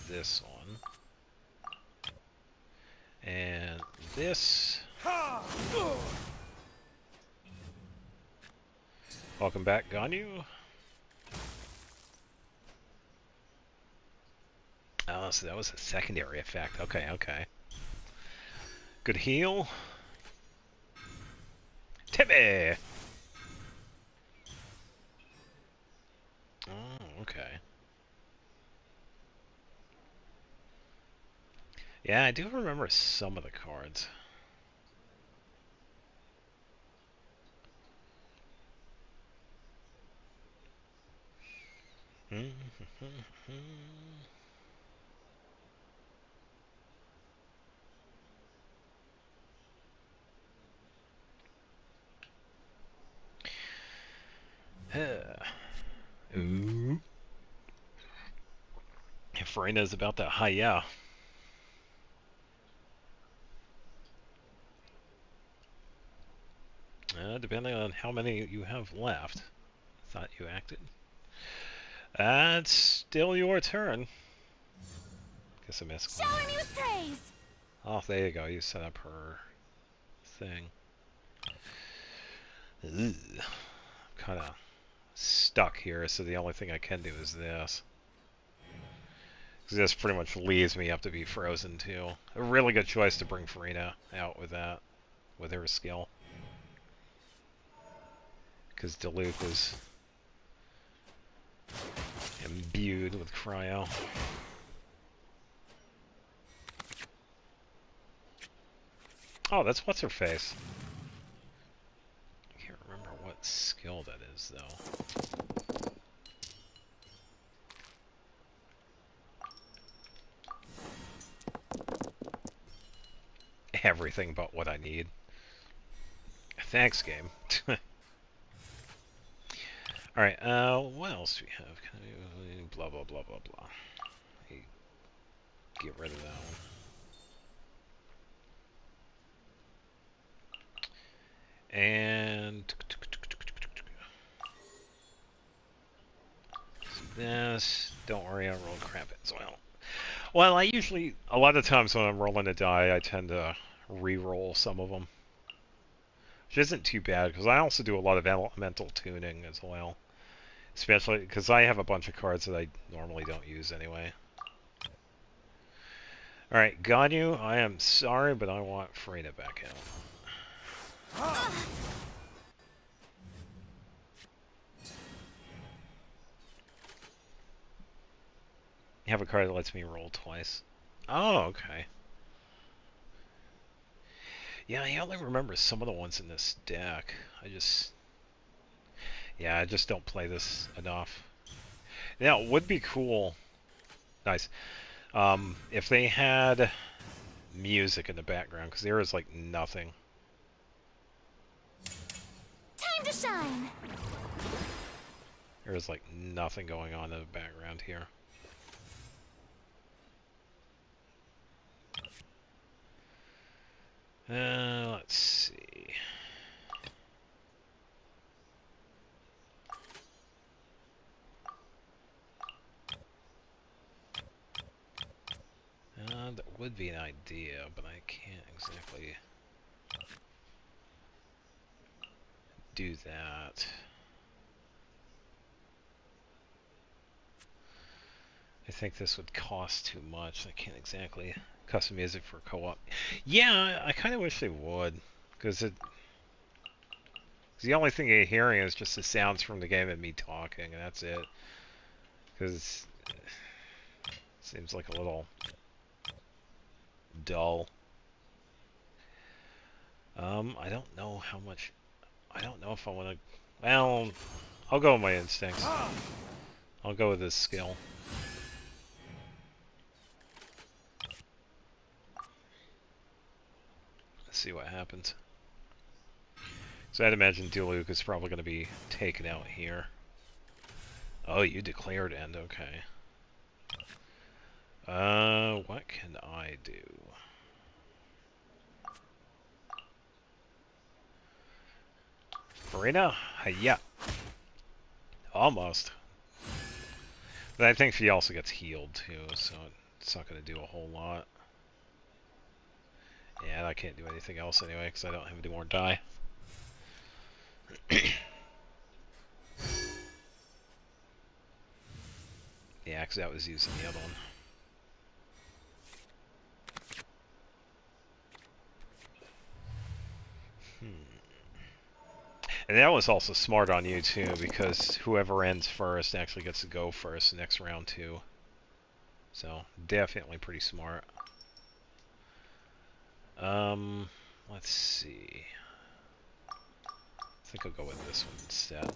this one, and this. Welcome back, Ganyu. Oh, so that was a secondary effect. Okay, okay. Good heal. Timmy! Oh, okay. Yeah, I do remember some of the cards. Ooh. If Reina's about that high, yeah. Depending on how many you have left. Thought you acted. It's still your turn. Guess I missed. Shower me with praise. Oh, there you go. You set up her thing. Kind of stuck here, so the only thing I can do is this. 'Cause this pretty much leaves me up to be frozen too. A really good choice to bring Farina out with that, with her skill. Because Diluc was imbued with cryo. Oh, that's what's her face. I can't remember what skill that is though. Everything but what I need. Thanks, game. Alright, what else do we have? Blah, blah, blah, blah, blah. Get rid of that one. And this. Don't worry, I rolled crap as well. Well, I usually, a lot of times when I'm rolling a die, I tend to re-roll some of them. Which isn't too bad, because I also do a lot of elemental tuning as well. Especially because I have a bunch of cards that I normally don't use anyway. Alright, Ganyu, I am sorry, but I want Freyna back out. You have a card that lets me roll twice. Oh, okay. Yeah, I only remember some of the ones in this deck. I just don't play this enough. Now, it would be cool. Nice. If they had music in the background, because there is like nothing. Time to shine. There is like nothing going on in the background here. Let's see. would be an idea, but I can't exactly do that. I think this would cost too much. I can't exactly custom music for co-op. Yeah, I kind of wish they would, because the only thing you're hearing is just the sounds from the game and me talking, and that's it. Because it seems like a little dull. I don't know how much. I don't know if I want to. Well, I'll go with my instincts. I'll go with this skill. Let's see what happens. So I'd imagine Diluc is probably going to be taken out here. Oh, you declared end. Okay. What can I do? Farina? Hiya. Almost. But I think she also gets healed too, so it's not going to do a whole lot. Yeah, I can't do anything else anyway, because I don't have any more die. Yeah, because that was using the other one. And that was also smart on you too, because whoever ends first actually gets to go first the next round too. So definitely pretty smart. Let's see. I think I'll go with this one instead.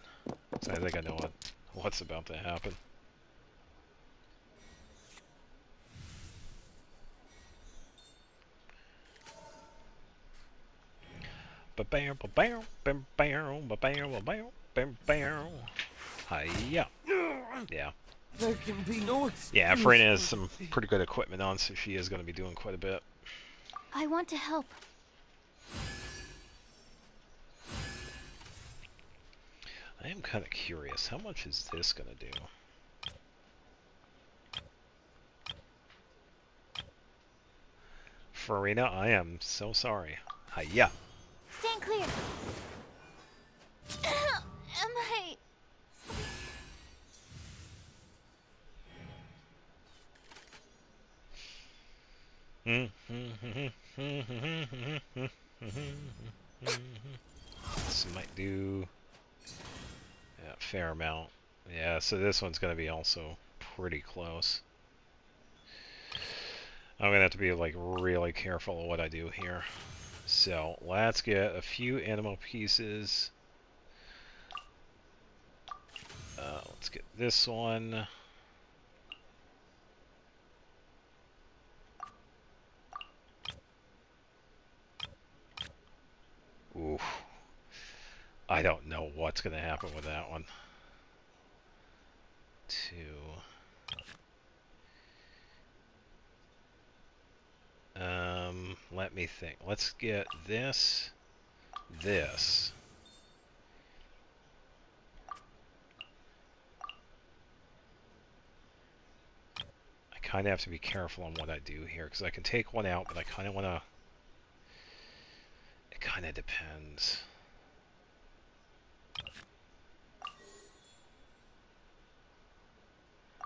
So I think I know what's about to happen. Hiya. Yeah. There can be no excuse. Yeah, Freyna has some pretty good equipment on, so she is going to be doing quite a bit. I want to help. I am kind of curious, how much is this going to do? Farina, I am so sorry. Hiya. Stand clear. Am I... This might do a fair amount. Yeah, so this one's going to be also pretty close. I'm going to have to be like really careful of what I do here. So let's get a few animal pieces. Let's get this one. Oof. I don't know what's going to happen with that one. Two. Let me think. Let's get this. I kind of have to be careful on what I do here, because I can take one out, but I kind of want to... It kind of depends.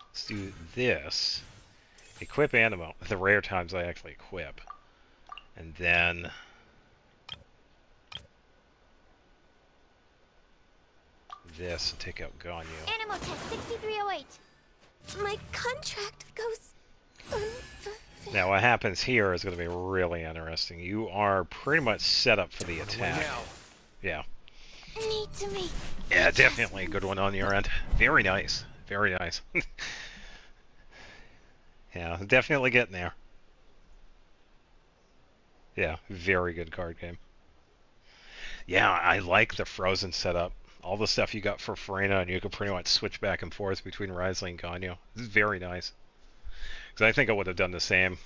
Let's do this. Equip Animo, the rare times I actually equip. And then... this and take out Ganyu. Animal test 6308. My contract goes Now what happens here is going to be really interesting. You are pretty much set up for the attack. Yeah. Need to make. Yeah, definitely a good one on your end. Very nice. Very nice. Yeah, definitely getting there. Yeah, very good card game. Yeah, I like the Frozen setup. All the stuff you got for Farina, and you can pretty much switch back and forth between Risley and Ganyu. This is very nice. Because I think I would have done the same.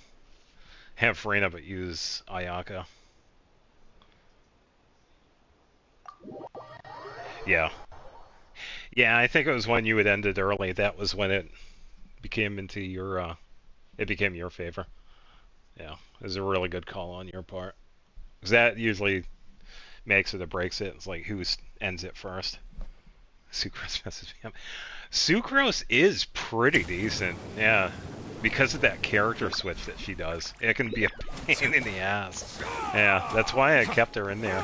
Have Farina, but use Ayaka. Yeah. Yeah, I think it was when you had ended early. That was when it became into your, it became your favor. Yeah, it was a really good call on your part. 'Cause that usually makes it or breaks it. It's like who ends it first. Sucrose messes me up. Sucrose is pretty decent, yeah. Because of that character switch that she does. It can be a pain in the ass. Yeah, that's why I kept her in there.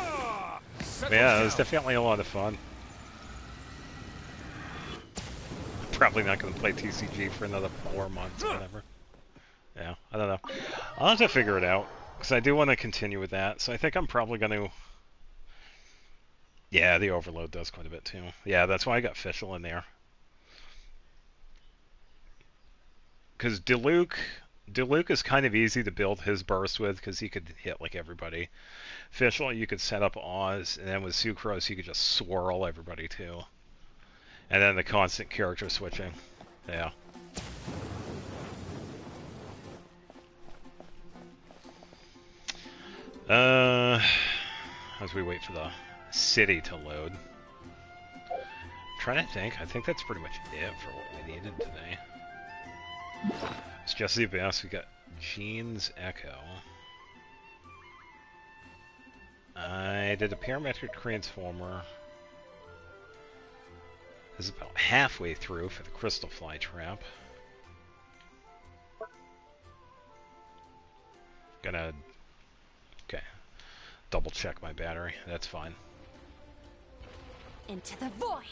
But yeah, it was definitely a lot of fun. Probably not going to play TCG for another 4 months or whatever. Yeah, I don't know. I'll have to figure it out. Because I do want to continue with that. So I think I'm probably going to... Yeah, the overload does quite a bit too. Yeah, that's why I got Fischl in there. Because Diluc is kind of easy to build his burst with because he could hit like everybody. Fischl, you could set up Oz, and then with Sucrose, you could just swirl everybody too. And then the constant character switching. Yeah. As we wait for the city to load. I'm trying to think. I think that's pretty much it for what we needed today. It's just the Abyss. We got Jean's Echo. I did a parametric transformer. This is about halfway through for the Crystal Fly Trap. Gonna... Okay. Double check my battery. That's fine. Into the void.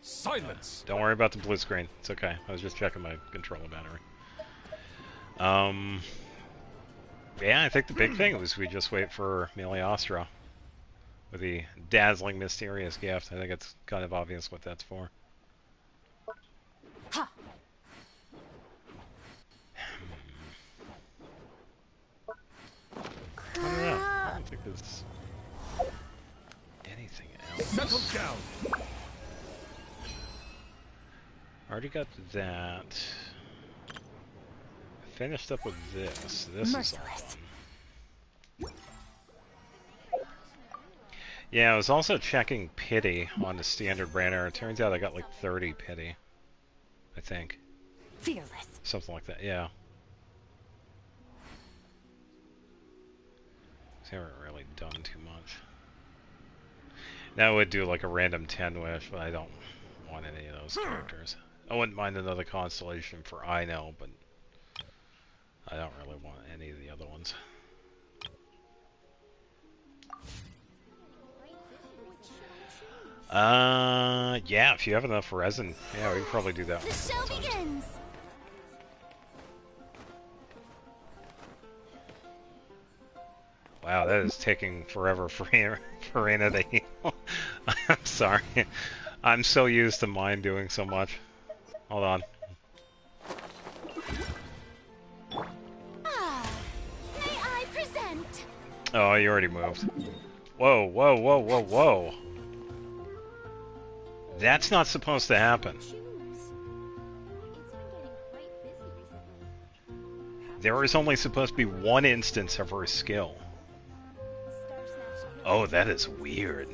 Silence. Don't worry about the blue screen. It's okay. I was just checking my controller battery. Yeah, I think the big thing was we just wait for Meliostra with the dazzling, mysterious gift. I think it's kind of obvious what that's for. Ha. I don't know. I don't think there's anything else. Settle down. Already got that. Finished up with this. This is all done. Yeah, I was also checking pity on the standard banner. It turns out I got like 30 pity. I think. Fearless. Something like that, yeah. They haven't really done too much. That would do like a random 10 wish, but I don't want any of those characters. I wouldn't mind another constellation for I know, but I don't really want any of the other ones. Yeah, if you have enough resin, yeah, we can probably do that. The show begins. Wow, that is taking forever for Reyna to heal. I'm sorry. I'm so used to mine doing so much. Hold on. Ah, may I present? Oh, you already moved. Whoa, whoa, whoa, whoa, whoa. That's not supposed to happen. There is only supposed to be one instance of her skill. Oh, that is weird.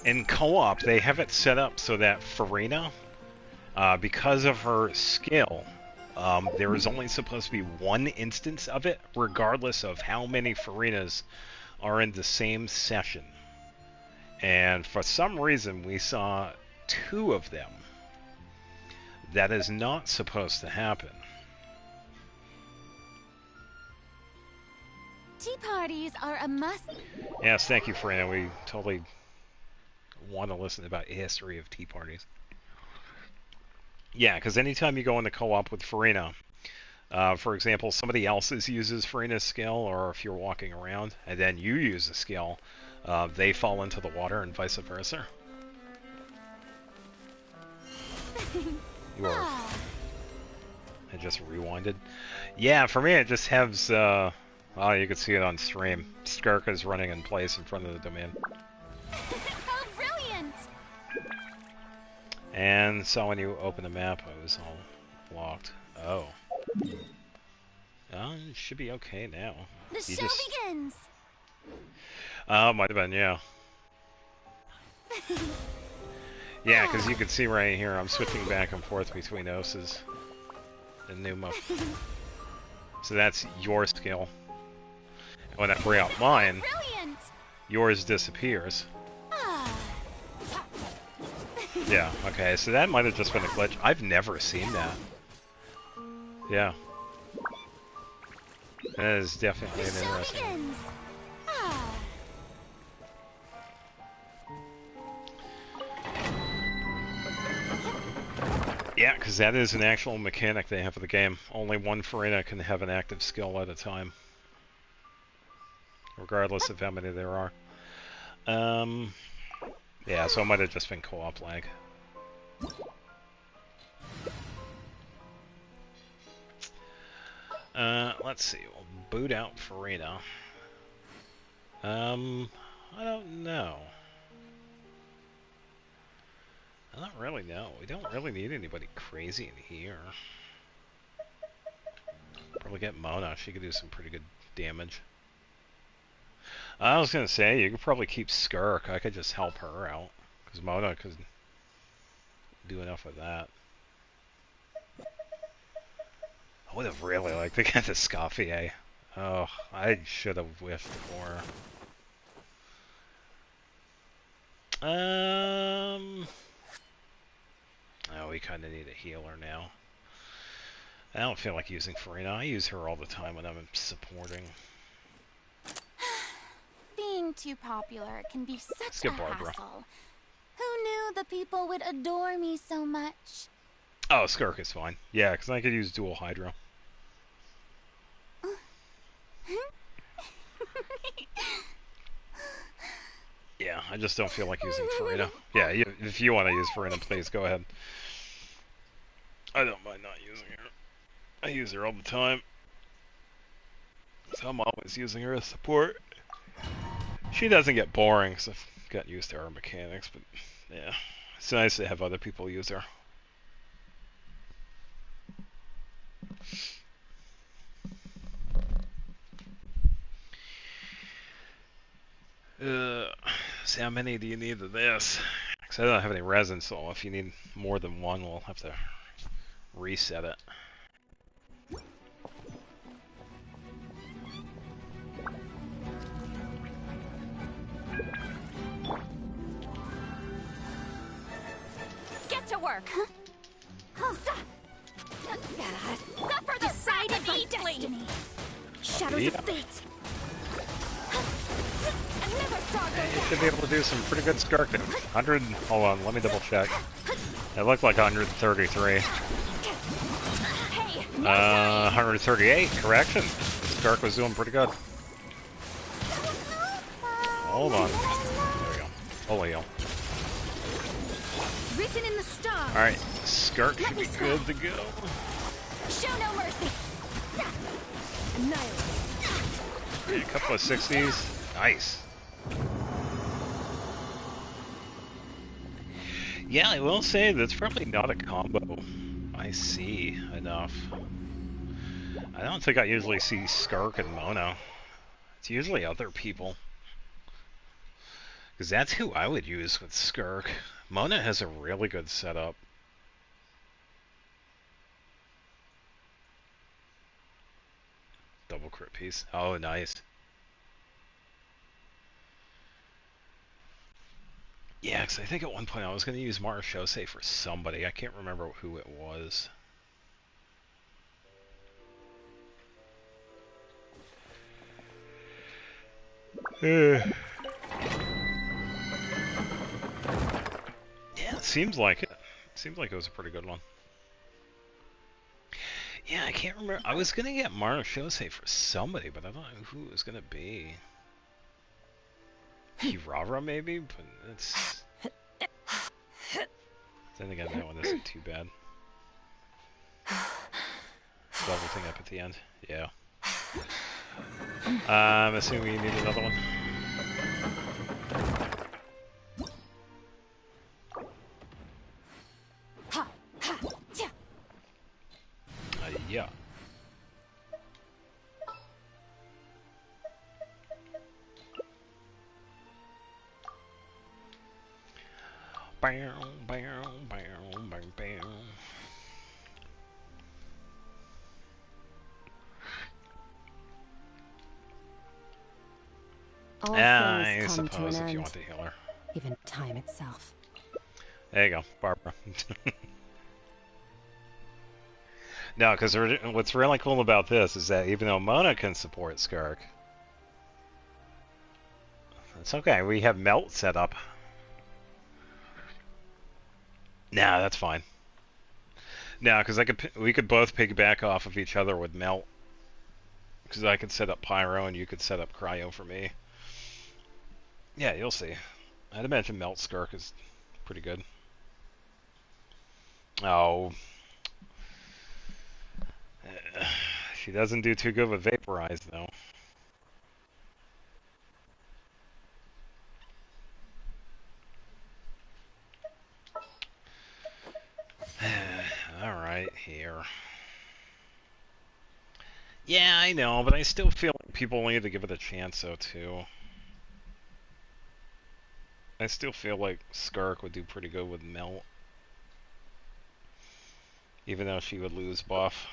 In co-op, they have it set up so that Farina, because of her skill, there is only supposed to be one instance of it, regardless of how many Farinas are in the same session. And for some reason, we saw 2 of them. That is not supposed to happen. Tea parties are a must. Yes, thank you, Farina. We totally want to listen about the history of tea parties. Yeah, because anytime you go into co-op with Farina, for example, somebody else uses Farina's skill, or if you're walking around and then you use a skill, they fall into the water and vice versa. You are. It just rewinded. Yeah, for me it just has. Oh, you can see it on stream. Skirka's running in place in front of the domain. How brilliant! And so when you open the map, it was all locked. Oh. It should be okay now. The show begins. Might have been, yeah. Yeah, because you can see right here, I'm switching back and forth between Oses and Numa. So that's your skill. And when I bring out mine, Brilliant! yours disappears. Ah. Yeah, okay, so that might have just been a glitch. I've never seen that. Yeah. That is definitely The an show interesting one. begins. Ah. Yeah, because that is an actual mechanic they have for the game. Only one Farina can have an active skill at a time, regardless of how many there are. Yeah, so it might have just been co-op lag. Let's see. We'll boot out Farina. I don't know. I don't really know. We don't really need anybody crazy in here. Probably get Mona. She could do some pretty good damage. I was gonna say, you could probably keep Skirk. I could just help her out. Because Mona could do enough with that. I would have really liked to get the Scoffier. Oh, I should have whiffed more. Oh, we kind of need a healer now. I don't feel like using Farina. I use her all the time when I'm supporting. Being too popular can be Let's such a get Barbara. hassle. Who knew the people would adore me so much? Oh, Skirk is fine. Yeah, because I could use dual Hydro. Yeah, I just don't feel like using Farina. Yeah, if you want to use Farina, please go ahead. I don't mind not using her. I use her all the time. So I'm always using her as support. She doesn't get boring, because I've gotten used to her mechanics, but yeah. It's nice to have other people use her. So how many do you need of this? Because I don't have any resin, so if you need more than one, we'll have to reset it. Get to work. Suffer the decidedly. Shadows Yeah. of fate. Never saw You should be able to do some pretty good Skirk damage. 100. Hold on, let me double check. It looked like 133. Hey, 138. Correction. Skirk was doing pretty good. Hold on. There we go. Holy hell. written in the stars. All right, Skirk should be good to go. Show no mercy. Annihilate. Yeah, a couple of 60s. Nice. Yeah, I will say that's probably not a combo I see enough. I don't think I usually see Skirk and Mona. It's usually other people. Because that's who I would use with Skirk. Mona has a really good setup. Double crit piece. Oh, nice. Yeah, because I think at one point I was going to use Marashose for somebody. I can't remember who it was. Yeah, it seems like it. Seems like it was a pretty good one. Yeah, I can't remember. I was going to get Marashose for somebody, but I don't know who it was going to be. Kirara, maybe? But it's... Then again, that one isn't too bad. Double thing up at the end. Yeah. I'm assuming you need another one. Yeah. Bow, bow, bow, bow, bow. All I things come to an suppose if you end, want to heal her. even time itself. There you go, Barbara. No, because what's really cool about this is that even though Mona can support Skark, it's okay. We have Melt set up. Nah, that's fine. Nah, because we could both piggyback off of each other with Melt. Because I could set up Pyro and you could set up Cryo for me. Yeah, you'll see. I'd imagine Melt Skark is pretty good. Oh. She doesn't do too good with Vaporize, though. Alright, here. Yeah, I know, but I still feel like people need to give it a chance, though, too. I still feel like Skark would do pretty good with Melt. Even though she would lose buff.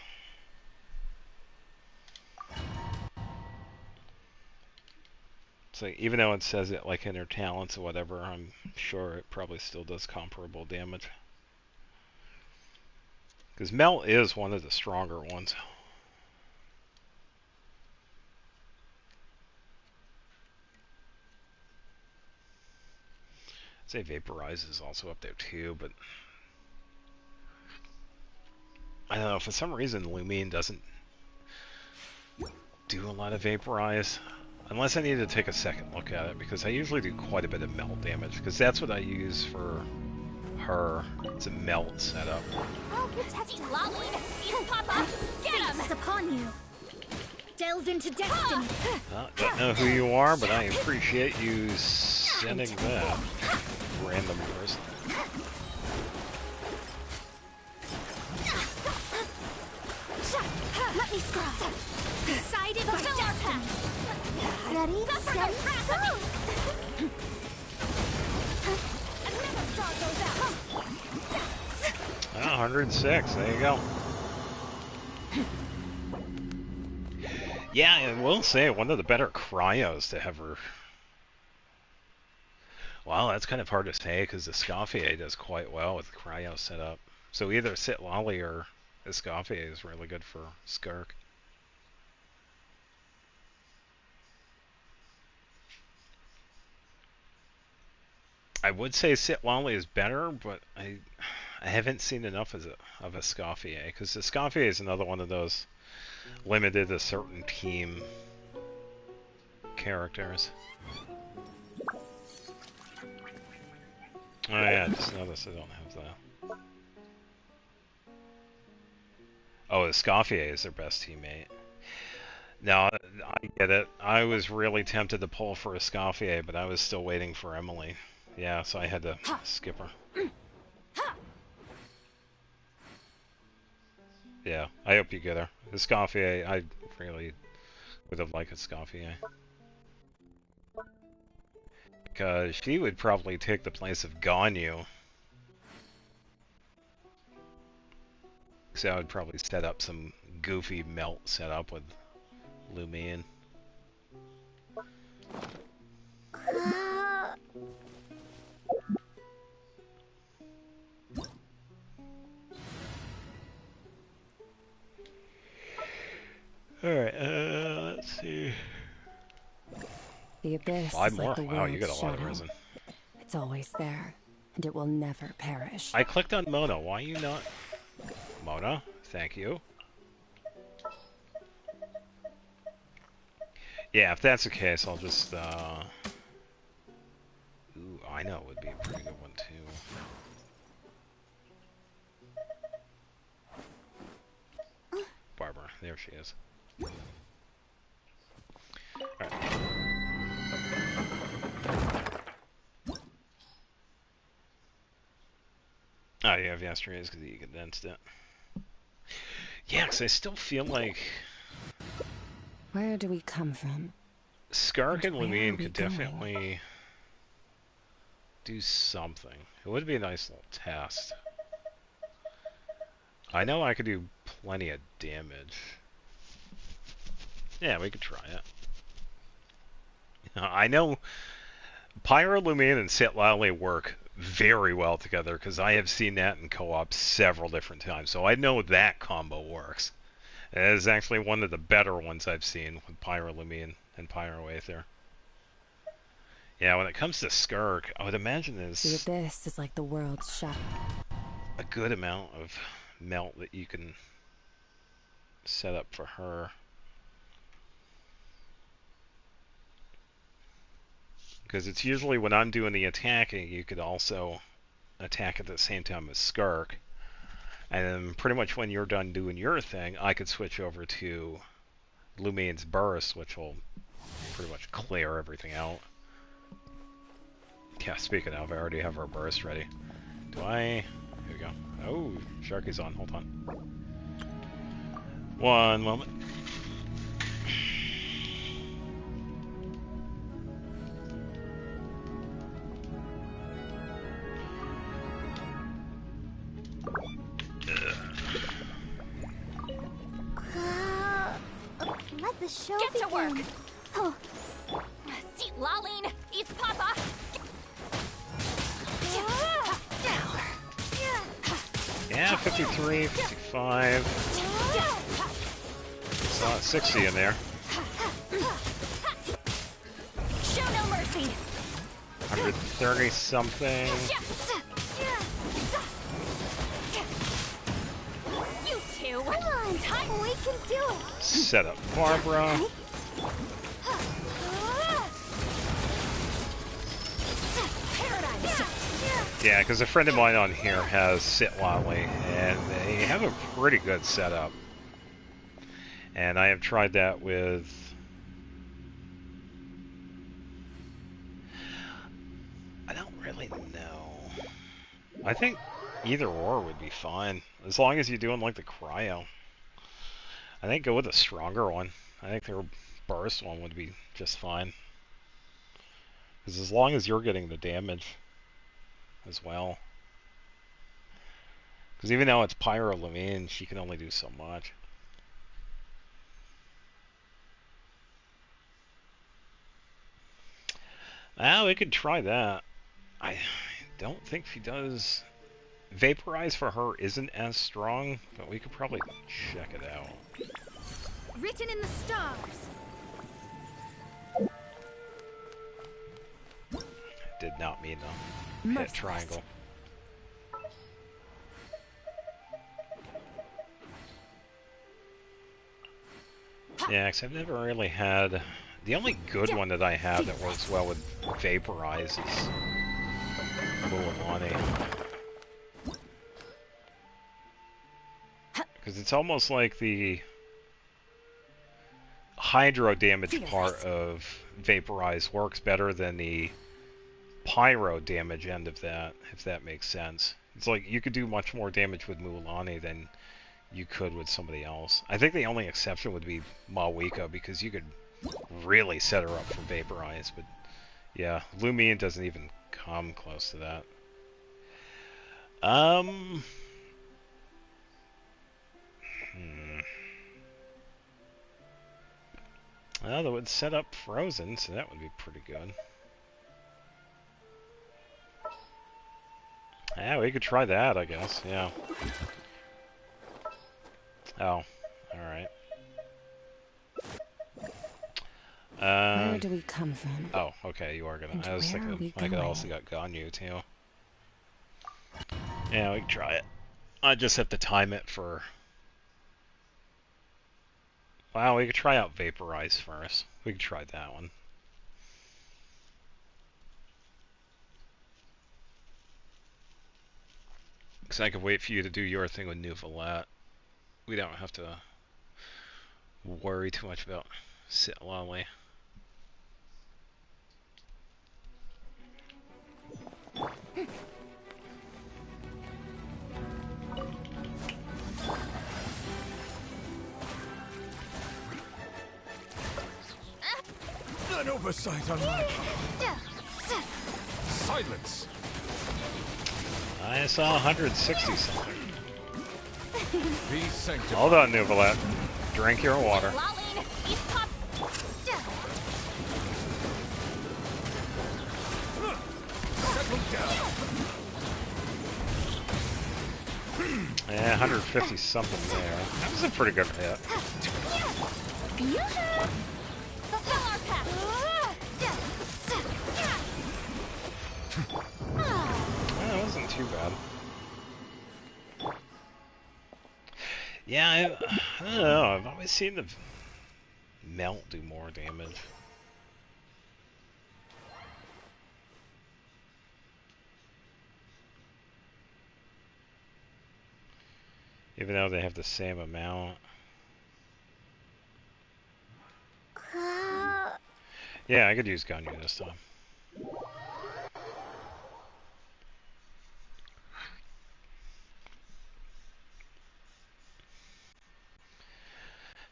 So even though it says it like in her talents or whatever, I'm sure it probably still does comparable damage. Because Melt is one of the stronger ones. I'd say Vaporize is also up there too, but I don't know, for some reason Lumine doesn't do a lot of Vaporize. Unless I need to take a second look at it, because I usually do quite a bit of Melt damage, because that's what I use for her. It's a Melt setup. I'll protect you, Lolly. Papa, get him! Fate is upon you. Delve into destiny. Don't know who you are, but I appreciate you sending that. Random person. Let me scrap. Decided by destiny. Ready, steady, go! Another star goes out. 106, there you go. Yeah, I will say, one of the better Cryos to ever... Well, that's kind of hard to say, because the Escoffier does quite well with the Cryo setup. So either Sit Lolly or Escoffier is really good for Skark. I would say Sit Lolly is better, but I haven't seen enough of Escoffier, because Escoffier is another one of those limited to certain team characters. Oh yeah, I just noticed I don't have that. Oh, Escoffier is their best teammate. No, I get it. I was really tempted to pull for Escoffier, but I was still waiting for Emily. Yeah, so I had to skip her. Yeah, I hope you get her. Escoffier, I really would have liked Escoffier. Because she would probably take the place of Ganyu. So I would probably set up some goofy Melt setup with Lumine. Alright, let's see. The abyss 5 is more? like the Wow, you world's got a lot of shadow. resin. It's always there, and it will never perish. I clicked on Mona. Why are you not... Mona? Thank you. Yeah, if that's the case, I'll just, Ooh, I know it would be a pretty good one, too. Barbara. There she is. Alright. Oh, you have yesterday's because you condensed it. Yeah, because I still feel like Where do we come from? Skark and Where are Lumine we could going? definitely... do something. It would be a nice little test. I know I could do plenty of damage. Yeah, we could try it. I know Pyrolumion and Sitlali work very well together because I have seen that in co-op several different times, so I know that combo works. It is actually one of the better ones I've seen with Pyrolumion and Pyroaether. Yeah, when it comes to Skirk, I would imagine See, there's this is like the world's shop. a good amount of melt that you can set up for her. Because it's usually when I'm doing the attacking, you could also attack at the same time as Skirk. And then pretty much when you're done doing your thing, I could switch over to Lumion's Burst, which will pretty much clear everything out. Yeah, speaking of, I already have our Burst ready. Do I... Here we go. Oh, Sharky's on. Hold on. One moment. Let the show Get to begin. work. Oh, See, Laline, it's Papa. Yeah, 53, 55. Saw 60 in there. Show no mercy. 130 something. You two. come on, Time. we can do it. Set up Barbara. Paradigm shift. Yeah, because a friend of mine on here has Sitlali, and they have a pretty good setup. And I have tried that with... I don't really know. I think either or would be fine, as long as you're doing like the cryo. I think go with a stronger one. I think their burst one would be just fine. Because as long as you're getting the damage as well. Because even though it's Pyrolumion, she can only do so much. Ah, we could try that. I don't think she does... Vaporize for her isn't as strong, but we could probably check it out. Written in the stars. Did not mean to hit Merciless. triangle. Yeah, 'cause I've never really had... The only good one that I have that works well with Vaporize is Mulamani. Because it's almost like the hydro damage part of Vaporize works better than the pyro damage end of that, if that makes sense. It's like you could do much more damage with Mulamani than you could with somebody else. I think the only exception would be Mawika, because you could really set her up for Vaporize, but yeah, Lumion doesn't even come close to that. Well, that would set up Frozen, so that would be pretty good. Yeah, we could try that, I guess, yeah. Oh, alright. Where do we come from? Oh, okay, you are gonna... And I was where are thinking we I could going? also got Ganyu, too. Yeah, we can try it. I just have to time it for... Wow, we could try out Vaporize first. We could try that one. Because I could wait for you to do your thing with New Valette. We don't have to worry too much about Sitlali. An oversight on my part. Silence. I saw 160 something. Be sanctified. Hold on, Nuvalet. Drink your water. Lolling, East Pop. Settle down. Yeah, 150 something there. That was a pretty good hit. Fulfill our path. Well, that wasn't too bad. Yeah, I don't know. I've always seen the melt do more damage. Even though they have the same amount. Yeah, I could use Ganyu this time.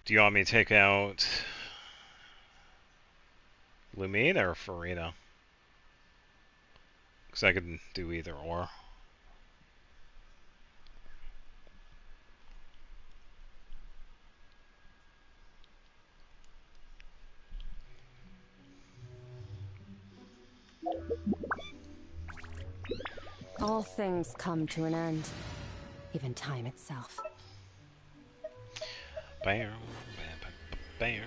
Do you want me to take out Lumine or Farina? Because I can do either or. All things come to an end, even time itself. Bam, bam, bam.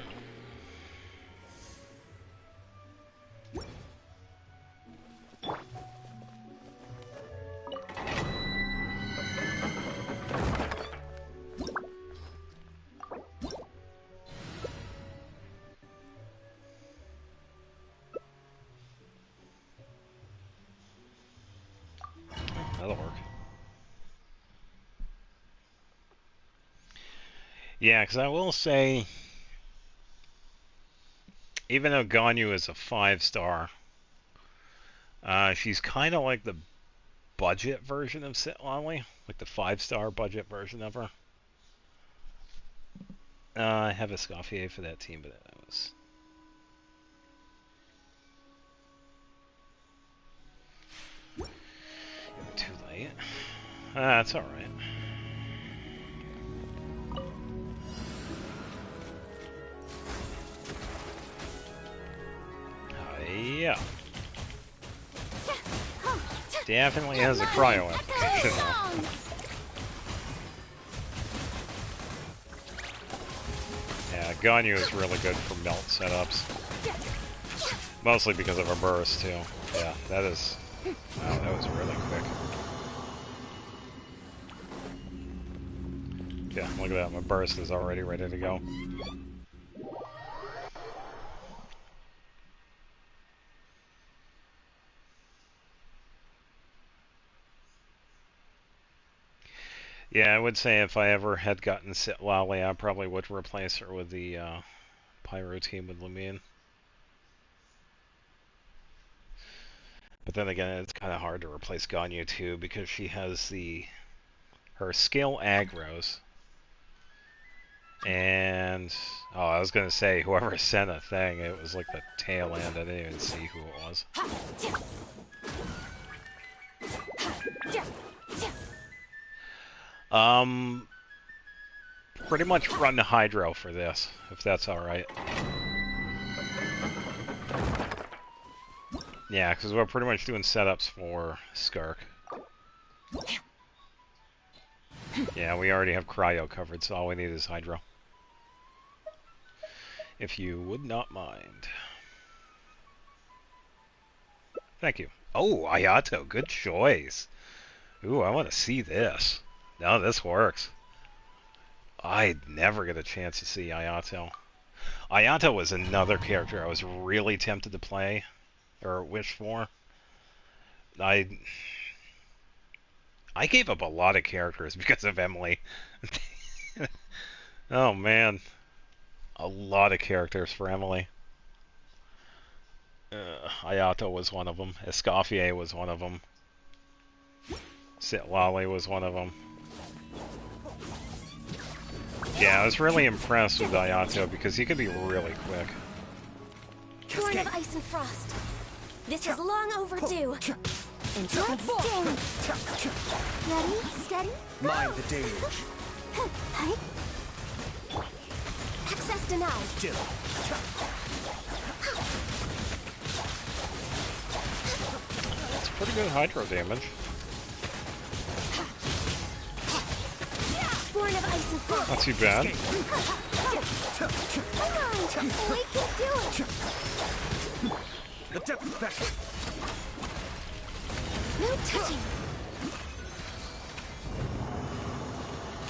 That'll work. Yeah, because I will say, even though Ganyu is a 5-star, she's kind of like the budget version of Sitlali, like the 5-star budget version of her. I have a Escoffier for that team, but that was... too late. That's alright. Yeah. Definitely has a cryo application though. Yeah, Ganyu is really good for melt setups. Mostly because of her burst too. Yeah, that is... Wow, that was really quick. Yeah, look at that, my burst is already ready to go. Yeah, I would say if I ever had gotten Sitlali, I probably would replace her with the Pyro team with Lumine. But then again, it's kind of hard to replace Ganyu too, because she has her skill aggros. And, oh, I was going to say, whoever sent a thing, it was like the tail end. I didn't even see who it was. Pretty much run the Hydro for this, if that's alright. Yeah, because we're pretty much doing setups for Skark. Yeah, we already have Cryo covered, so all we need is Hydro. If you would not mind. Thank you. Oh, Ayato, good choice. Ooh, I want to see this. No, this works. I never get a chance to see Ayato. Ayato was another character I was really tempted to play, or wish for. I gave up a lot of characters because of Emily. Oh man. A lot of characters for Emily. Ayato was one of them. Escoffier was one of them. Sitlali was one of them. Yeah, I was really impressed with Ayato because he could be really quick. Torn of ice and frost. This is long overdue. Instant sting. Ready, steady, go. Mind the deluge. Access denied. Still. That's pretty good hydro damage. Born of ice and frost. Not too bad. Come on, we can do it. The depth back. No touching.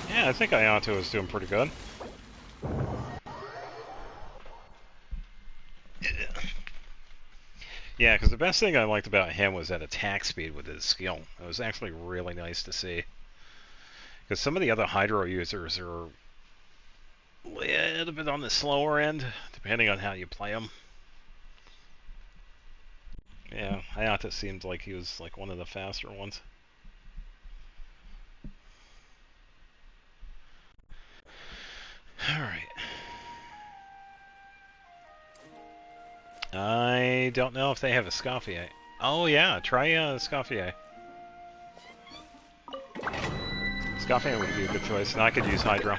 Yeah, I think Ayato is doing pretty good. Yeah, because the best thing I liked about him was that attack speed with his skill. It was actually really nice to see. Because some of the other Hydro users are a little bit on the slower end, depending on how you play them. Yeah, Hayata seemed like he was like one of the faster ones. Alright. I don't know if they have a Scofier. Oh yeah, try Scofier. Scofier would be a good choice, and I could use Hydro.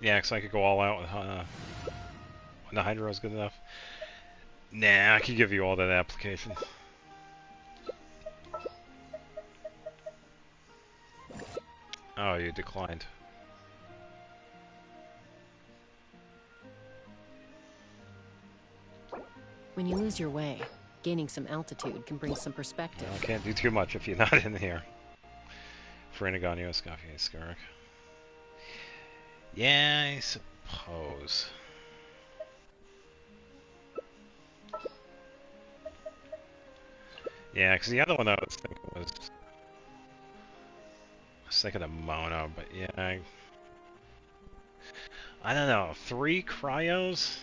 Yeah, because I could go all out with when the Hydro is good enough. Nah, I could give you all that application. Oh, you declined. When you lose your way, gaining some altitude can bring some perspective. I can't do too much if you're not in here. Franagonio, Scofier, Skark. Yeah, I suppose. Yeah, because the other one I was thinking was... I was thinking of Mono, but yeah, I don't know. 3 cryos?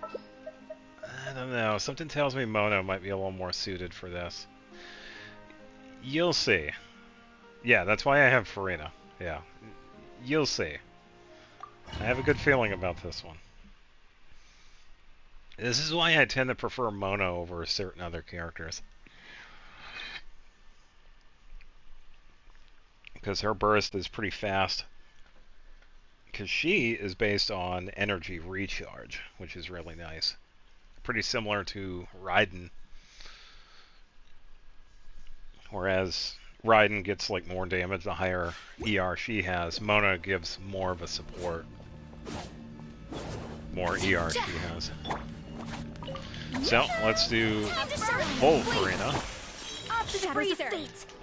I don't know. Something tells me Mono might be a little more suited for this. You'll see. Yeah, that's why I have Farina. Yeah. You'll see. I have a good feeling about this one. This is why I tend to prefer Mono over certain other characters. Because her burst is pretty fast. Because she is based on energy recharge, which is really nice. Pretty similar to Raiden. Whereas Raiden gets like more damage the higher ER she has. Mona gives more of a support. More ER she has. So, let's do full Farina.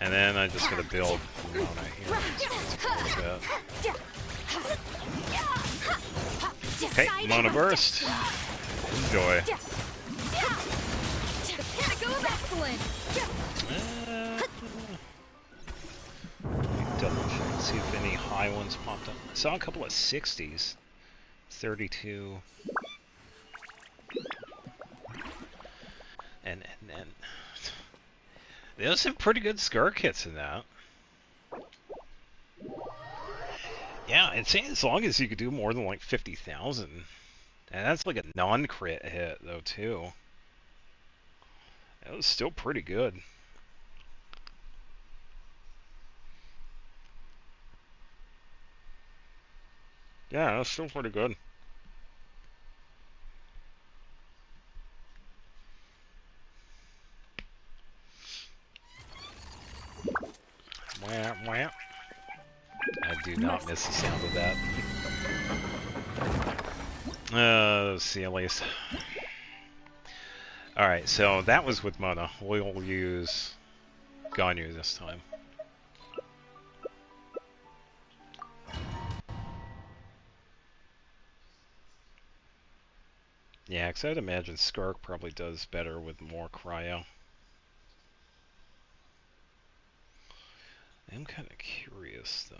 And then I'm just going to build Mona here. A bit. Okay, Mona Burst. Enjoy. Double check, see if any high ones popped up. I saw a couple of 60s. 32. And there's some pretty good Skark hits in that. Yeah, and saying as long as you could do more than like 50,000. And that's like a non-crit hit though too. That was still pretty good. Yeah, that's still pretty good. Wah, wah. I do not miss the sound of that. Let's see at least. Alright, so that was with Mona. We'll use Ganyu this time. Yeah, because I'd imagine Skark probably does better with more cryo. I'm kind of curious, though.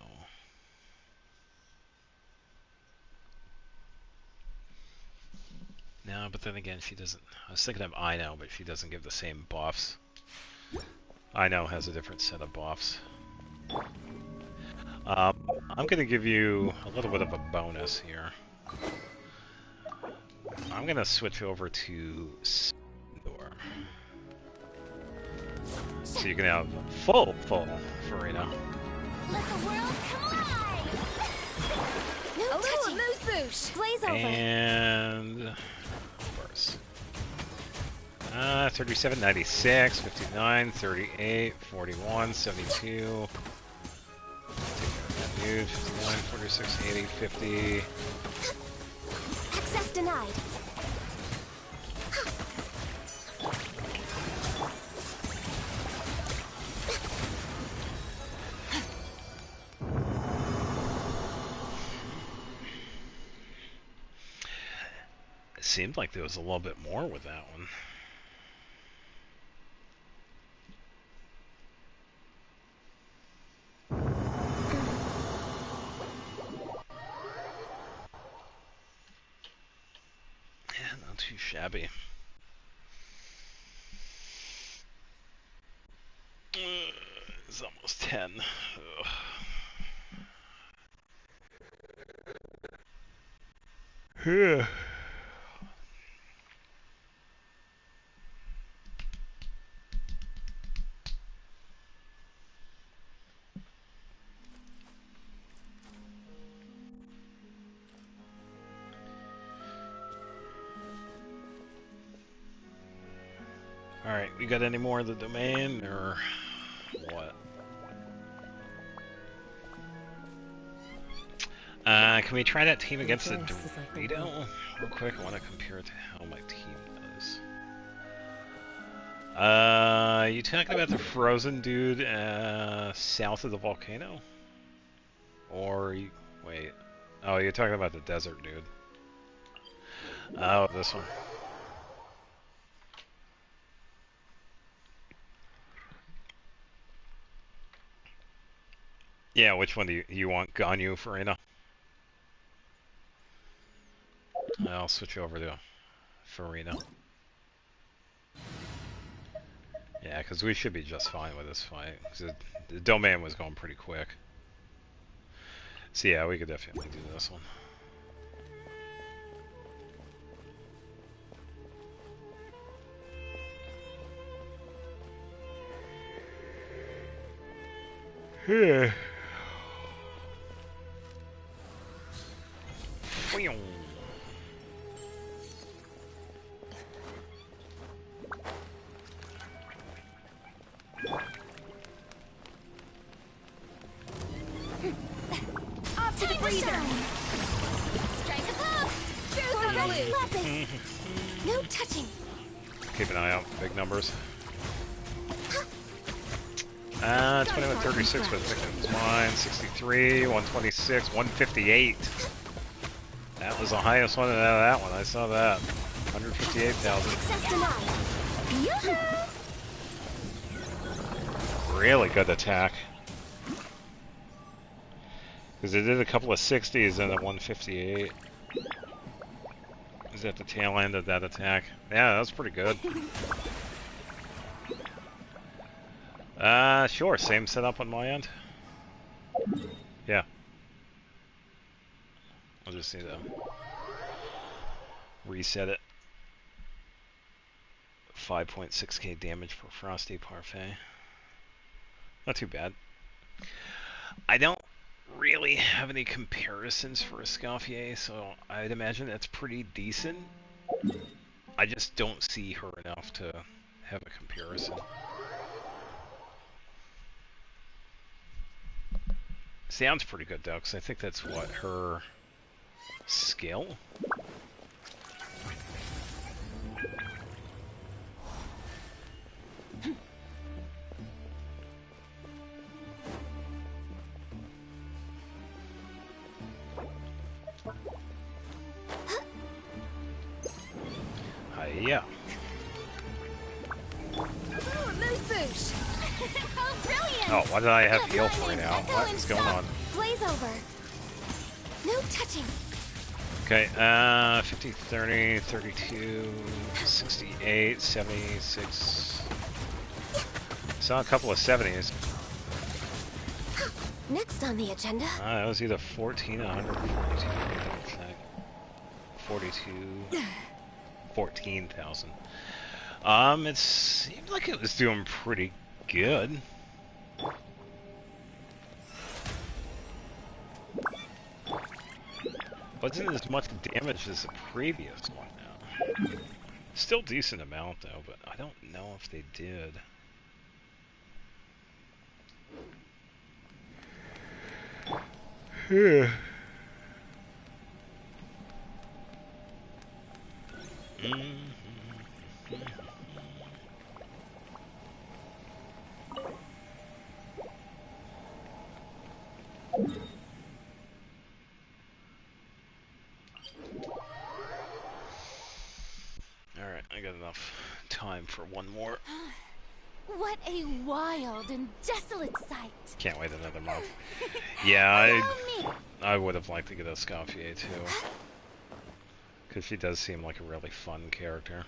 No, but then again, she doesn't... I was thinking of Ino, but she doesn't give the same buffs. Ino has a different set of buffs. I'm going to give you a little bit of a bonus here. I'm gonna switch over to Door. So you can have full Farina. Let the world come alive! No touching! Moose boosh! Blaze over! And burst. 37, 96, 59, 38, 41, 72. Take care of that dude. 59, 46, 80, 50. Access denied. It seemed like there was a little bit more with that one. Yeah, not too shabby. It's almost 10. Ugh. Yeah. Alright, we got any more of the domain, or what? Can we try that team against the Dorito? Real quick, I want to compare it to how my team does. You talking about the frozen dude, south of the volcano? Or, wait. Oh, you're talking about the desert dude. Oh, this one. Yeah, which one do you want? Ganyu, Farina? I'll switch over to Farina. Yeah, because we should be just fine with this fight. Because the domain was going pretty quick. So yeah, we could definitely do this one. Yeah. Off to the breather! Strike a pop! Through the lapis! No touching! Keep an eye out for big numbers. 21, 36 for the victim's mine, 63, 126, 158. That was the highest one out of that one. I saw that. 158,000. Really good attack. Because it did a couple of 60s and a 158. Is that the tail end of that attack? Yeah, that was pretty good. Sure, same setup on my end. Yeah. I'll just need to reset it. 5.6k damage per Frosty Parfait. Not too bad. I don't really have any comparisons for Escoffier, so I'd imagine that's pretty decent. I just don't see her enough to have a comparison. Sounds pretty good though, because I think that's what her skill. Yeah. Oh, brilliant! Oh, why did I have heal for right now? What is going on? Blaze over. No touching. Okay, 50, 30, 32, 68, 76. Saw a couple of 70s. Next on the agenda. That was either 14 or 142. 42. 14,000. It seemed like it was doing pretty good. Wasn't as much damage as the previous one now. Still decent amount though, but I don't know if they did. Yeah. Alright, I got enough time for one more. What a wild and desolate sight. Can't wait another month. Yeah, Allow me. I would have liked to get a Escoffier too. Because she does seem like a really fun character.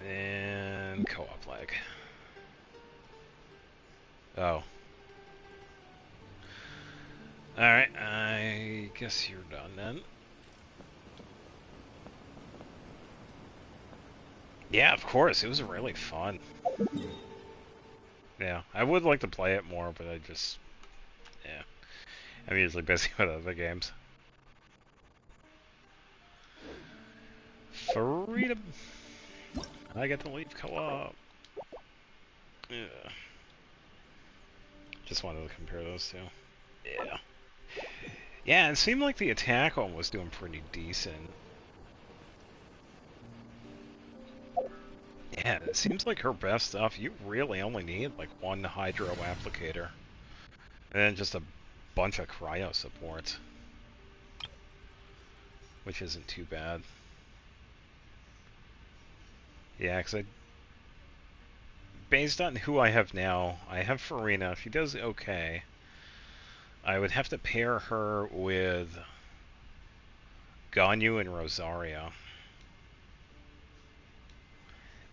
And co-op lag. Oh. Alright, I guess you're done then. Yeah, of course, it was really fun. Yeah, I would like to play it more, but I just... yeah. I'm usually busy with other games. Freedom! I get to leave co-op. Yeah. Just wanted to compare those two. Yeah. Yeah, it seemed like the attack one was doing pretty decent. Yeah, it seems like her best stuff, you really only need like one Hydro Applicator. And then just a bunch of Cryo supports. Which isn't too bad. Yeah, because based on who I have now, I have Farina. She does okay. I would have to pair her with Ganyu and Rosaria.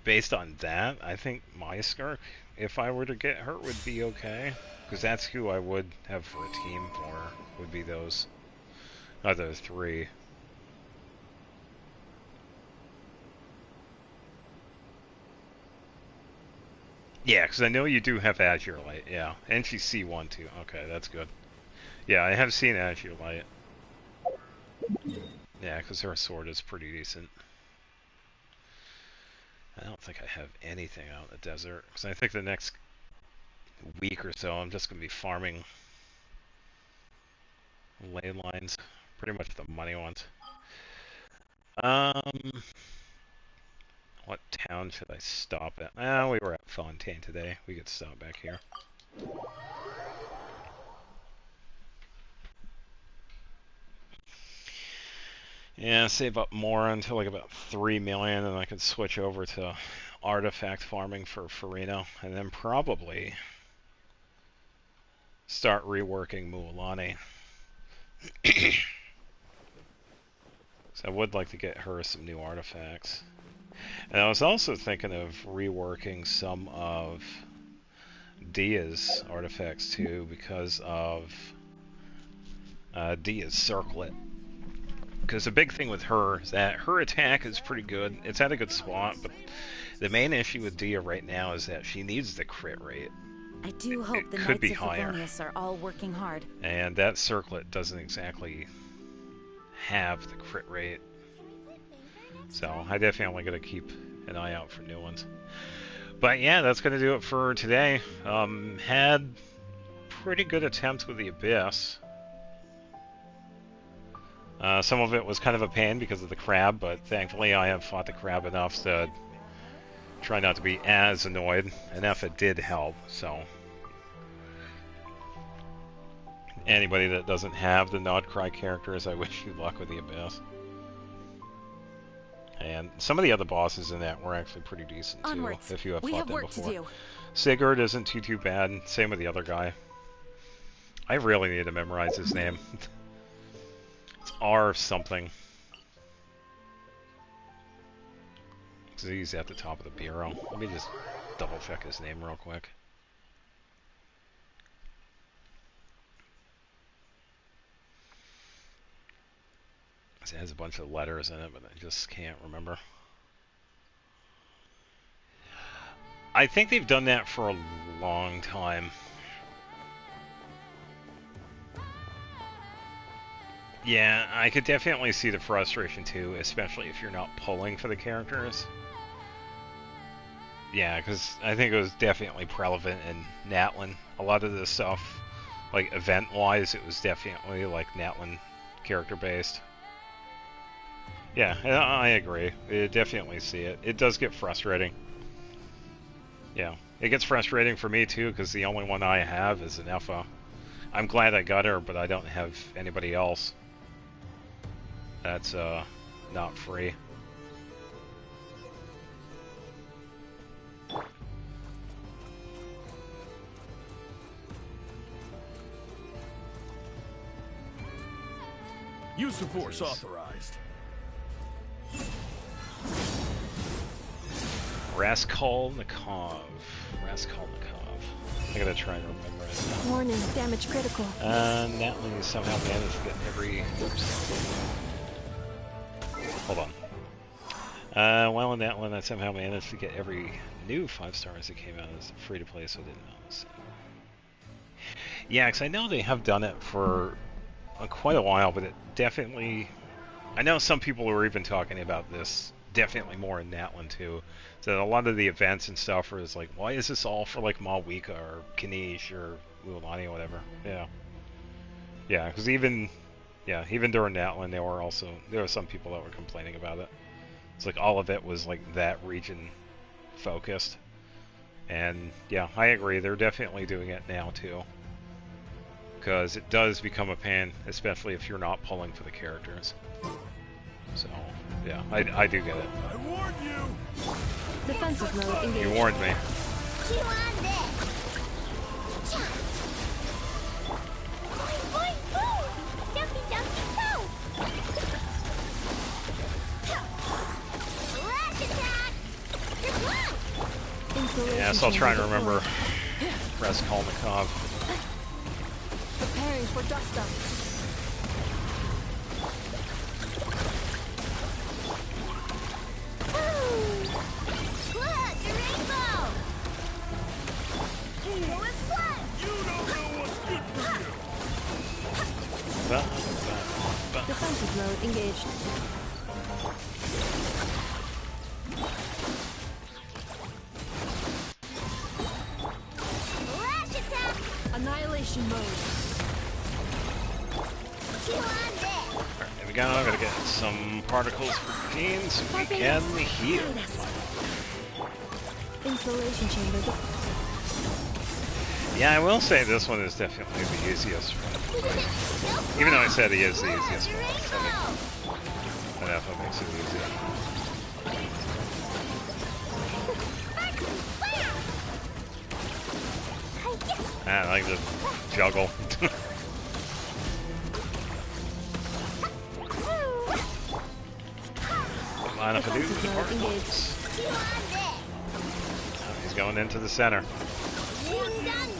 Based on that, I think my Skirk, if I were to get her, would be okay. Because that's who I would have for a team for, would be those other three. Yeah, because I know you do have Azure Light, yeah. And she's C1 too. Okay, that's good. Yeah, I have seen Azure Light. Yeah, because her sword is pretty decent. I don't think I have anything out in the desert, because I think the next week or so I'm just going to be farming ley lines. Pretty much the money ones. What town should I stop at? We were at Fontaine today. We could stop back here. Yeah, save up more until like about 3 million, and I could switch over to artifact farming for Farino, and then probably start reworking Mualani. So I would like to get her some new artifacts. And I was also thinking of reworking some of Dia's artifacts too, because of Dia's circlet. Because the big thing with her is that her attack is pretty good. It's at a good spot, but the main issue with Dia right now is that she needs the crit rate. I do hope the could be Knights of higher. Favonius are all working hard. And that circlet doesn't exactly have the crit rate. So I definitely got to keep an eye out for new ones. But yeah, that's going to do it for today. Had pretty good attempts with the Abyss. Some of it was kind of a pain because of the crab, but thankfully I have fought the crab enough to try not to be as annoyed. Enough it did help, so... Anybody that doesn't have the Nodcry characters, I wish you luck with the Abyss. And some of the other bosses in that were actually pretty decent too, Onwards. if you have We fought have them work before. to do. Sigurd isn't too bad, same with the other guy. I really need to memorize his name. It's R something. Because he's at the top of the bureau. Let me just double check his name real quick. It has a bunch of letters in it, but I just can't remember. I think they've done that for a long time. Yeah, I could definitely see the frustration too, especially if you're not pulling for the characters. Yeah, because I think it was definitely prevalent in Natlin. A lot of this stuff, like event-wise, it was definitely like Natlin character-based. Yeah, I agree. I definitely see it. It does get frustrating. Yeah, it gets frustrating for me too, because the only one I have is an Effa. I'm glad I got her, but I don't have anybody else that's not free. Use of force authorized. Warning, I gotta try and remember it. damage critical. Natalie somehow managed to get every... Oops. Hold on. While in Natlin, I somehow managed to get every new 5 stars that came out as free to play, so I didn't know. So. Yeah, because I know they have done it for quite a while, but it definitely... I know some people were even talking about this definitely more in Natlin too. So a lot of the events and stuff are like, why is this all for like Malwika or Kanish or Lulani or whatever? Yeah. Yeah, because even during Natlin there were some people that were complaining about it. It's like all of it was like that region focused. And yeah, I agree, they're definitely doing it now too. Because it does become a pain, especially if you're not pulling for the characters. So, yeah, I do get it. I warn you! Defensive mode engaged. You warned me. Chew on this. Cha. Boing, boing, boom. Dumpy, dumpy, go. Flash attack. Good luck. Insulation Yeah, so I'll try and chamber remember deployed. Raskolnikov. Preparing for dust up. Look, the rainbow. Forest flood. You don't know what's good for you! Defensive mode engaged. Flash attack. Annihilation mode. Chew on this. Alright, here we go. I'm gonna get some particles for Gene so we can heal. Insulation chamber deployed. Yeah, I will say this one is definitely the easiest one. Even though I said he is the easiest one, I don't know if it makes it easy. I like to juggle. Line up a dude with the particles. Oh, he's going into the center.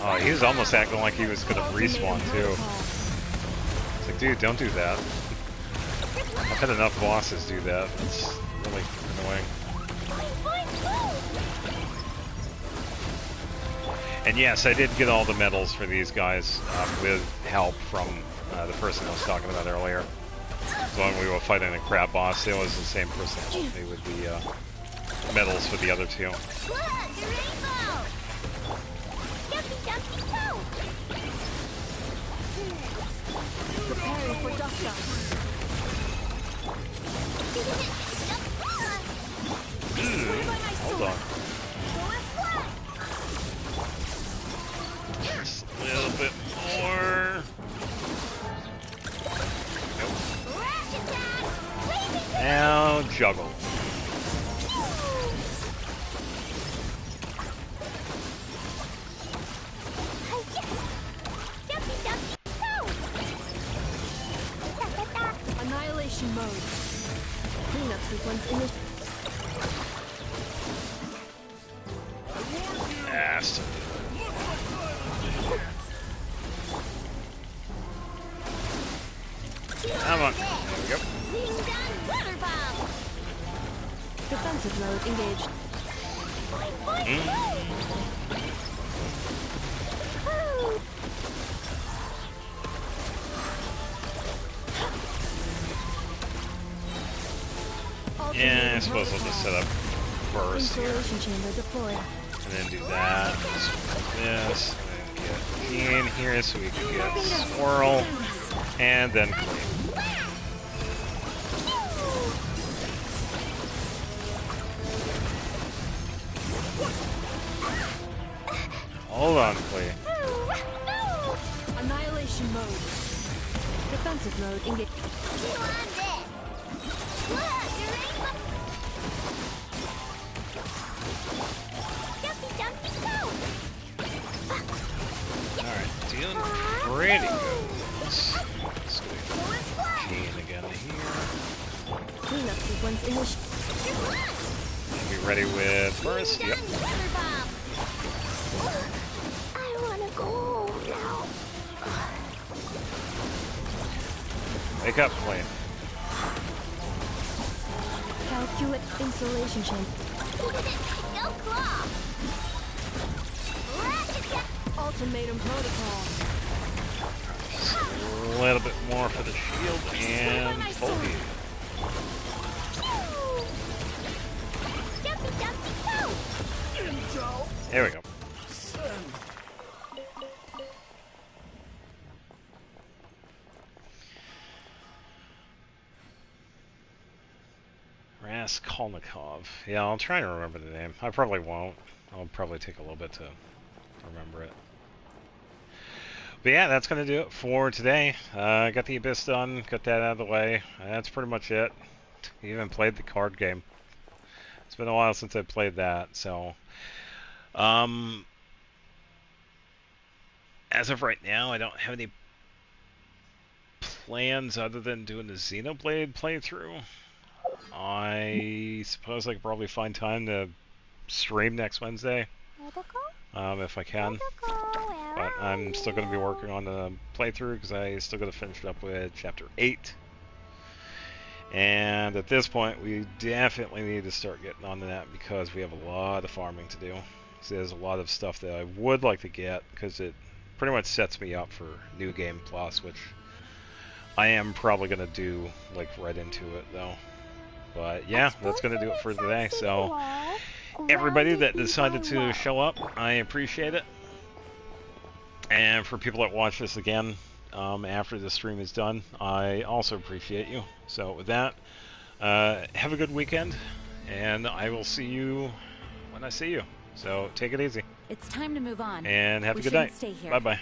Oh, he was almost acting like he was going to respawn too. It's like, dude, don't do that. I've had enough bosses do that. It's really annoying. And yes, I did get all the medals for these guys with help from the person I was talking about earlier. So when we were fighting the crab boss, it was the same person that helped me with the medals for the other two. Look, the rainbow. Dumpy, dumpy, go. Preparing for dust up. Hold on. Just a little bit more. Now juggle. Annihilation mode. Cleanup sequence initiated. Ass. Come on. There we go. Being done. Water bomb. Defensive mode engaged. Woo. Yeah, I suppose I'll just set up burst here. Installation chamber deployed. And then do that. Like this. And then get in here so we can get swirl. And then clean. Hold on, Clee. Annihilation mode. Defensive mode engaged. You on this. Look, your rainbow. Jumpy, jumpy, go. Alright, doing pretty good. Let's do Keen again here. Cleanup sequence initiated. Be ready with burst. Yep. Water bomb. I wanna go home now. Wake up, Clee. Calculate installation chamber. Go claw. Ultimatum protocol. A little bit more for the shield and full heal. Jumpy, jumpy, go. There we go. Raskolnikov. Yeah, I'll try to remember the name. I probably won't. I'll probably take a little bit to remember it. But yeah, that's going to do it for today. Got the Abyss done, got that out of the way. That's pretty much it. Even played the card game. It's been a while since I played that, so... as of right now, I don't have any plans other than doing the Xenoblade playthrough. I suppose I could probably find time to stream next Wednesday, if I can. But I'm still going to be working on the playthrough because I still got to finish it up with Chapter 8. And at this point, we definitely need to start getting onto that because we have a lot of farming to do. So there's a lot of stuff that I would like to get because it pretty much sets me up for New Game Plus, which I am probably going to do like right into it though. But yeah, that's going to do it for today. So everybody that decided to show up, I appreciate it. And for people that watch this again after the stream is done, I also appreciate you. So with that, have a good weekend, and I will see you when I see you. So take it easy. It's time to move on. And have a We good shouldn't night. stay here. Bye-bye.